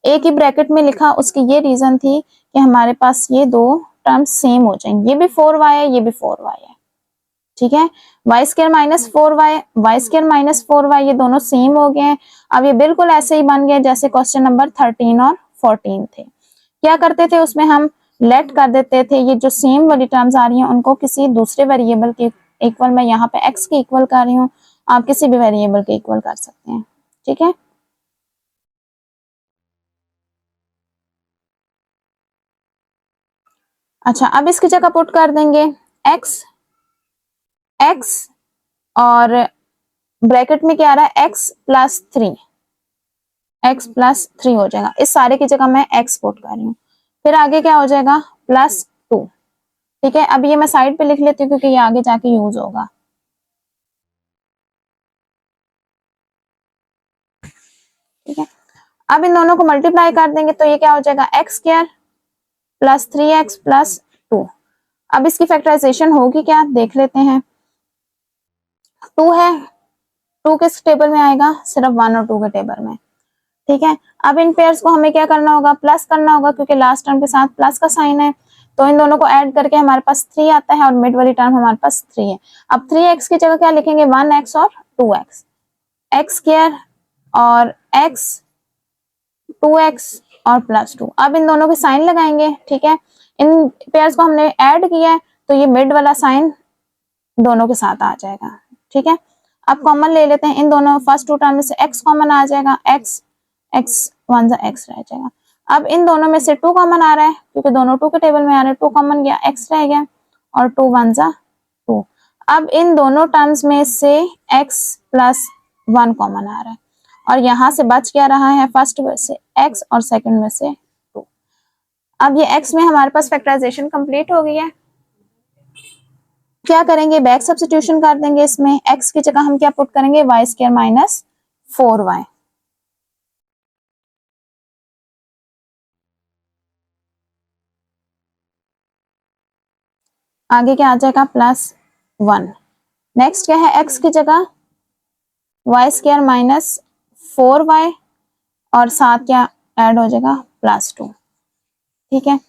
S2: एक ही ब्रैकेट में लिखा, उसकी ये रीजन थी कि हमारे पास ये दो टर्म्स सेम हो जाएंगे, ये भी 4y है, ये भी 4y है, ठीक है। Y square minus 4y, Y square minus 4y, ये दोनों सेम हो गए हैं। अब ये बिल्कुल ऐसे ही बन गए जैसे क्वेश्चन नंबर 13 और 14 थे। क्या करते थे उसमें हम लेट कर देते थे, ये जो सेम वाली टर्म्स आ रही हैं उनको किसी दूसरे वेरिएबल के इक्वल, मैं यहाँ पे x के इक्वल कर रही हूँ, आप किसी भी वेरिएबल के इक्वल कर सकते हैं, ठीक है। अच्छा, अब इसकी जगह पुट कर देंगे x, x और ब्रैकेट में क्या आ रहा है x प्लस 3, x प्लस 3 हो जाएगा, इस सारे की जगह मैं x पुट कर रही हूँ। फिर आगे क्या हो जाएगा प्लस 2, ठीक है। अब ये मैं साइड पे लिख लेती हूँ क्योंकि ये आगे जाके यूज होगा, ठीक है। अब इन दोनों को मल्टीप्लाई कर देंगे तो ये क्या हो जाएगा x square plus 3x plus 2। अब इसकी फैक्टराइजेशन होगी क्या, देख लेते हैं। 2 है, 2 किस टेबल में आएगा, सिर्फ 1 और 2 के टेबल में, ठीक है। अब इन पेयर्स को हमें क्या करना होगा, प्लस करना होगा क्योंकि लास्ट टर्म के साथ प्लस का साइन है, तो इन दोनों को ऐड करके हमारे पास 3 आता है और मिड वाली टर्म हमारे पास 3 है। अब 3x की जगह क्या लिखेंगे 1x और 2x, एक्स स्क्वायर और x 2x और प्लस 2। अब इन दोनों के साइन लगाएंगे, ठीक है। इन पेयर्स को हमने ऐड किया है तो ये मिड वाला साइन दोनों के साथ आ जाएगा, ठीक है। अब कॉमन ले लेते हैं इन दोनों, फर्स्ट टू टर्म में से x कॉमन आ जाएगा, x x 1 सा x रह जाएगा। अब इन दोनों में से 2 कॉमन आ रहा है क्योंकि दोनों 2 के टेबल में आ रहे हैं, 2 कॉमन गया, x रह गया और 2 1 सा 2। अब इन दोनों टर्म्स में से x प्लस 1 कॉमन आ रहा है और यहां से बच क्या रहा है, फर्स्ट में से x और सेकंड में से 2। अब ये x में हमारे पास फैक्टराइजेशन कंप्लीट हो गई है, क्या करेंगे बैक सब्स्टिट्यूशन कर देंगे, इसमें x की जगह हम क्या पुट करेंगे वाई स्क्वायर माइनस 4y, आगे क्या आ जाएगा प्लस 1। नेक्स्ट क्या है x की जगह वाई स्क्वायर माइनस 4y और साथ क्या ऐड हो जाएगा प्लस 2, ठीक है।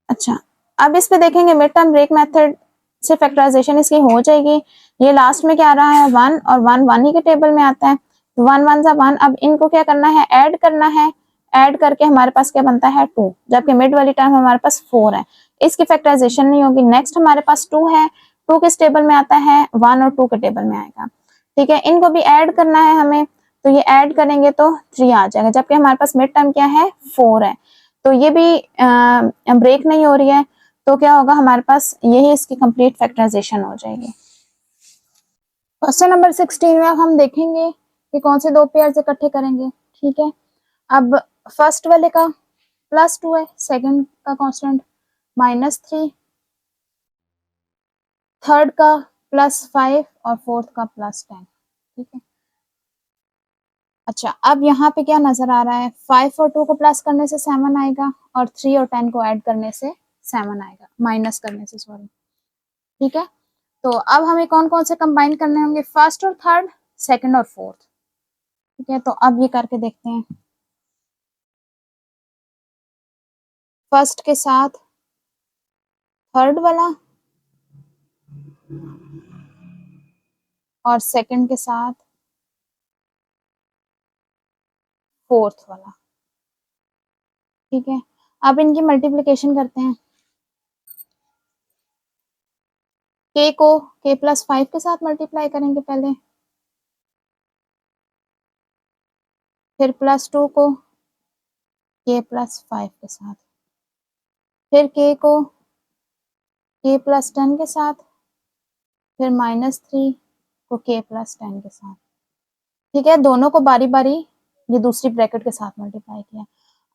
S2: अच्छा, अब इस पे देखेंगे मिड टर्म ब्रेक मेथड से फैक्टराइजेशन इसकी हो जाएगी। ये लास्ट में क्या आ रहा है 1 और 1 1 ही के टेबल में आता है, 1 1 सा 1। अब इनको क्या करना है ऐड करना है, ऐड करके हमारे पास क्या बनता है 2, जबकि मिड वाली टर्म हमारे पास 4 है, इसकी फैक्टराइजेशन नहीं होगी। नेक्स्ट हमारे पास 2 है, 2 किस टेबल में आता है 1 और 2 के टेबल में आएगा, ठीक है। इनको भी ऐड करना है हमें, तो ये ऐड करेंगे तो 3 आ जाएगा, जबकि हमारे पास मिड टर्म क्या है 4 है, तो ये भी ब्रेक नहीं हो रही है, तो क्या होगा हमारे पास यही इसकी कंप्लीट फैक्टराइजेशन हो जाएगी। क्वेश्चन नंबर 16 में हम देखेंगे कि कौन से दो पेयर्स इकट्ठे करेंगे, ठीक है। अब फर्स्ट वाले का प्लस 2 है, सेकंड का कांस्टेंट -3, थर्ड का +5 और फोर्थ का +10, ठीक है। अच्छा, अब यहाँ पे क्या नजर आ रहा है 5 और 2 को प्लस करने से 7 आएगा और 3 और 10 को ऐड करने से 7 आएगा, माइनस करने से सॉरी, ठीक है। तो अब हमें कौन कौन से कंबाइन करने होंगे, फर्स्ट और थर्ड, सेकंड और फोर्थ, ठीक है। तो अब ये करके देखते हैं, फर्स्ट के साथ थर्ड वाला और सेकंड के साथ फोर्थ वाला, ठीक है। अब इनकी मल्टीप्लिकेशन करते हैं, k को k प्लस 5 के साथ मल्टीप्लाई करेंगे पहले, फिर +2 को k प्लस 5 के साथ, फिर k को k प्लस 10 के साथ, फिर -3 को k प्लस 10 के साथ, ठीक है। दोनों को बारी बारी ये दूसरी ब्रैकेट के साथ मल्टीप्लाई किया।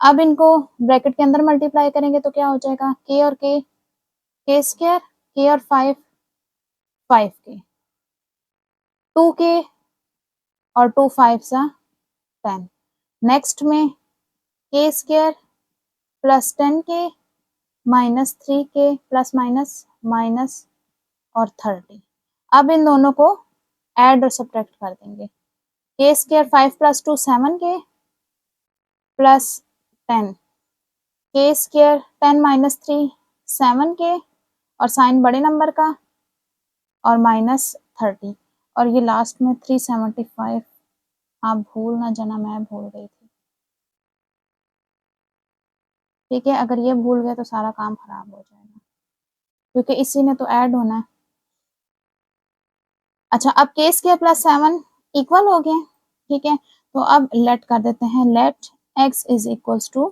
S2: अब इनको ब्रैकेट के अंदर मल्टीप्लाई करेंगे तो क्या हो जाएगा k और k स्क्वायर, k और 5 5k, 2k और 2 5 सा 10। नेक्स्ट में k square plus 10k -3k plus minus minus और 30। अब इन दोनों को ऐड और सब्ट्रैक्ट कर देंगे। के स्क्वायर 5 + 2 7 के प्लस 10 के स्क्वायर 10 - 3 7 के और साइन बड़े नंबर का और -30 और ये लास्ट में 375। आप भूल ना जाना, मैं भूल गई थी। ठीक है, अगर ये भूल गए तो सारा काम खराब हो जाएगा, क्योंकि इसी ने तो ऐड होना है। अच्छा, अब के स्क्वायर प्लस 7 इक्वल हो गया। ठीक है, तो अब लेट कर देते हैं, let x is equals to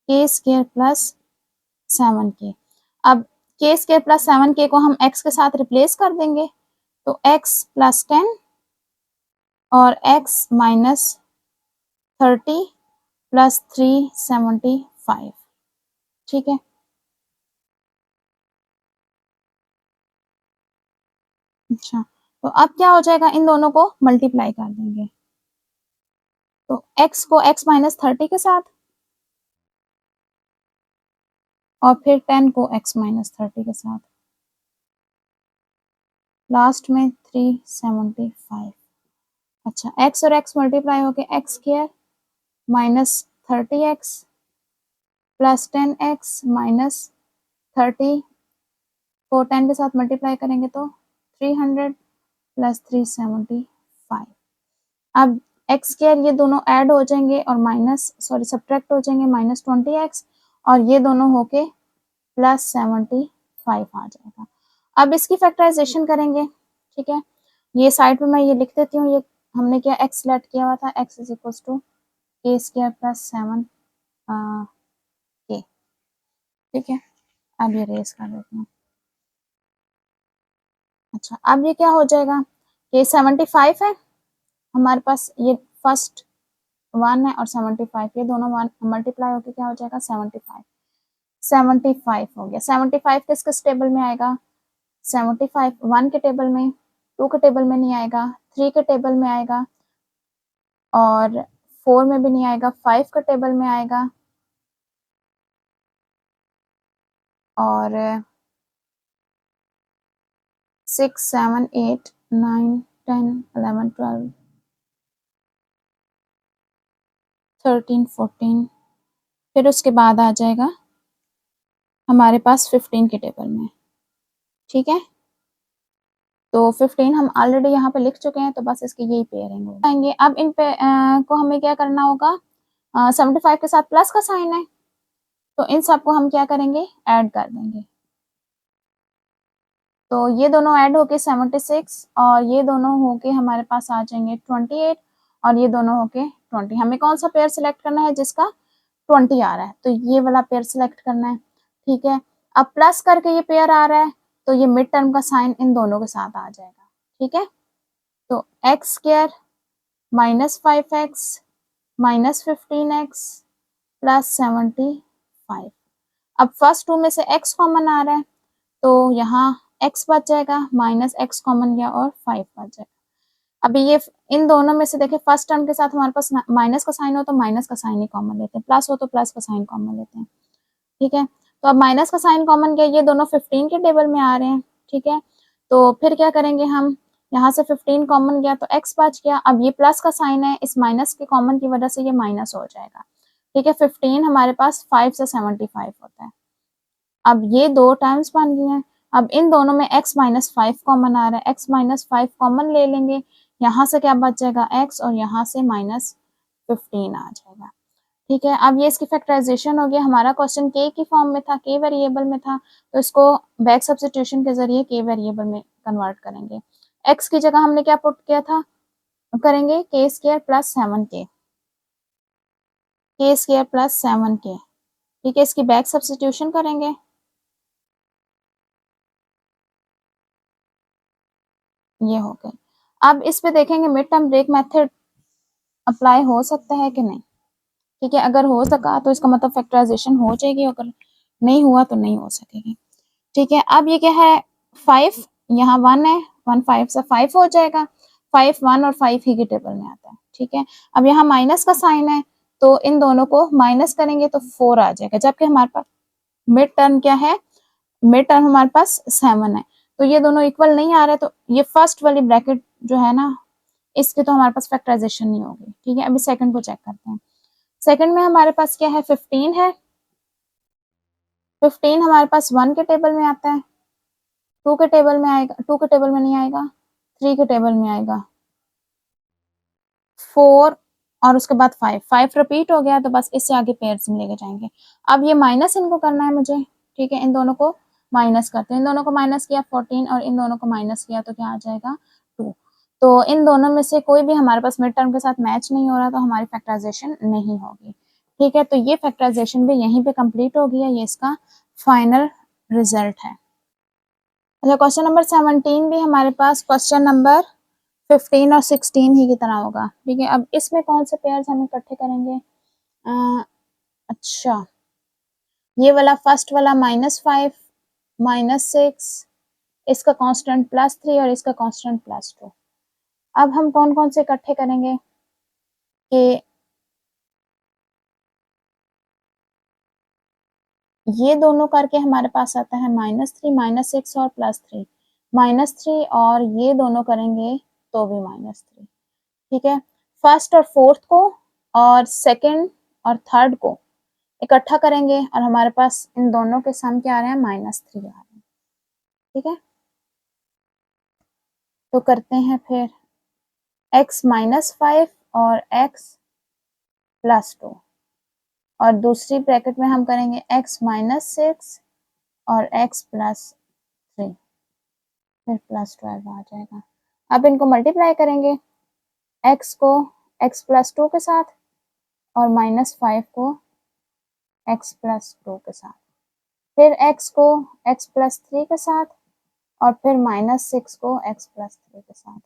S2: K square plus 7 K. अब के स्क्वायर प्लस 7 के को हम x के साथ रिप्लेस कर देंगे, तो x प्लस 10 और x माइनस 30 प्लस 375। ठीक है, अच्छा, तो अब क्या हो जाएगा, इन दोनों को मल्टीप्लाई कर देंगे, तो x को x माइनस 30 के साथ और फिर 10 को x माइनस 30 के साथ, लास्ट में 375। अच्छा, x और x मल्टीप्लाई होके x square minus 30x plus 10x minus 30 को 10 के साथ मल्टीप्लाई करेंगे तो 300 प्लस 375। अब x स्क्वायर ये दोनों ऐड हो जाएंगे और सब्ट्रैक्ट हो जाएंगे, -20x और ये दोनों होके प्लस 75 आ जाएगा। अब इसकी फैक्टराइजेशन करेंगे। ठीक है, ये साइड पे मैं ये लिख देती हूँ, ये हमने क्या x लेट किया हुआ था, x is equal to K square plus 7 के। ठीक है, अब ये रेस कर देती हूँ। अच्छा, अब ये क्या हो जाएगा, ये 75 है हमारे पास, ये फर्स्ट 1 है और 75 ये दोनों 1 मल्टीप्लाई होकर क्या हो जाएगा 75। 75 हो गया। 75 किस किस टेबल में आएगा, 75 1 के टेबल में, 2 के टेबल में नहीं आएगा, 3 के टेबल में आएगा और 4 में भी नहीं आएगा, 5 के टेबल में आएगा और 6 7 8 9 10 11 12 13 14 फिर उसके बाद आ जाएगा हमारे पास 15 के टेबल में। ठीक है, तो 15 हम ऑलरेडी यहाँ पे लिख चुके हैं, तो बस इसकी यही पेयरिंग होगी। अब इन पे को हमें क्या करना होगा, 75 के साथ प्लस का साइन है, तो इन सबको हम क्या करेंगे, ऐड कर देंगे, तो ये दोनों ऐड होके 76 और ये दोनों होके हमारे पास आ जाएंगे 28 और ये दोनों होके 20। हमें कौन सा पेयर सिलेक्ट करना है, जिसका 20 आ रहा है, तो ये वाला पेयर सिलेक्ट करना है। ठीक है, अब प्लस करके ये पेयर आ रहा है, तो ये मिड टर्म का साइन इन दोनों के साथ आ जाएगा। ठीक है, तो x square minus 5x minus 15x plus 75। अब फर्स्ट 2 में से x कॉमन आ रहा है, तो यहाँ x बच जाएगा, माइनस x कॉमन गया और 5 बच जाएगा। अभी ये इन दोनों में से देखिए, फर्स्ट टर्म के साथ हमारे पास माइनस का साइन हो तो माइनस का साइन ही कॉमन लेते हैं, प्लस हो तो प्लस का साइन कॉमन लेते हैं। ठीक है, तो अब माइनस का साइन कॉमन गया, ये दोनों 15 के टेबल में आ रहे हैं। ठीक है, तो फिर क्या करेंगे हम, यहाँ से 15 कॉमन गया तो x बच गया, अब ये प्लस का साइन है, इस माइनस के कॉमन की वजह से ये माइनस हो जाएगा। ठीक है, 15 हमारे पास 5 से 75 होता है। अब ये दो टर्म्स बन गई हैं। अब इन दोनों में x माइनस 5 कॉमन आ रहा है, x माइनस 5 कॉमन ले लेंगे, यहाँ से क्या बच जाएगा x और यहाँ से -15 आ जाएगा। ठीक है, अब ये इसकी फैक्टराइजेशन हो गया। हमारा क्वेश्चन k की फॉर्म में था, k वेरिएबल में था, तो इसको बैक सब्स्टिट्यूशन के जरिए k वेरिएबल में कन्वर्ट करेंगे। x की जगह हमने क्या पुट किया था, करेंगे k square plus 7k, k square plus 7k। ठीक है, इसकी बैक सब्स्टिट्यूशन करेंगे, ये हो गए। अब इस पे देखेंगे mid term break method apply हो सकता है कि नहीं। ठीक है, अगर हो सका तो इसका मतलब फैक्टराइजेशन हो जाएगी, अगर नहीं हुआ तो नहीं हो सकेगी। ठीक है, अब ये क्या है, 5 यहाँ 1 है, 1 5 से 5 हो जाएगा, 5 1 और 5 ही के टेबल में आता है। ठीक है, अब यहाँ माइनस का साइन है, तो इन दोनों को माइनस करेंगे तो 4 आ जाएगा, जबकि हमारे पास मिड टर्म क्या है, मिड टर्म हमारे पास 7 है, तो ये दोनों इक्वल नहीं आ रहे, तो ये फर्स्ट वाली ब्रैकेट जो है ना, इसके तो हमारे पास फैक्टराइजेशन नहीं होगी। ठीक है, अभी सेकंड को चेक करते हैं। सेकंड में हमारे पास क्या है, 15 है। 15 हमारे पास 1 के टेबल में आता है, 2 के टेबल में आएगा, 2 के टेबल में नहीं आएगा, 3 के टेबल में आएगा, 4 और उसके बाद 5 रिपीट हो गया, तो बस इससे आगे पेयर्स में लेके जाएंगे। अब ये माइनस इनको करना है मुझे। ठीक है, इन दोनों को माइनस करते हैं। इन दोनों को माइनस किया 14 और इन दोनों को माइनस किया तो क्या आ जाएगा 2। तो इन दोनों में से कोई भी हमारे पास मिड टर्म के साथ मैच नहीं हो रहा, तो हमारी फैक्टराइजेशन नहीं होगी। ठीक है, तो ये फैक्टराइजेशन भी यहीं पे कंप्लीट हो गया, ये इसका फाइनल रिजल्ट है। अच्छा, क्वेश्चन नंबर 17 भी हमारे पास क्वेश्चन नंबर 15 और 16 ही की तरह होगा। ठीक है, अब इसमें कौन से पेयर्स हम इकट्ठे करेंगे? अच्छा, ये वाला फर्स्ट वाला -5 -6, इसका कांस्टेंट +3 और इसका कांस्टेंट +2। अब हम कौन कौन से इकट्ठे करेंगे कि ये दोनों करके हमारे पास आता है -3 -6 और +3, -3 और ये दोनों करेंगे तो भी -3। ठीक है, फर्स्ट और फोर्थ को और सेकंड और थर्ड को इकट्ठा करेंगे और हमारे पास इन दोनों के सम क्या आ रहे हैं, -3 आ रहे हैं। ठीक है, तो करते हैं फिर x -5 और x +2 और दूसरी ब्रैकेट में हम करेंगे x -6 और x +3, फिर +12 आ जाएगा। अब इनको मल्टीप्लाई करेंगे, x को x +2 के साथ और -5 को x +2 के साथ, फिर x को x +3 के साथ और फिर -6 को x +3 के साथ।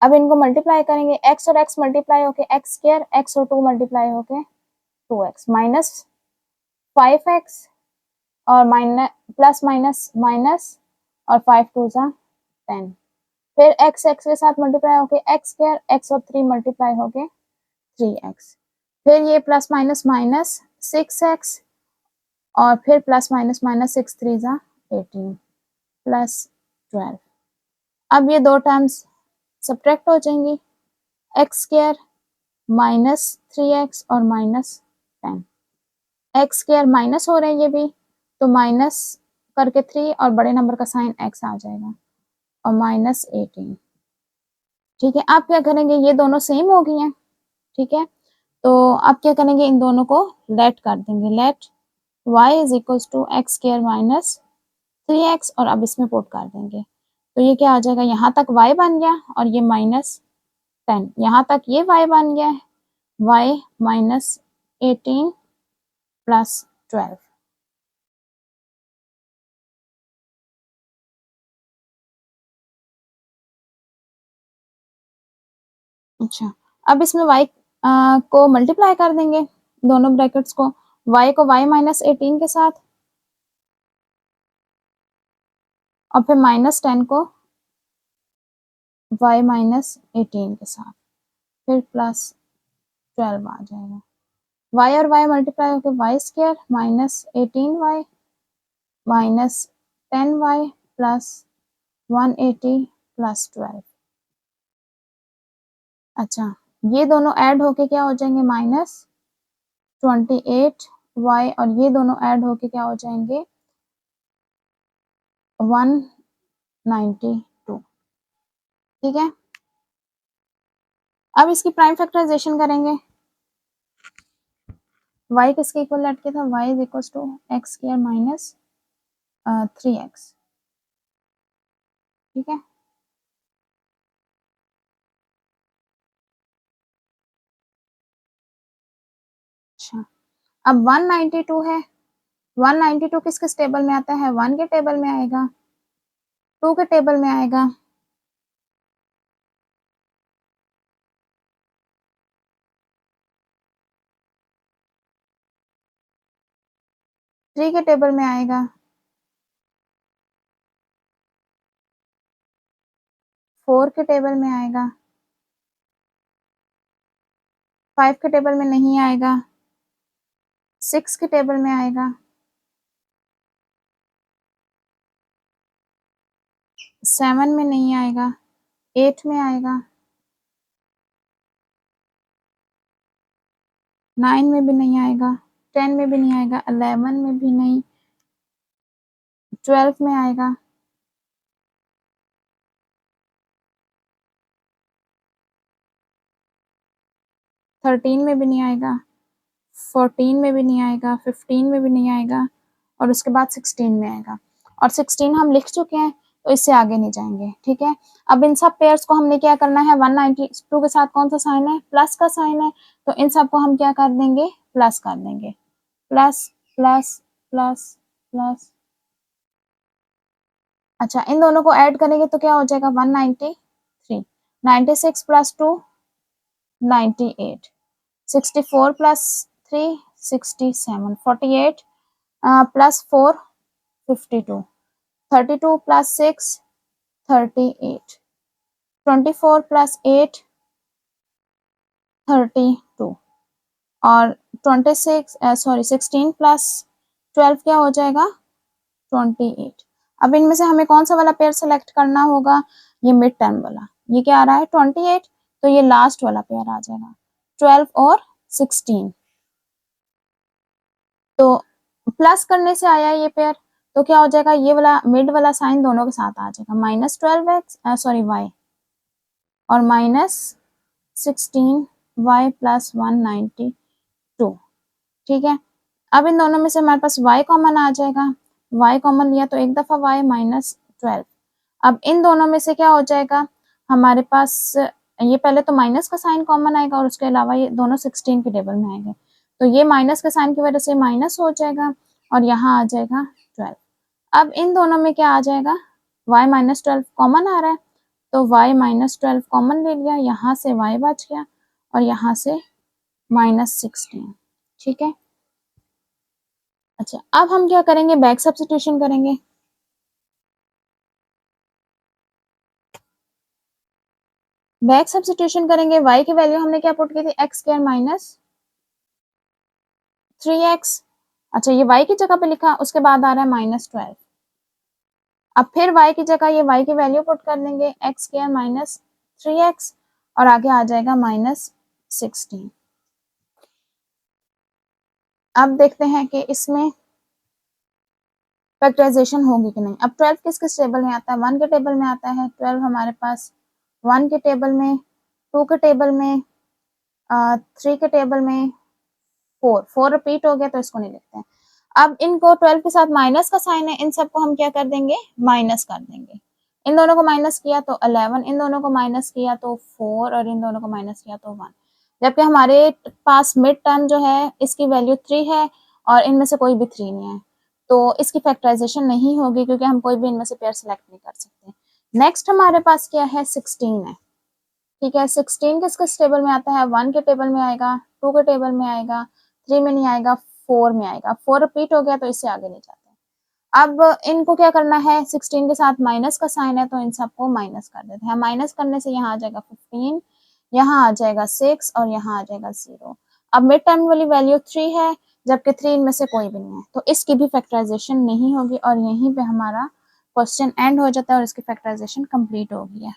S2: अब इनको मल्टीप्लाई करेंगे, x और x मल्टीप्लाई होके x², x और 2 मल्टीप्लाई होके 2x, -5x और प्लस माइनस माइनस और 5 2 जा 10, फिर x के साथ मल्टीप्लाई होके x², x और 3 मल्टीप्लाई होके 3x, फिर ये प्लस माइनस माइनस 6x और फिर प्लस माइनस माइनस 6 3 जा 18 +12। अब ये दो टर्म्स सब्ट्रैक्ट हो जाएंगी, x² -3x और -10, x² माइनस हो रहे हैं ये भी, तो माइनस करके 3 और बड़े नंबर का साइन x आ जाएगा और -18। ठीक है, आप क्या करेंगे, ये दोनों सेम हो गई हैं। ठीक है, तो आप क्या करेंगे, इन दोनों को लेट कर देंगे, let y is equals to x² -3x और अब इसमें पुट कर देंगे, तो ये क्या आ जाएगा, यहाँ तक y बन गया और ये -10, यहाँ तक ये y बन गया, y -18 +12। अच्छा, अब इसमें y को मल्टीप्लाई कर देंगे, दोनों ब्रैकेट्स को, y को y -18 के साथ और फिर -10 को y -18 के साथ, फिर +12 आ जाएगा, y और y मल्टीप्लाई होकर y² -18y -10y +180 +12। अच्छा, ये दोनों ऐड होके क्या हो जाएंगे, -28y और ये दोनों ऐड होके क्या हो जाएंगे, 192। ठीक है, अब इसकी प्राइम फैक्टराइजेशन करेंगे, y किसके इक्वल लेट किया था, y is equal to x² -3x। ठीक है, अच्छा, अब 192 है, 192 किस किस टेबल में आता है, 1 के टेबल में आएगा, 2 के टेबल में आएगा, थ्री के टेबल में आएगा, 4 के टेबल में आएगा, 5 के टेबल में नहीं आएगा, 6 के टेबल में आएगा, 7 में नहीं आएगा, 8 में आएगा, 9 में भी नहीं आएगा, 10 में भी नहीं आएगा, 11 में भी नहीं, 12 में आएगा, 13 में भी नहीं आएगा, 14 में भी नहीं आएगा, 15 में भी नहीं आएगा और उसके बाद 16 में आएगा। और 16 हम लिख चुके हैं तो इससे आगे नहीं जाएंगे, ठीक है। अब इन सब पेयर्स को हमने क्या करना है, 192 के साथ कौन सा साइन है, प्लस का साइन है, तो इन सबको हम क्या कर देंगे, प्लस कर देंगे, प्लस प्लस प्लस प्लस। अच्छा, इन दोनों को ऐड करेंगे तो क्या हो जाएगा, 193, 96 plus 2 98, 64 plus 3 67, 48 plus 4 52, 32 plus 6 38, 24 plus 8 32 और 16 प्लस 12 क्या हो जाएगा, 28। अब इनमें से हमें कौन सा वाला पेयर सेलेक्ट करना होगा, ये मिड टर्म वाला, ये क्या आ रहा है 28, तो ये लास्ट वाला पेयर आ जाएगा 12 और 16। तो प्लस करने से आया ये पेयर, तो क्या हो जाएगा, ये वाला मिड वाला साइन दोनों के साथ आ जाएगा, -12y और -16y प्लस 192, ठीक है। अब इन दोनों में से हमारे पास y कॉमन आ जाएगा, y कॉमन लिया तो एक दफा y -12। अब इन दोनों में से क्या हो जाएगा, हमारे पास ये पहले तो माइनस का साइन कॉमन आएगा और उसके अलावा ये दोनों 16 के टेबल में आएंगे, तो ये माइनस के साइन की वजह से माइनस हो जाएगा और यहाँ आ जाएगा 12। अब इन दोनों में क्या आ जाएगा, y -12 कॉमन आ रहा है, तो y -12 कॉमन ले लिया, यहाँ से y बच गया और यहाँ से -16, ठीक है। अच्छा, अब हम क्या करेंगे, बैक सब्स्टिट्यूशन करेंगे। बैक सब्स्टिट्यूशन करेंगे, y की वैल्यू हमने क्या पुट की थी, x स्क्वायर माइनस 3x। अच्छा, ये y की जगह पे लिखा, उसके बाद आ रहा है -12। अब फिर y की जगह ये y की वैल्यू पुट कर देंगे, x स्क्वायर माइनस 3x और आगे आ जाएगा -16। अब देखते हैं कि इसमें फैक्टराइजेशन होगी कि नहीं। अब 12 किस किस टेबल में आता है, 1 के टेबल में आता है 12 हमारे पास, 1 के टेबल में, 2 के टेबल में, 3 के टेबल में, 4 रिपीट हो गया तो इसको नहीं लिखते हैं। अब इनको 12 के साथ माइनस का साइन है, इन सबको हम क्या कर देंगे, माइनस कर देंगे। इन दोनों को माइनस किया तो 11, इन दोनों को माइनस किया तो 4 और इन दोनों को माइनस किया तो 1। जबकि हमारे पास मिड टर्म जो है इसकी वैल्यू 3 है और इनमें से कोई भी 3 नहीं है, तो इसकी फैक्टराइजेशन नहीं होगी क्योंकि हम कोई भी इनमें से पेयर सेलेक्ट नहीं कर सकते। नेक्स्ट हमारे पास क्या है, 16 है, ठीक है। 16 किस किस टेबल में आता है, 1 के टेबल में आएगा, 2 के टेबल में आएगा, 3 में नहीं आएगा, 4 में आएगा। 4 रिपीट हो गया तो इससे आगे नहीं जाते। अब इनको क्या करना है, 16 के साथ माइनस का साइन है तो इन सबको माइनस कर देते हैं। माइनस करने से यहाँ आ जाएगा 15, यहाँ आ जाएगा 6 और यहाँ आ जाएगा 0। अब मिड टर्म वाली वैल्यू 3 है, जबकि 3 इनमें से कोई भी नहीं है, तो इसकी भी फैक्टराइजेशन नहीं होगी और यहीं पे हमारा क्वेश्चन एंड हो जाता है और इसकी फैक्टराइजेशन कंप्लीट हो गई है।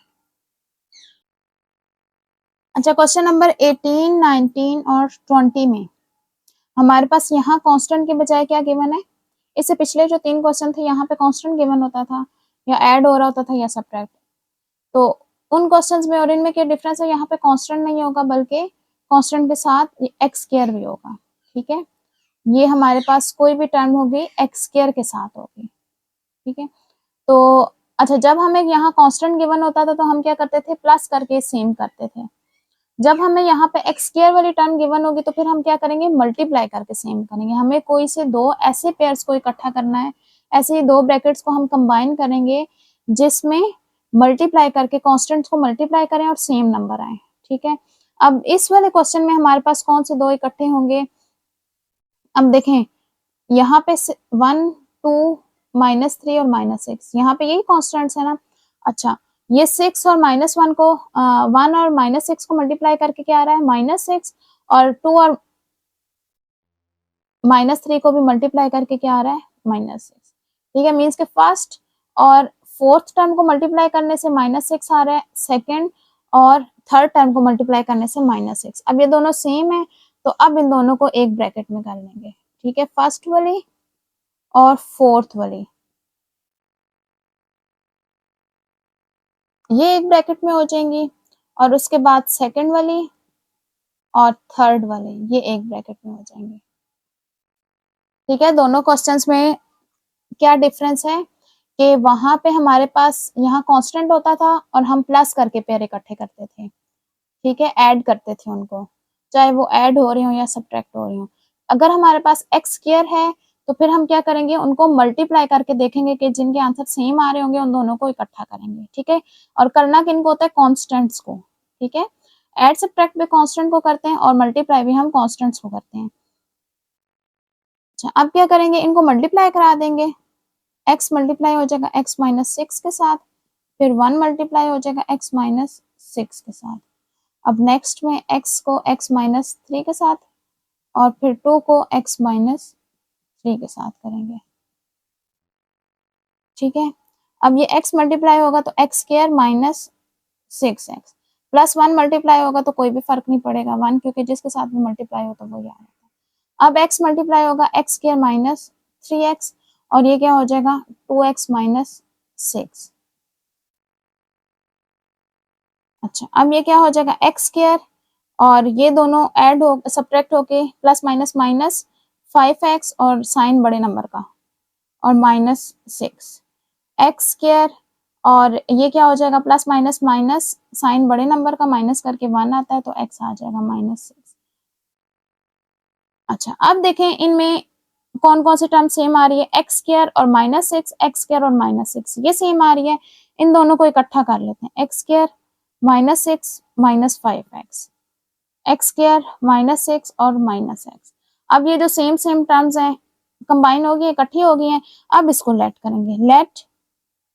S2: अच्छा, क्वेश्चन नंबर 18, 19 और 20 में हमारे पास यहाँ कांस्टेंट के बजाय क्या गिवन है, इससे पिछले जो 3 क्वेश्चन थे यहाँ पे कांस्टेंट गिवन होता था या ऐड हो रहा होता था या सब्ट्रैक्ट, तो उन क्वेश्चंस में और इनमें क्या डिफरेंस है, यहाँ पे कांस्टेंट नहीं होगा बल्कि कांस्टेंट के साथ एक्स स्क्वायर भी होगा, ठीक है। ये हमारे पास कोई भी टर्म होगी एक्स स्क्वायर के साथ होगी, ठीक है। तो अच्छा, जब हमें यहाँ कांस्टेंट गिवन होता था तो हम क्या करते थे, प्लस करके सेम करते थे। जब हमें यहाँ पे एक्स स्क्वायर वाली टर्म गिवन होगी तो फिर हम क्या करेंगे, मल्टीप्लाई करके सेम करेंगे। हमें कोई से दो ऐसे पेयर्स को इकट्ठा करना है, ऐसे ही दो ब्रैकेट्स को हम कंबाइन करेंगे जिसमें मल्टीप्लाई करके कॉन्स्टेंट्स को मल्टीप्लाई करें और सेम नंबर आए, ठीक है। अब इस वाले क्वेश्चन में हमारे पास कौन से दो इकट्ठे होंगे, अब देखें यहाँ पे 1 2 -3 और -6, यहाँ पे यही कॉन्स्टेंट्स है ना। अच्छा, ये 6 और -1 को 1 और -6 को मल्टीप्लाई करके क्या आ रहा है, -6 और 2 और -3 को भी मल्टीप्लाई करके क्या आ रहा है, -6, ठीक है। मीन्स के फर्स्ट और फोर्थ टर्म को मल्टीप्लाई करने से -6 आ रहा है, सेकेंड और थर्ड टर्म को मल्टीप्लाई करने से -6। अब ये दोनों सेम है तो अब इन दोनों को एक ब्रैकेट में कर लेंगे, ठीक है, फर्स्ट वाली और फोर्थ वाली ये एक ब्रैकेट में हो जाएंगी और उसके बाद सेकंड वाली और थर्ड वाले ये एक ब्रैकेट में हो जाएंगे, ठीक है। दोनों क्वेश्चंस में क्या डिफरेंस है कि वहां पे हमारे पास यहाँ कांस्टेंट होता था और हम प्लस करके पेयर इकट्ठे करते थे, ठीक है, ऐड करते थे उनको, चाहे वो ऐड हो रही हो या सब्ट्रैक्ट हो रही हो। अगर हमारे पास एक्स स्क्वायर है तो फिर हम क्या करेंगे, उनको मल्टीप्लाई करके देखेंगे कि जिनके आंसर सेम आ रहे होंगे उन दोनों को इकट्ठा करेंगे, ठीक है। और करना किनको होता है, कॉन्स्टेंट्स को, ठीक है। ऐड सब्ट्रैक्ट भी कांस्टेंट को करते हैं और मल्टीप्लाई भी हम कांस्टेंट्स को करते हैं। अच्छा, अब क्या करेंगे, इनको मल्टीप्लाई करा देंगे, x मल्टीप्लाई हो जाएगा x माइनस 6 के साथ, फिर 1 मल्टीप्लाई हो जाएगा x माइनस 6 के साथ। अब नेक्स्ट में x को x माइनस 3 के साथ और फिर 2 को x माइनस 3 के साथ करेंगे, ठीक है। अब ये x मल्टीप्लाई होगा तो x square minus 6x plus 1 multiply होगा तो कोई भी फर्क नहीं पड़ेगा, 1 क्योंकि जिसके साथ भी मल्टीप्लाई हो तो वो यहाँ है। अब x मल्टीप्लाई होगा x स्क्वायर माइनस 3x और ये क्या हो जाएगा 2x माइनस 6। अच्छा, अब ये क्या हो जाएगा x स्क्वायर और ये दोनों ऐड हो सब्ट्रैक्ट होके प्लस माइनस माइनस 5x और साइन बड़े नंबर का और माइनस 6 x स्क्वायर और ये क्या हो जाएगा प्लस माइनस माइनस साइन बड़े नंबर का माइनस करके 1 आता है तो x आ जाएगा माइनस 6। अच्छा, अब देखें इनमें कौन कौन सी टर्म सेम आ रही है, एक्स स्क्वायर और माइनस 6, एक्स स्क्वायर और माइनस 6 ये सेम आ रही है। इन दोनों को इकट्ठा कर लेते हैं, X square minus 6 minus 5x, X square minus 6 और माइनस x। अब ये जो सेम सेम टर्म्स हैं कंबाइन होगी, इकट्ठी हो गई हैं। अब इसको लेट करेंगे, let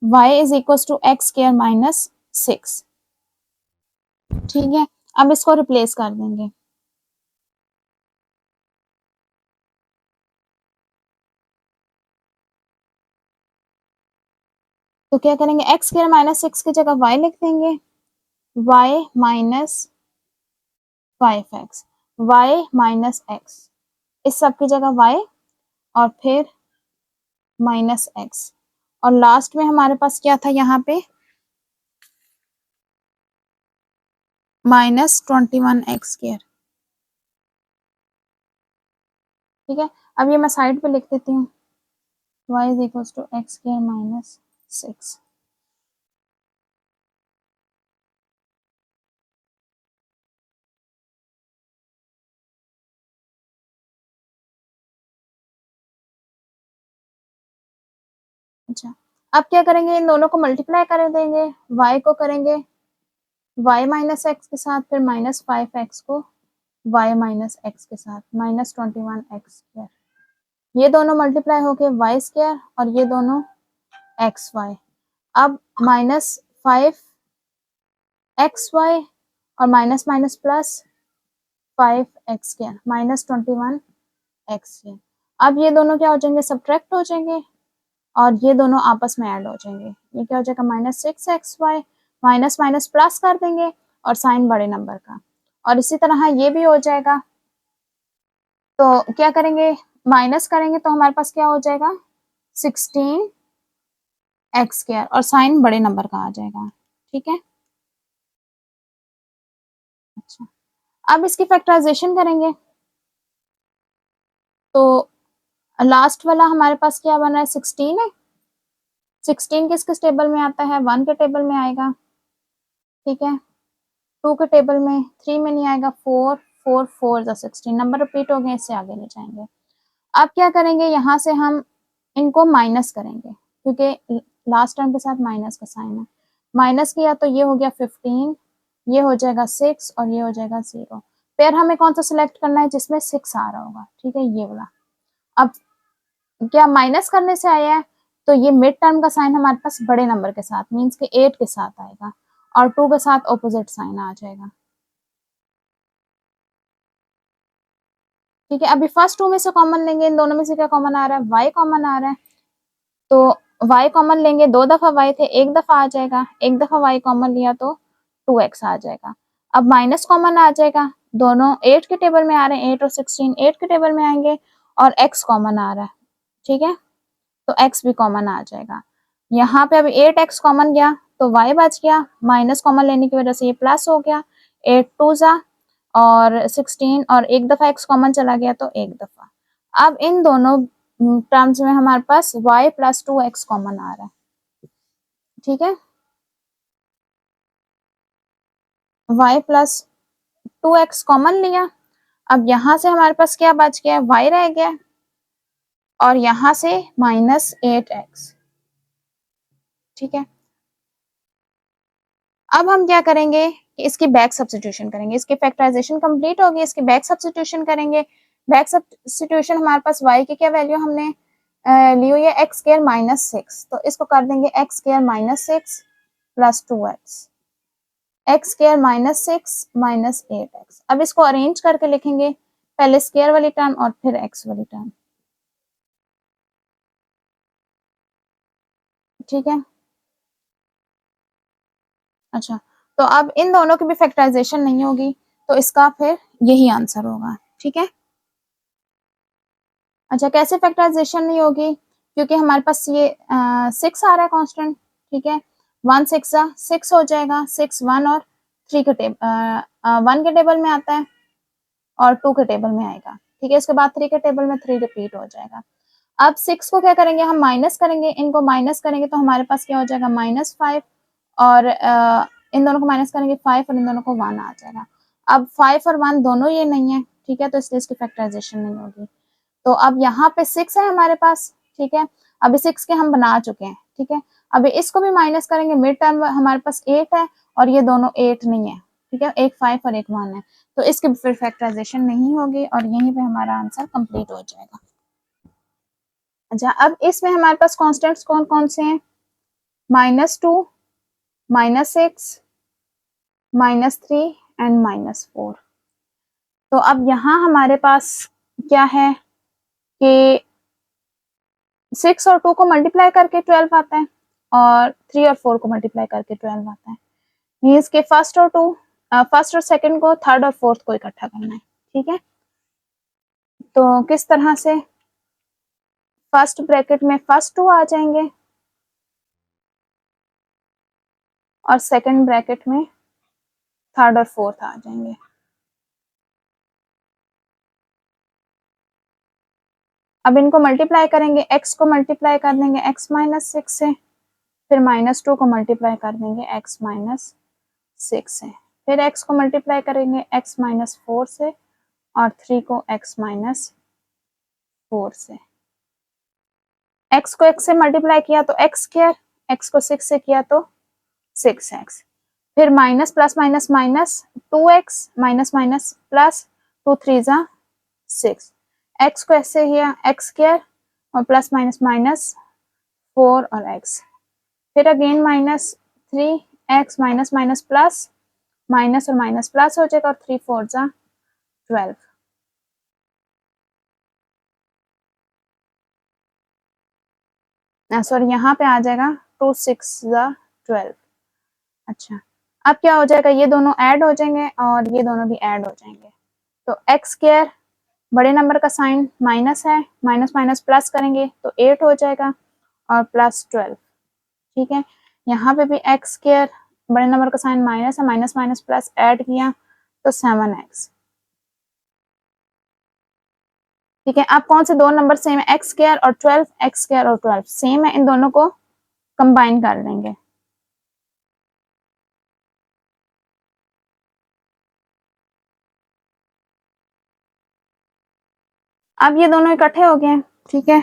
S2: y is equal to X square minus 6, ठीक है। अब इसको रिप्लेस कर देंगे, तो क्या करेंगे, एक्स स्क्वायर माइनस 6 की जगह y लिख देंगे, y minus 5x, y minus x, इस सब की जगह y और फिर माइनस x और लास्ट में हमारे पास क्या था यहाँ पे माइनस 21x स्क्वायर, ठीक है। अब ये मैं साइड पे लिख देती हूँ, y is equal to X square minus 6। अच्छा, अब क्या करेंगे, इन दोनों को मल्टीप्लाई कर देंगे, y को करेंगे y माइनस एक्स के साथ, फिर माइनस 5x को y माइनस एक्स के साथ, माइनस 21x स्क्वायर, ये दोनों मल्टीप्लाई होके y स्क्वायर और ये दोनों एक्स वाई। अब माइनस 5xy और minus minus plus 5x square minus 21x square. अब ये दोनों क्या हो जाएंगे, सब्ट्रैक्ट हो जाएंगे और ये दोनों आपस में ऐड हो जाएंगे, ये क्या हो जाएगा minus 6xy, minus minus plus कर देंगे और साइन बड़े नंबर का, और इसी तरह ये भी हो जाएगा। तो क्या करेंगे, माइनस करेंगे तो हमारे पास क्या हो जाएगा 16x स्क्वायर और साइन बड़े नंबर का आ जाएगा, ठीक है। अच्छा, अब इसकी फैक्टराइजेशन करेंगे तो लास्ट वाला हमारे पास क्या बन रहा है 16 है, 16 किस किस टेबल में आता है, 1 के टेबल में आएगा, ठीक है, 2 के टेबल में, 3 में नहीं आएगा, 4 4 4 16 नंबर रिपीट हो गए, इससे आगे नहीं जाएंगे। अब क्या करेंगे, यहाँ से हम इनको माइनस करेंगे क्योंकि लास्ट टर्म के साथ माइनस का साइन है, माइनस किया तो ये हो गया 15, ये हो जाएगा 6 और ये हो जाएगा 0। फिर हमें कौन सा सिलेक्ट करना है जिसमें 6 आ रहा होगा, ठीक है, ये वाला। अब क्या माइनस करने से आया है तो ये मिड टर्म का साइन हमारे पास बड़े नंबर के साथ मीन्स के 8 के साथ आएगा और 2 के साथ ऑपोजिट साइन आ जाएगा, ठीक है। अभी फर्स्ट 2 में से कॉमन लेंगे, इन दोनों में से क्या कॉमन आ रहा है, y कॉमन आ रहा है, तो y कॉमन लेंगे, 2 दफा y थे, 1 दफा आ जाएगा, 1 दफा y कॉमन लिया तो 2x आ जाएगा। अब माइनस कॉमन आ जाएगा, दोनों 8 के टेबल में आ रहे हैं, 8 और 16 8 के टेबल में आएंगे और x कॉमन आ रहा है, ठीक है, तो x भी कॉमन आ जाएगा। यहाँ पे अब 8x कॉमन गया तो y बच गया, माइनस कॉमन लेने की वजह से ये प्लस हो गया, 8 टू जा और 16 और 1 दफा x कॉमन चला गया तो 1 दफा। अब इन दोनों टर्म्स में हमारे पास y प्लस 2x कॉमन आ रहा है, ठीक है, y प्लस 2x कॉमन लिया। अब यहां से हमारे पास क्या बच गया, y रह गया और यहां से माइनस 8x, ठीक है। अब हम क्या करेंगे कि इसकी बैक सब्स्टिट्यूशन करेंगे, इसकी फैक्टराइजेशन कंप्लीट होगी, इसकी बैक सब्स्टिट्यूशन करेंगे। बैक सब्स्टिट्यूशन हमारे पास y की क्या वैल्यू हमने ली हुई है, एक्स स्क्वायर माइनस 6, तो इसको कर देंगे X square minus 6 plus 2x, x square minus 6 minus 8x। अब इसको अरेंज करके लिखेंगे, पहले स्क्वायर वाली टर्म और फिर x वाली टर्म, ठीक है। अच्छा, तो अब इन दोनों की भी फैक्टराइजेशन नहीं होगी तो इसका फिर यही आंसर होगा, ठीक है। अच्छा, कैसे फैक्टराइजेशन नहीं होगी, क्योंकि हमारे पास ये 6 आ रहा है कांस्टेंट, ठीक है, 1 6 6 हो जाएगा, 6 1 और 3 के टेबल 1 के टेबल में आता है और 2 के टेबल में आएगा, ठीक है, इसके बाद 3 के टेबल में 3 रिपीट हो जाएगा। अब 6 को क्या करेंगे, हम माइनस करेंगे, इनको माइनस करेंगे तो हमारे पास क्या हो जाएगा, -5 और इन दोनों को माइनस करेंगे 5 और इन दोनों को 1 आ जाएगा। अब 5 और 1 दोनों ये नहीं है, ठीक है, तो इसलिए इसकी फैक्टराइजेशन नहीं होगी। तो अब यहाँ पे 6 है हमारे पास, ठीक है, अभी 6 के हम बना चुके हैं, ठीक है, अभी इसको भी माइनस करेंगे, मिड टर्म हमारे पास 8 है और ये दोनों 8 नहीं है, ठीक है, एक 5 और एक 1 है, तो इसकी फिर फैक्टराइजेशन नहीं होगी और यहीं पे हमारा आंसर कंप्लीट हो जाएगा। अच्छा, अब इसमें हमारे पास कॉन्स्टेंट्स कौन कौन से हैं, -2 -6 -3 एंड -4। तो अब यहाँ हमारे पास क्या है कि 6 और 2 को मल्टीप्लाई करके 12 आता है और 3 और 4 को मल्टीप्लाई करके 12 आता है, मीन्स के फर्स्ट और सेकंड को, थर्ड और फोर्थ को इकट्ठा करना है, ठीक है। तो किस तरह से, फर्स्ट ब्रैकेट में फर्स्ट 2 आ जाएंगे और सेकंड ब्रैकेट में थर्ड और फोर्थ आ जाएंगे। अब इनको मल्टीप्लाई करेंगे, x को मल्टीप्लाई कर देंगे x माइनस 6 से, फिर -2 को मल्टीप्लाई कर देंगे x माइनस 6 से, फिर x को मल्टीप्लाई करेंगे x माइनस 4 से और 3 को x माइनस 4 से। x को x से मल्टीप्लाई किया तो x स्क्वायर, x को 6 से किया तो 6x, फिर minus plus minus minus 2x minus minus plus 2 3 जा 6, x को ऐसे किया x स्क्वायर और प्लस माइनस माइनस 4 और x, फिर again -3x minus minus plus minus और माइनस प्लस हो जाएगा और 3 4 जा 12, सॉरी यहाँ पे आ जाएगा 2 6 जा 12। अच्छा, अब क्या हो जाएगा, ये दोनों ऐड हो जाएंगे और ये दोनों भी ऐड हो जाएंगे, तो x स्क्वायर बड़े नंबर का साइन माइनस है, माइनस माइनस प्लस करेंगे तो 8 हो जाएगा और प्लस 12, ठीक है, यहाँ पे भी x स्क्वायर बड़े नंबर का साइन माइनस है, माइनस माइनस प्लस ऐड किया तो 7x, ठीक है। अब कौन से दो नंबर सेम है, x स्क्वायर और 12, x स्क्वायर और 12 सेम है, इन दोनों को कंबाइन कर लेंगे। अब ये दोनों इकट्ठे हो गए, ठीक है,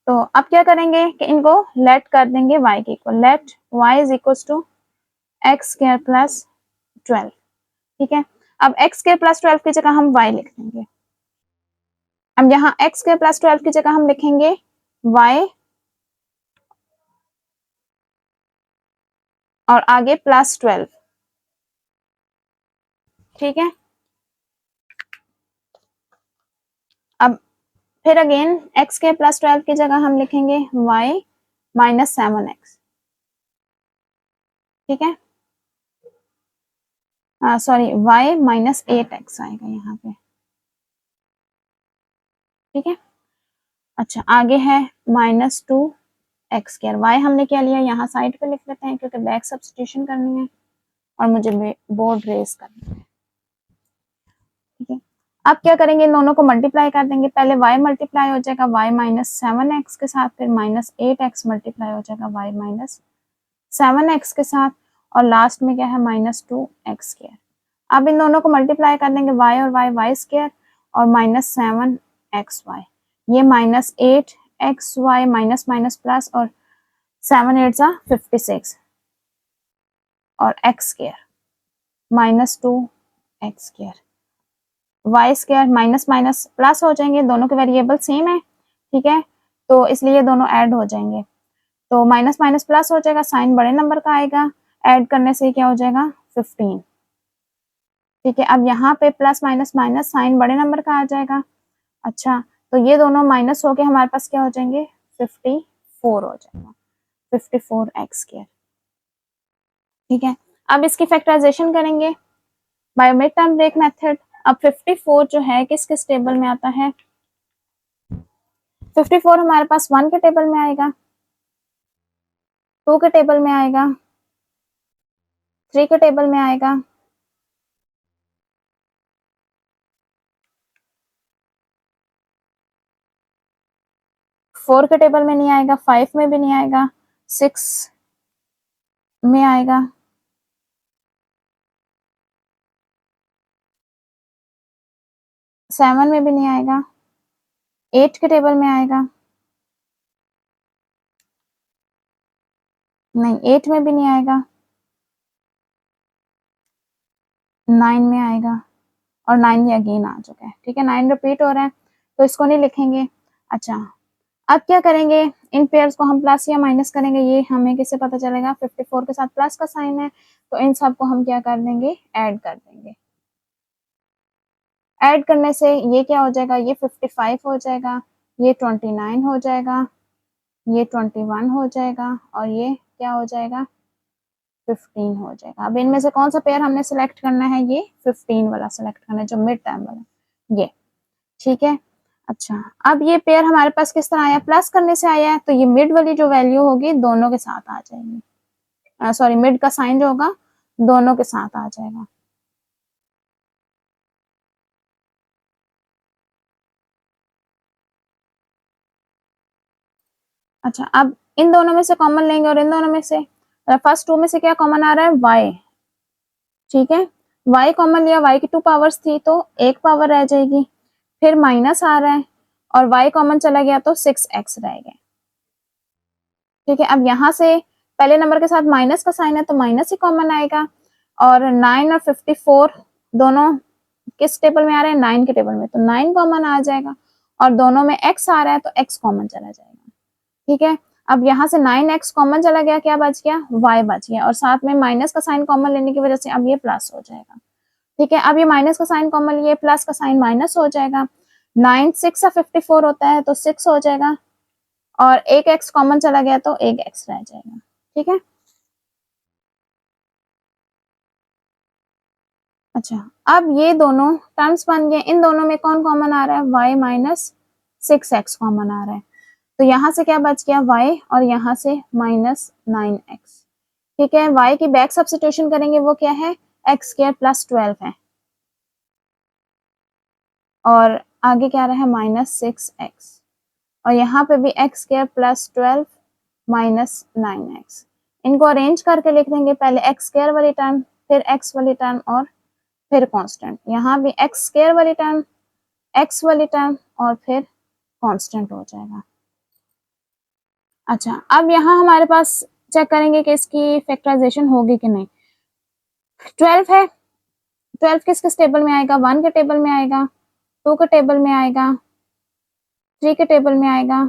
S2: तो अब क्या करेंगे कि इनको लेट कर देंगे y के equal, let y is equal to X square plus 12, ठीक है। अब x स्क्वायर प्लस 12 की जगह हम y लिख देंगे, अब यहाँ x स्क्वायर प्लस 12 की जगह हम लिखेंगे y और आगे प्लस 12, ठीक है। अब फिर अगेन x के प्लस 12 की जगह हम लिखेंगे y माइनस 7x, ठीक है, सॉरी y माइनस 8x आएगा यहाँ पे, ठीक है। अच्छा आगे है माइनस 2x स्क्वायर, y हमने क्या लिया यहाँ साइड पे लिख लेते हैं क्योंकि बैक सब्स्टिट्यूशन करनी है और मुझे बोर्ड रेज करना है, ठीक है। अब क्या करेंगे, इन दोनों को मल्टीप्लाई कर देंगे, पहले y मल्टीप्लाई हो जाएगा y माइनस 7x के साथ, फिर माइनस 8x मल्टीप्लाई हो जाएगा y माइनस 7x के साथ, और लास्ट में क्या है माइनस 2x स्क्वायर। अब इन दोनों को मल्टीप्लाई कर देंगे y और y स्क्वायर और माइनस 7xy, ये minus 8xy minus minus plus और 7 8 56 और x square minus 2x square, y square minus minus plus हो जाएंगे, दोनों के वेरिएबल सेम है, ठीक है, तो इसलिए दोनों ऐड हो जाएंगे, तो माइनस माइनस प्लस हो जाएगा, साइन बड़े नंबर का आएगा, ऐड करने से क्या हो जाएगा 15, ठीक है। अब यहाँ पे प्लस माइनस माइनस साइन बड़े नंबर का आ जाएगा। अच्छा तो ये दोनों माइनस होके हमारे पास क्या हो जाएंगे 54 हो जाएगा, 54x स्क्वायर, ठीक है। अब इसकी फैक्टराइजेशन करेंगे by mid term break method. अब 54 जो है किस किस टेबल में आता है, 54 हमारे पास 1 के टेबल में आएगा, 2 के टेबल में आएगा, 3 के टेबल में आएगा, 4 के टेबल में नहीं आएगा, 5 में भी नहीं आएगा, 6 में आएगा, 7 में भी नहीं आएगा, 8 के टेबल में आएगा, नहीं 8 में भी नहीं आएगा, 9 में आएगा, और 9 ये अगेन आ चुका है, ठीक है, 9 रिपीट हो रहा है तो इसको नहीं लिखेंगे। अच्छा अब क्या करेंगे, इन पेयर्स को हम प्लस या माइनस करेंगे, ये हमें कैसे पता चलेगा, 54 के साथ प्लस का साइन है तो इन सब को हम क्या कर देंगे ऐड कर देंगे, ऐड करने से ये क्या हो जाएगा, ये 55 हो जाएगा, ये 29 हो जाएगा, ये 21 हो जाएगा, और ये क्या हो जाएगा 15 हो जाएगा। अब इनमें से कौन सा पेयर हमने सिलेक्ट करना है, ये 15 वाला सिलेक्ट करना है जो मिड टर्म वाला, ये ठीक है। अच्छा अब ये पेयर हमारे पास किस तरह आया, प्लस करने से आया है, तो ये मिड वाली जो वैल्यू होगी दोनों के साथ आ जाएगी, सॉरी मिड का साइन जो होगा दोनों के साथ आ जाएगा। अच्छा अब इन दोनों में से कॉमन लेंगे और इन दोनों में से, फर्स्ट 2 में से क्या कॉमन आ रहा है y, ठीक है, y कॉमन लिया, y की 2 पावर्स थी तो एक पावर रह जाएगी, फिर माइनस आ रहा है और y कॉमन चला गया तो 6x रह गया, ठीक है। अब यहाँ से पहले नंबर के साथ माइनस का साइन है तो माइनस ही कॉमन आएगा, और 9 और 54 दोनों किस टेबल में आ रहे हैं 9 के टेबल में, तो 9 कॉमन आ जाएगा, और दोनों में x आ रहा है तो x कॉमन चला जाएगा, ठीक है। अब यहाँ से 9x कॉमन चला गया, क्या बच गया y बच गया, और साथ में माइनस का साइन कॉमन लेने की वजह से अब ये प्लस हो जाएगा, ठीक है। अब ये माइनस का साइन कॉमन लिए, प्लस का साइन माइनस हो जाएगा, 9 6 54 होता है तो 6 हो जाएगा, और एक x कॉमन चला गया तो एक x रह जाएगा, ठीक है। अच्छा अब ये दोनों टर्म्स बन गए, इन दोनों में कौन कॉमन आ रहा है, y माइनस 6x कॉमन आ रहा है, तो यहाँ से क्या बच गया y, और यहाँ से माइनस 9x, ठीक है। y की बैक सब्स्टिट्यूशन करेंगे, वो क्या है x स्क्वायर प्लस 12 है, और आगे क्या रहा है माइनस 6x, और यहाँ पे भी x square plus 12 minus 9x, इनको अरेंज करके लिख देंगे, पहले x स्क्वायर वाली टर्म, फिर x वाली टर्म, और फिर कांस्टेंट, यहाँ भी x स्क्वायर वाली टर्म, x वाली टर्म, और फिर कांस्टेंट हो जाएगा। अच्छा अब यहाँ हमारे पास चेक करेंगे कि इसकी फैक्टराइजेशन होगी कि नहीं, 12 है, 12 किस किस टेबल में आएगा, 1 के टेबल में आएगा, 2 के टेबल में आएगा, 3 के टेबल में आएगा,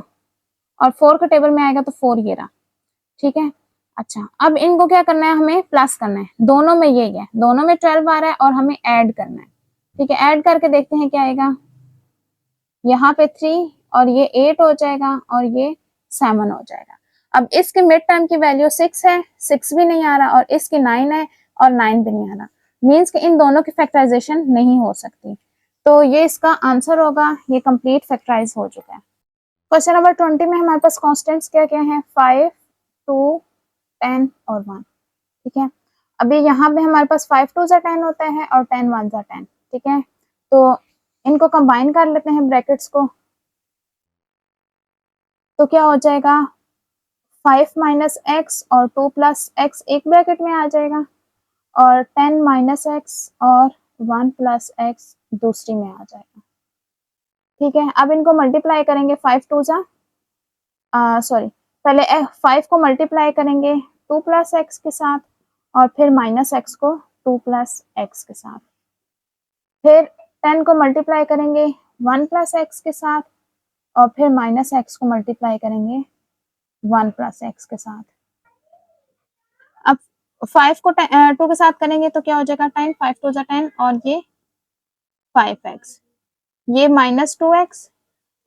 S2: और 4 के टेबल में आएगा, तो 4 ये रहा, ठीक है। अच्छा अब इनको क्या करना है, हमें प्लस करना है, दोनों में यही है, दोनों में 12 आ रहा है और हमें ऐड करना है, ठीक है। ऐड करके देखते हैं क्या आएगा, यहाँ पे 3 और ये 8 हो जाएगा और ये 7 हो जाएगा। अब इसके मिड टर्म की वैल्यू 6 है, 6 भी नहीं आ रहा, और इसकी 9 है और 9 भी नहीं आ रहा, मीन्स कि इन दोनों की फैक्टराइजेशन नहीं हो सकती। तो ये इसका आंसर होगा, ये कंप्लीट फैक्टराइज हो चुका है। क्वेश्चन नंबर 20 में हमारे पास कॉन्स्टेंट्स क्या क्या है, 5, 2, 10 और 1। ठीक है, अभी यहाँ पे हमारे पास 5 2 जा 10 होता है और 10 1 जा 10। ठीक है, तो इनको कंबाइन कर लेते हैं ब्रैकेट्स को, तो क्या हो जाएगा, 5 माइनस एक्स और 2 प्लस एक्स एक ब्रैकेट में आ जाएगा, और 10 माइनस एक्स और 1 प्लस एक्स दूसरी में आ जाएगा। ठीक है, अब इनको मल्टीप्लाई करेंगे, 5 2 जा सॉरी, पहले 5 को मल्टीप्लाई करेंगे 2 प्लस एक्स के साथ, और फिर माइनस एक्स को 2 प्लस एक्स के साथ, फिर 10 को मल्टीप्लाई करेंगे 1 प्लस एक्स के साथ, और फिर माइनस एक्स को मल्टीप्लाई करेंगे 1 प्लस एक्स के साथ। अब 5 को 2 के साथ करेंगे तो क्या हो जाएगा, 10, 5 2 जा 10 और ये 5x, ये माइनस 2x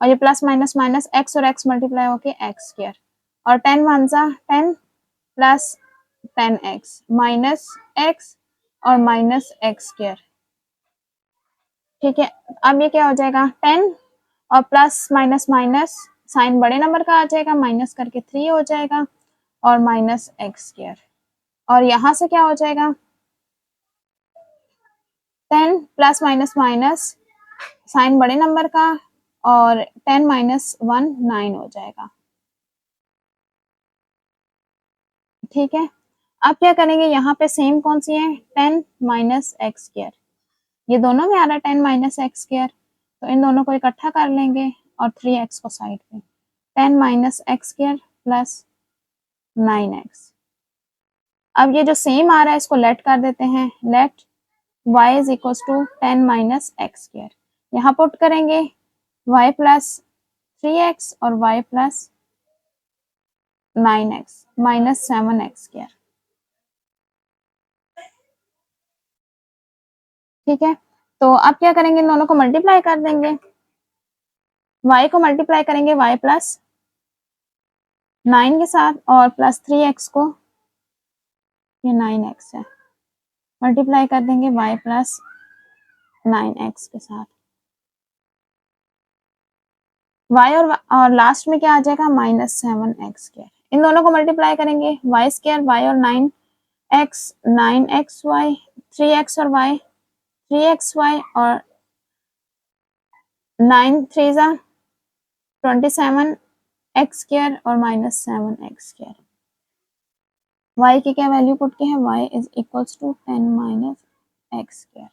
S2: और ये प्लस माइनस माइनस x और x मल्टीप्लाई होके x स्क्वायर, और 10 1 जा 10 प्लस 10x माइनस x और माइनस x स्क्वायर। ठीक है, अब ये क्या हो जाएगा, 10 और प्लस माइनस माइनस साइन बड़े नंबर का आ जाएगा, माइनस करके 3 हो जाएगा और माइनस एक्स स्क्वायर, और यहां से क्या हो जाएगा, 10 प्लस माइनस माइनस साइन बड़े नंबर का, और 10 माइनस 1 9 हो जाएगा। ठीक है, अब क्या करेंगे, यहाँ पे सेम कौन सी है, 10 माइनस एक्स स्क्वायर, ये दोनों में आ रहा है 10 माइनस एक्स स्क्वायर, तो इन दोनों को इकट्ठा कर लेंगे और 3x को साइड पे, 10 minus x square plus 9x। अब ये जो सेम आ रहा है इसको लेट कर देते हैं, let y is equal to 10 minus x square, यहाँ पुट करेंगे y प्लस 3x और y plus 9x minus 7x square. ठीक है, तो अब क्या करेंगे, इन दोनों को मल्टीप्लाई कर देंगे, y को मल्टीप्लाई करेंगे y प्लस 9 के साथ और प्लस 3x को, ये 9x है, मल्टीप्लाई कर देंगे y प्लस 9x के साथ, y और लास्ट में क्या आ जाएगा, माइनस 7x स्क्वायर। इन दोनों को मल्टीप्लाई करेंगे, y स्क्वायर y और 9x 9xy, 3x और y 3xy और 9 3 जा 27x स्क्वायर और माइनस 7x स्क्वायर। y की क्या वैल्यू पुट के है, y is equals to 10 minus x square.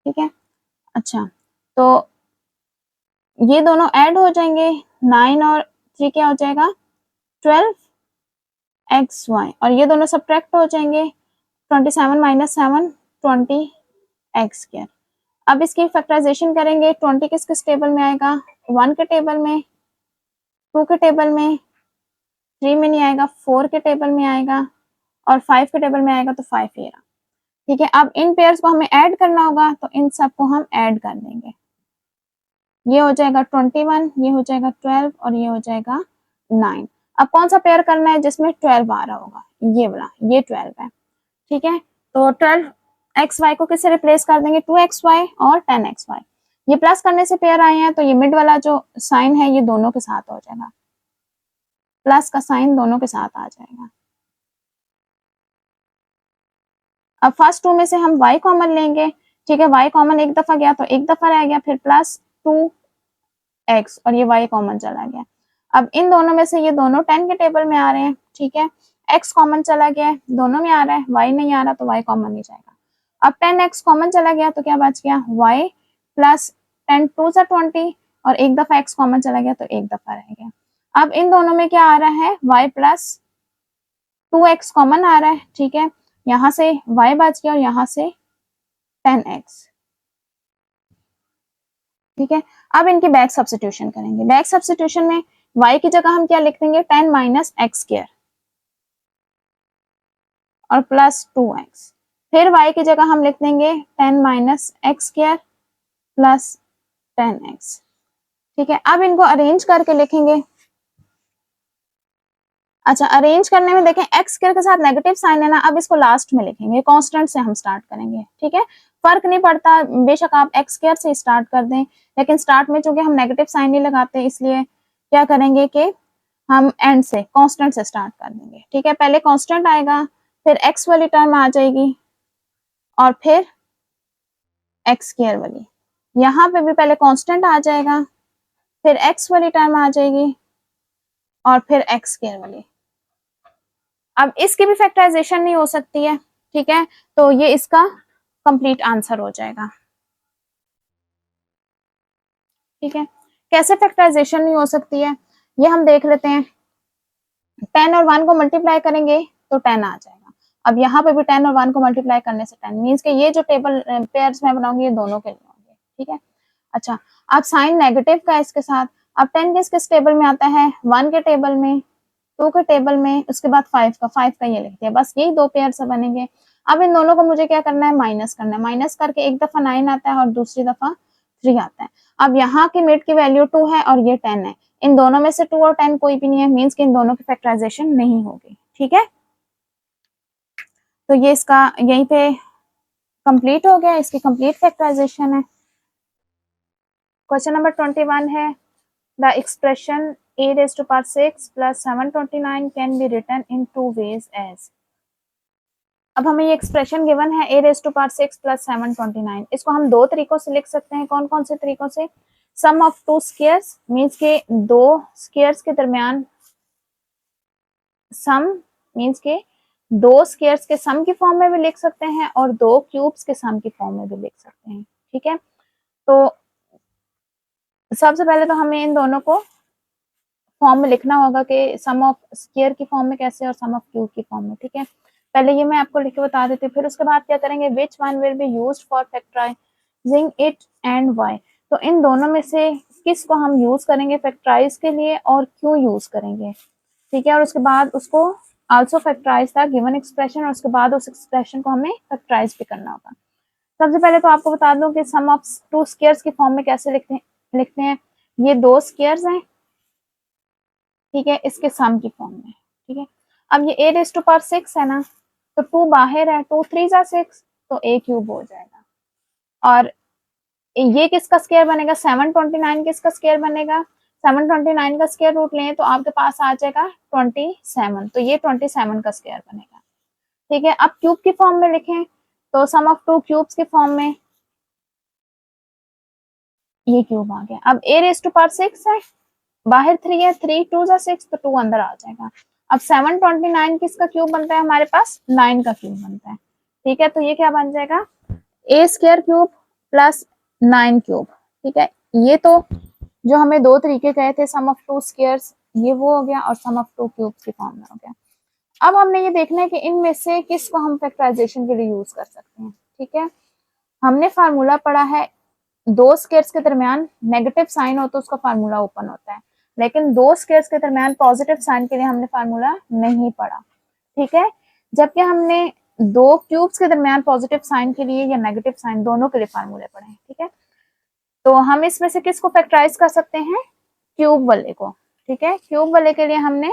S2: ठीक है, अच्छा, तो ये दोनों ऐड हो जाएंगे, 9 और 3 क्या हो जाएगा, 12xy, और ये दोनों सब्ट्रैक्ट हो जाएंगे, 27 माइनस 7 20x स्क्वायर। अब इसकी फैक्टराइजेशन करेंगे, 20 किस किस टेबल में आएगा, 1 के टेबल में, 2 के टेबल में, 3 में नहीं आएगा, 4 के टेबल में आएगा, और 5 के टेबल में आएगा, तो 5 ये रहा। ठीक है, अब इन पेयर्स को हमें ऐड करना होगा, तो इन सबको हम ऐड कर देंगे, ये हो जाएगा 21, ये हो जाएगा 12 और ये हो जाएगा 9। अब कौन सा पेयर करना है जिसमें 12 आ रहा होगा, ये वाला, ये 12 है। ठीक है, तो 12xy को किससे रिप्लेस कर देंगे, 2xy और 10xy, ये प्लस करने से पेयर आए हैं, तो ये मिड वाला जो साइन है ये दोनों के साथ हो जाएगा, प्लस का साइन दोनों के साथ आ जाएगा। अब फर्स्ट 2 में से हम y कॉमन लेंगे। ठीक है, y कॉमन एक दफा गया तो एक दफा रह गया, फिर प्लस 2x और ये y कॉमन चला गया। अब इन दोनों में से ये दोनों 10 के टेबल में आ रहे हैं। ठीक है, x कॉमन चला गया है, दोनों में आ रहा है, y नहीं आ रहा तो y कॉमन नहीं जाएगा। अब 10x कॉमन चला गया तो क्या बच गया, y प्लस 10 2 जा 20 और एक दफा x कॉमन चला गया तो एक दफा रह गया। अब इन दोनों में क्या आ रहा है, y प्लस 2x कॉमन आ रहा है। ठीक है, यहाँ से y बच गया और यहाँ से 10x। ठीक है, अब इनकी बैक सब्स्टिट्यूशन करेंगे। बैक सब्स्टिट्यूशन में y की जगह हम क्या लिख देंगे, 10 माइनस एक्स स्क्वायर और प्लस 2x, फिर y की जगह हम लिख देंगे 10 minus x square plus 10x। ठीक है, अब इनको अरेंज करके लिखेंगे। अच्छा, अरेंज करने में देखें एक्स स्क्वायर के साथ नेगेटिव साइन है ना, अब इसको लास्ट में लिखेंगे, कांस्टेंट से हम स्टार्ट करेंगे। ठीक है, फर्क नहीं पड़ता, बेशक आप एक्स स्क्वायर से स्टार्ट कर दें, लेकिन स्टार्ट में चूंकि हम नेगेटिव साइन नहीं लगाते, इसलिए क्या करेंगे कि हम एंड से कांस्टेंट से स्टार्ट कर देंगे। ठीक है, पहले कांस्टेंट आएगा, फिर एक्स वाली टर्म आ जाएगी और फिर एक्स स्क्वायर वाली, यहाँ पे भी पहले कांस्टेंट आ जाएगा, फिर एक्स वाली टर्म आ जाएगी और फिर एक्स स्क्वायर वाली। अब इसकी भी फैक्टराइजेशन नहीं हो सकती है। ठीक है, तो ये इसका कंप्लीट आंसर हो जाएगा। ठीक है, कैसे फैक्टराइजेशन नहीं हो सकती है ये हम देख लेते हैं। 10 और 1 को मल्टीप्लाई करेंगे तो 10 आ जाएगा। अब यहाँ पे भी 10 और 1 को मल्टीप्लाई करने से 10 मीन्स कि ये जो टेबल पेयर्स में बनाऊंगी ये दोनों के लिए होंगे। ठीक है, अच्छा, अब साइन नेगेटिव का इसके साथ, अब 10 किस टेबल में आता है, 1 के टेबल में, 2 के टेबल में, उसके बाद 5 का ये लिख दिया, बस यही दो पेयर से बनेंगे। अब इन दोनों को मुझे क्या करना है, माइनस करना है। माइनस करके एक दफा 9 आता है और दूसरी दफा 3 आता है। अब यहाँ की मिड की वैल्यू 2 है और ये 10 है, इन दोनों में से 2 और 10 कोई भी नहीं है, मीन्स कि इन दोनों की फैक्टराइजेशन नहीं होगी। ठीक है, तो ये इसका यहीं पे कंप्लीट हो गया, इसकी कंप्लीट फैक्टराइजेशन है। क्वेश्चन नंबर 21 है, the expression a raised to power 6 plus 729 can be written in two ways as। अब हमें ये एक्सप्रेशन गिवन है a raised to power 6 plus 729, इसको हम दो तरीकों से लिख सकते हैं। कौन कौन से तरीकों से, सम ऑफ टू स्क्वायर्स मीन्स के दो स्क्वायर्स के दरमियान, सम मीन्स के दो स्क्वायर्स के सम की फॉर्म में भी लिख सकते हैं और दो क्यूब्स के सम की फॉर्म में भी लिख सकते हैं। ठीक है, तो सबसे पहले तो हमें इन दोनों को फॉर्म में लिखना होगा कि सम ऑफ स्क्वायर की फॉर्म में कैसे और सम ऑफ क्यूब की फॉर्म में। ठीक है, पहले ये मैं आपको लिख के बता देती हूँ, फिर उसके बाद क्या करेंगे, which one will be used for factorising it and why. तो इन दोनों में से किस को हम यूज करेंगे फैक्टराइज के लिए और क्यों यूज करेंगे। ठीक है, और उसके बाद उसको आल्सो फैक्टराइज था गिवन एक्सप्रेशन, और उसके बाद उस एक्सप्रेशन को हमें फैक्टराइज भी करना होगा। सबसे पहले तो आपको बता दूं कि सम ऑफ टू स्क्वायर्स की फॉर्म में कैसे लिखते हैं। ये दो स्क्वायर्स हैं, ठीक है, इसके सम की फॉर्म में। ठीक है, अब ये a रेज़ टू पावर 6 है ना, तो 2 बाहर है, 2 3 जा 6, तो a क्यूब हो जाएगा। और ये किसका स्क्वायर बनेगा, 729 किसका स्क्वायर बनेगा, 729 का स्क्वायर रूट लें तो आपके पास आ जाएगा 27, तो ये 27 का स्क्वायर बनेगा। ठीक है, अब क्यूब की फॉर्म में लिखें तो सम ऑफ टू क्यूब्स की फॉर्म में ये क्यूब आ गया। अब a रेज़ टू पावर 6 है, बाहर 3 है, 3 2 जा 6, तो 2 अंदर आ जाएगा। अब 729 किसका क्यूब बनता है, हमारे पास 9 का क्यूब बनता है। ठीक है, तो ये क्या बन जाएगा, a square cube plus 9 cube. ठीक है, ये तो जो हमें दो तरीके कहे थे, सम ऑफ टू स्क्वायर्स, ये वो हो गया, और सम ऑफ टू क्यूब्स की फॉर्म में हो गया। अब हमने ये देखना है कि इनमें से किसको हम फैक्टराइजेशन के लिए यूज कर सकते हैं। ठीक है, हमने फार्मूला पढ़ा है, दो स्क्वायर्स के दरमियान नेगेटिव साइन हो तो उसका फार्मूला ओपन होता है, लेकिन दो स्क्वायर्स के दरमियान पॉजिटिव साइन के लिए हमने फार्मूला नहीं पढ़ा। ठीक है, जबकि हमने दो क्यूब्स के दरमियान पॉजिटिव साइन के लिए या नेगेटिव साइन दोनों के लिए फार्मूले पढ़े हैं। ठीक है, तो हम इसमें से किसको फैक्टराइज कर सकते हैं, क्यूब वाले को। ठीक है, क्यूब वाले के लिए हमने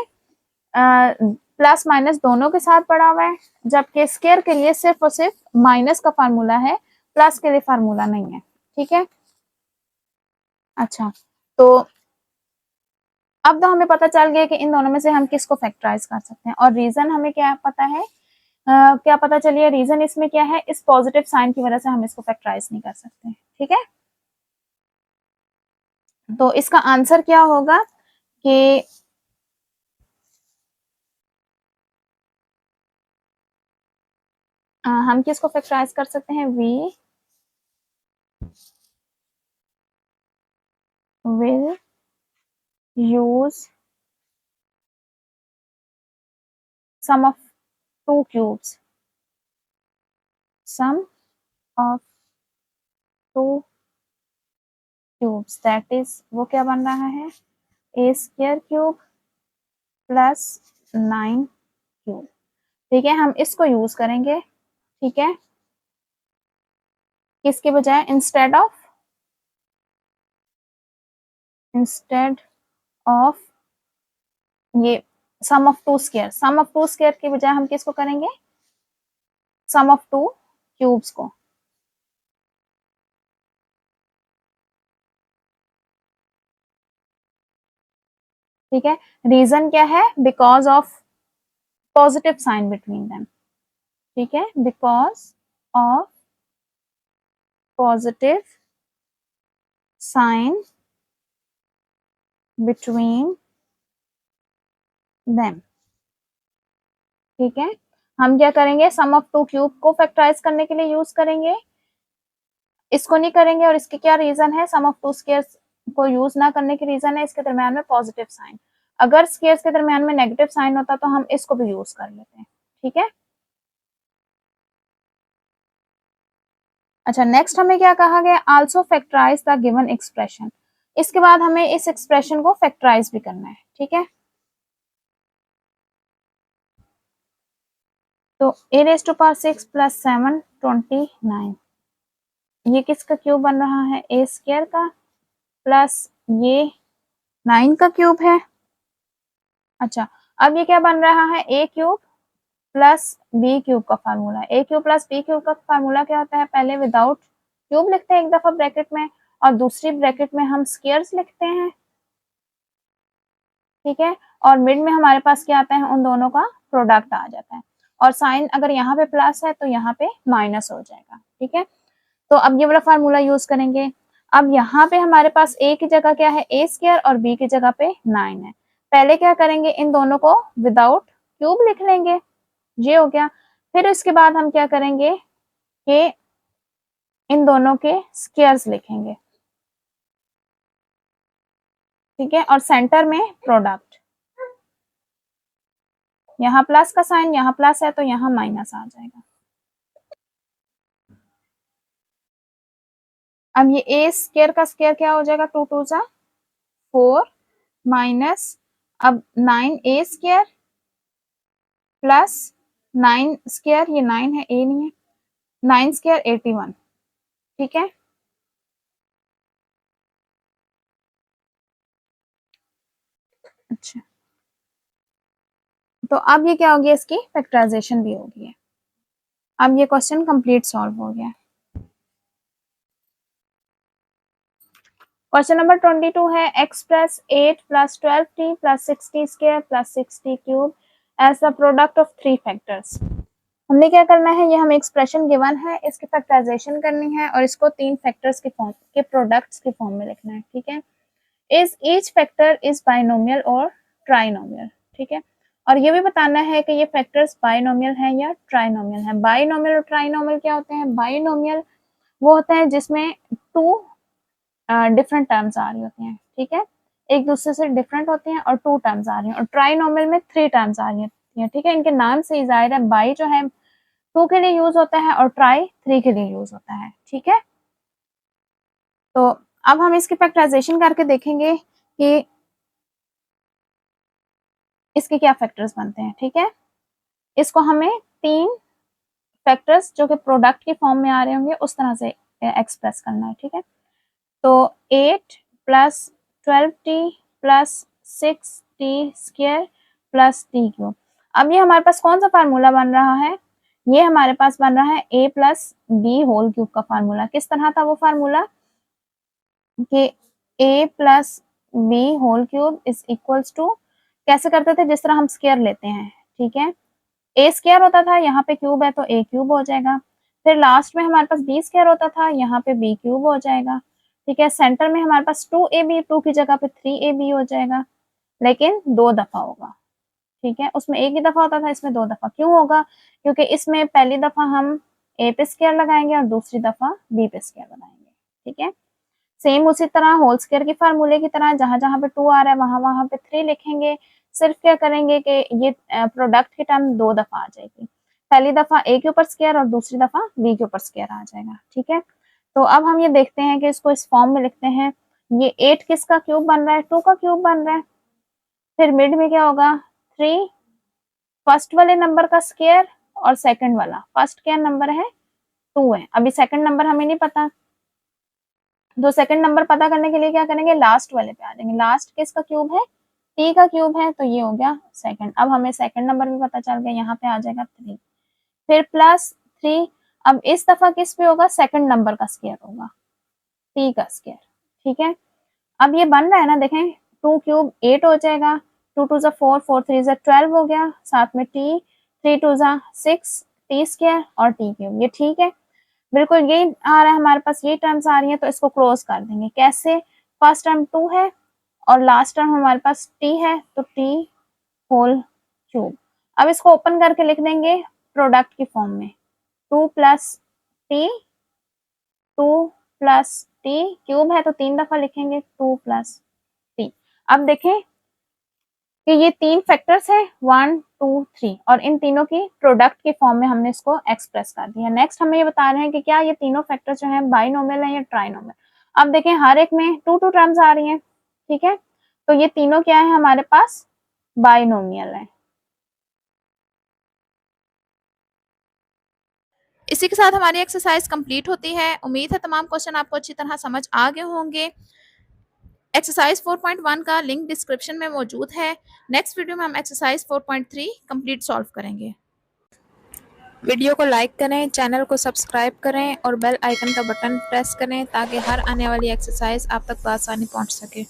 S2: प्लस माइनस दोनों के साथ पढ़ा हुआ है, जबकि स्क्वायर के लिए सिर्फ और सिर्फ माइनस का फार्मूला है, प्लस के लिए फार्मूला नहीं है। ठीक है, अच्छा, तो अब तो हमें पता चल गया कि इन दोनों में से हम किसको फैक्टराइज कर सकते हैं, और रीजन हमें क्या पता है, क्या पता चलिए रीजन इसमें क्या है, इस पॉजिटिव साइन की वजह से हम इसको फैक्टराइज नहीं कर सकते। ठीक है, तो इसका आंसर क्या होगा कि हम किसको फैक्टराइज कर सकते हैं, we will use sum of two cubes, sum of two cubes, that is वो क्या बन रहा है, A square cube plus 9 cube. ठीक है, हम इसको यूज करेंगे। ठीक है, किसके बजाय, इंस्टेड ऑफ इंस्टेड ऑफ ये सम ऑफ टू स्क्वायर की बजाय हम किसको करेंगे, सम ऑफ टू क्यूब्स को। ठीक है, रीजन क्या है, because of positive sign between them. ठीक है, because of positive sign between them. ठीक है, हम क्या करेंगे, सम ऑफ टू क्यूब को फैक्टराइज करने के लिए यूज करेंगे, इसको नहीं करेंगे। और इसके क्या रीजन है, सम ऑफ टू स्क्वायर्स को यूज ना करने की रीजन है इसके दरम्यान में पॉजिटिव साइन। अगर स्क्वायर्स के दरम्यान में नेगेटिव साइन होता तो हम इसको भी यूज कर लेते हैं। ठीक है, अच्छा नेक्स्ट हमें क्या कहा गया, also factorize the given expression. इसके बाद हमें इस एक्सप्रेशन को फैक्टराइज भी करना है। ठीक है, तो a raise to power 6 plus 7 29, ये किसका क्यूब बन रहा है, a स्क्वायर का, प्लस ये 9 का क्यूब है। अच्छा, अब ये क्या बन रहा है, a cube plus B cube का formula. a cube plus B cube का फार्मूला क्या होता है, पहले विदाउट क्यूब लिखते हैं एक दफा ब्रैकेट में, और दूसरी ब्रैकेट में हम स्क्वायर्स लिखते हैं। ठीक है, और मिड में हमारे पास क्या आता है, उन दोनों का प्रोडक्ट आ जाता है, और साइन अगर यहाँ पे प्लस है तो यहाँ पे माइनस हो जाएगा। ठीक है, तो अब ये वाला फार्मूला यूज करेंगे। अब यहाँ पे हमारे पास a की जगह क्या है, a स्क्वायर, और b की जगह पे 9 है। पहले क्या करेंगे, इन दोनों को विदाउट क्यूब लिख लेंगे, ये हो गया। फिर इसके बाद हम क्या करेंगे कि इन दोनों के स्क्वायर्स लिखेंगे। ठीक है, और सेंटर में प्रोडक्ट, यहाँ प्लस का साइन, यहाँ प्लस है तो यहाँ माइनस आ जाएगा। अब ये a स्क्वायर का स्क्वायर क्या हो जाएगा, 2 2 जा 4 माइनस, अब 9a स्क्वायर प्लस 9 स्क्वायर, ये 9 है, a नहीं है, 9 स्क्वायर 81। ठीक है, अच्छा तो अब ये क्या हो गया, इसकी फैक्टराइजेशन भी हो गई है। अब ये क्वेश्चन कंप्लीट सॉल्व हो गया। क्वेश्चन नंबर 22 है, express 8 plus 12t plus 6t square plus 6t cube as the product of 3 factors. हमने क्या करना है, ये हमें एक्सप्रेशन गिवन है, इसकी फैक्टराइजेशन करनी है और इसको 3 फैक्टर्स के फॉर्म के प्रोडक्ट्स के फॉर्म में लिखना है। ठीक है, is each factor is binomial और ट्राइनोमियल। ठीक है, और ये भी बताना है कि ये फैक्टर्स बाइनोमियल हैं या ट्राइनोमियल हैं। बाइनोमियल और ट्राइनोमियल क्या होते हैं, बाइनोमियल वो होते हैं जिसमें 2 डिफरेंट टर्म्स आ रही होती हैं। ठीक है, एक दूसरे से डिफरेंट होते हैं और 2 टर्म्स आ रही हैं, और ट्राइनोमियल में 3 टर्म्स आ रही होती हैं। ठीक है, इनके नाम से ही जाहिर है, बाई जो है 2 के लिए यूज होता है और ट्राई 3 के लिए यूज होता है। ठीक है, तो अब हम इसकी फैक्टराइजेशन करके देखेंगे कि इसके क्या फैक्टर्स बनते हैं। ठीक है, इसको हमें 3 फैक्टर्स जो कि प्रोडक्ट के फॉर्म में आ रहे होंगे उस तरह से एक्सप्रेस करना है। ठीक है, तो 8 plus 12t plus 6t square plus t cube. अब ये हमारे पास कौन सा फार्मूला बन रहा है, ये हमारे पास बन रहा है a plus B whole cube का फार्मूला। किस तरह था वो फार्मूला, कि a plus B whole cube is equals to, कैसे करते थे, जिस तरह हम स्क्वायर लेते हैं। ठीक है, a स्क्वायर होता था, यहाँ पे क्यूब है तो a क्यूब हो जाएगा। फिर लास्ट में हमारे पास b स्क्वायर होता था, यहाँ पे b क्यूब हो जाएगा। ठीक है, सेंटर में हमारे पास 2ab, 2 की जगह पे 3ab हो जाएगा, लेकिन 2 दफा होगा। ठीक है, उसमें एक ही दफा होता था, इसमें 2 दफा क्यों होगा, क्योंकि इसमें पहली दफा हम a पे स्क्वायर लगाएंगे और दूसरी दफा b पे स्क्वायर लगाएंगे। ठीक है, सेम उसी तरह होल स्क्वायर के फार्मूले की तरह जहां जहां पे 2 आ रहा है वहां वहां पे 3 लिखेंगे। सिर्फ क्या करेंगे कि ये प्रोडक्ट की टर्म 2 दफा आ जाएगी, पहली दफा a के ऊपर स्क्वायर और दूसरी दफा b के ऊपर स्क्वायर आ जाएगा। ठीक है, तो अब हम ये देखते हैं कि इसको इस फॉर्म में लिखते हैं। ये 8 किसका क्यूब बन रहा है, 2 का क्यूब बन रहा है। फिर मिड में क्या होगा, 3 फर्स्ट वाले नंबर का स्क्वायर और सेकंड वाला, फर्स्ट क्या नंबर है 2 है, अभी सेकंड नंबर हमें नहीं पता, तो सेकंड नंबर पता करने के लिए क्या करेंगे, लास्ट वाले पे आ जाएंगे। लास्ट किसका क्यूब है, t का क्यूब है, तो ये हो गया सेकंड। अब हमें सेकंड नंबर भी पता चल गया, यहाँ पे आ जाएगा 3, फिर प्लस 3। अब इस दफा किस पे होगा, सेकंड नंबर का स्क्वायर होगा, t का स्क्वायर, ठीक है। अब ये बन रहा है ना, देखें 2 क्यूब 8 हो जाएगा, 2 2 4, 4 3 12 हो गया, साथ में t, 3 2 6, t स्क्वायर और t क्यूब, ये ठीक है। बिल्कुल यही आ रहा है हमारे पास, ये टर्म्स आ रही हैं, तो इसको क्लोज कर देंगे। कैसे, फर्स्ट टर्म 2 है और लास्ट टर्म हमारे पास t है, तो t होल क्यूब। अब इसको ओपन करके लिख देंगे प्रोडक्ट की फॉर्म में, 2 plus T, 2 plus T cube है तो 3 दफा लिखेंगे, 2 प्लस टी। अब देखें कि ये 3 फैक्टर्स है, 1 2 3, और इन तीनों की प्रोडक्ट के फॉर्म में हमने इसको एक्सप्रेस कर दिया। नेक्स्ट हमें ये बता रहे हैं कि क्या ये तीनों फैक्टर्स जो है बाइनोमियल है या ट्राइनोमियल। अब देखें हर एक में 2 2 टर्म्स आ रही हैं, ठीक है, तो ये तीनों क्या है हमारे पास, बाइनोमियल है।
S1: इसी के साथ हमारी एक्सरसाइज कंप्लीट होती है। उम्मीद है तमाम क्वेश्चन आपको अच्छी तरह समझ आ गए होंगे। एक्सरसाइज 4.1 का लिंक डिस्क्रिप्शन में मौजूद है। नेक्स्ट वीडियो में हम एक्सरसाइज 4.3 कंप्लीट सॉल्व करेंगे। वीडियो को लाइक करें, चैनल को सब्सक्राइब करें और बेल आइकन का बटन प्रेस करें ताकि हर आने वाली एक्सरसाइज आप तक आसानी पहुंच सके।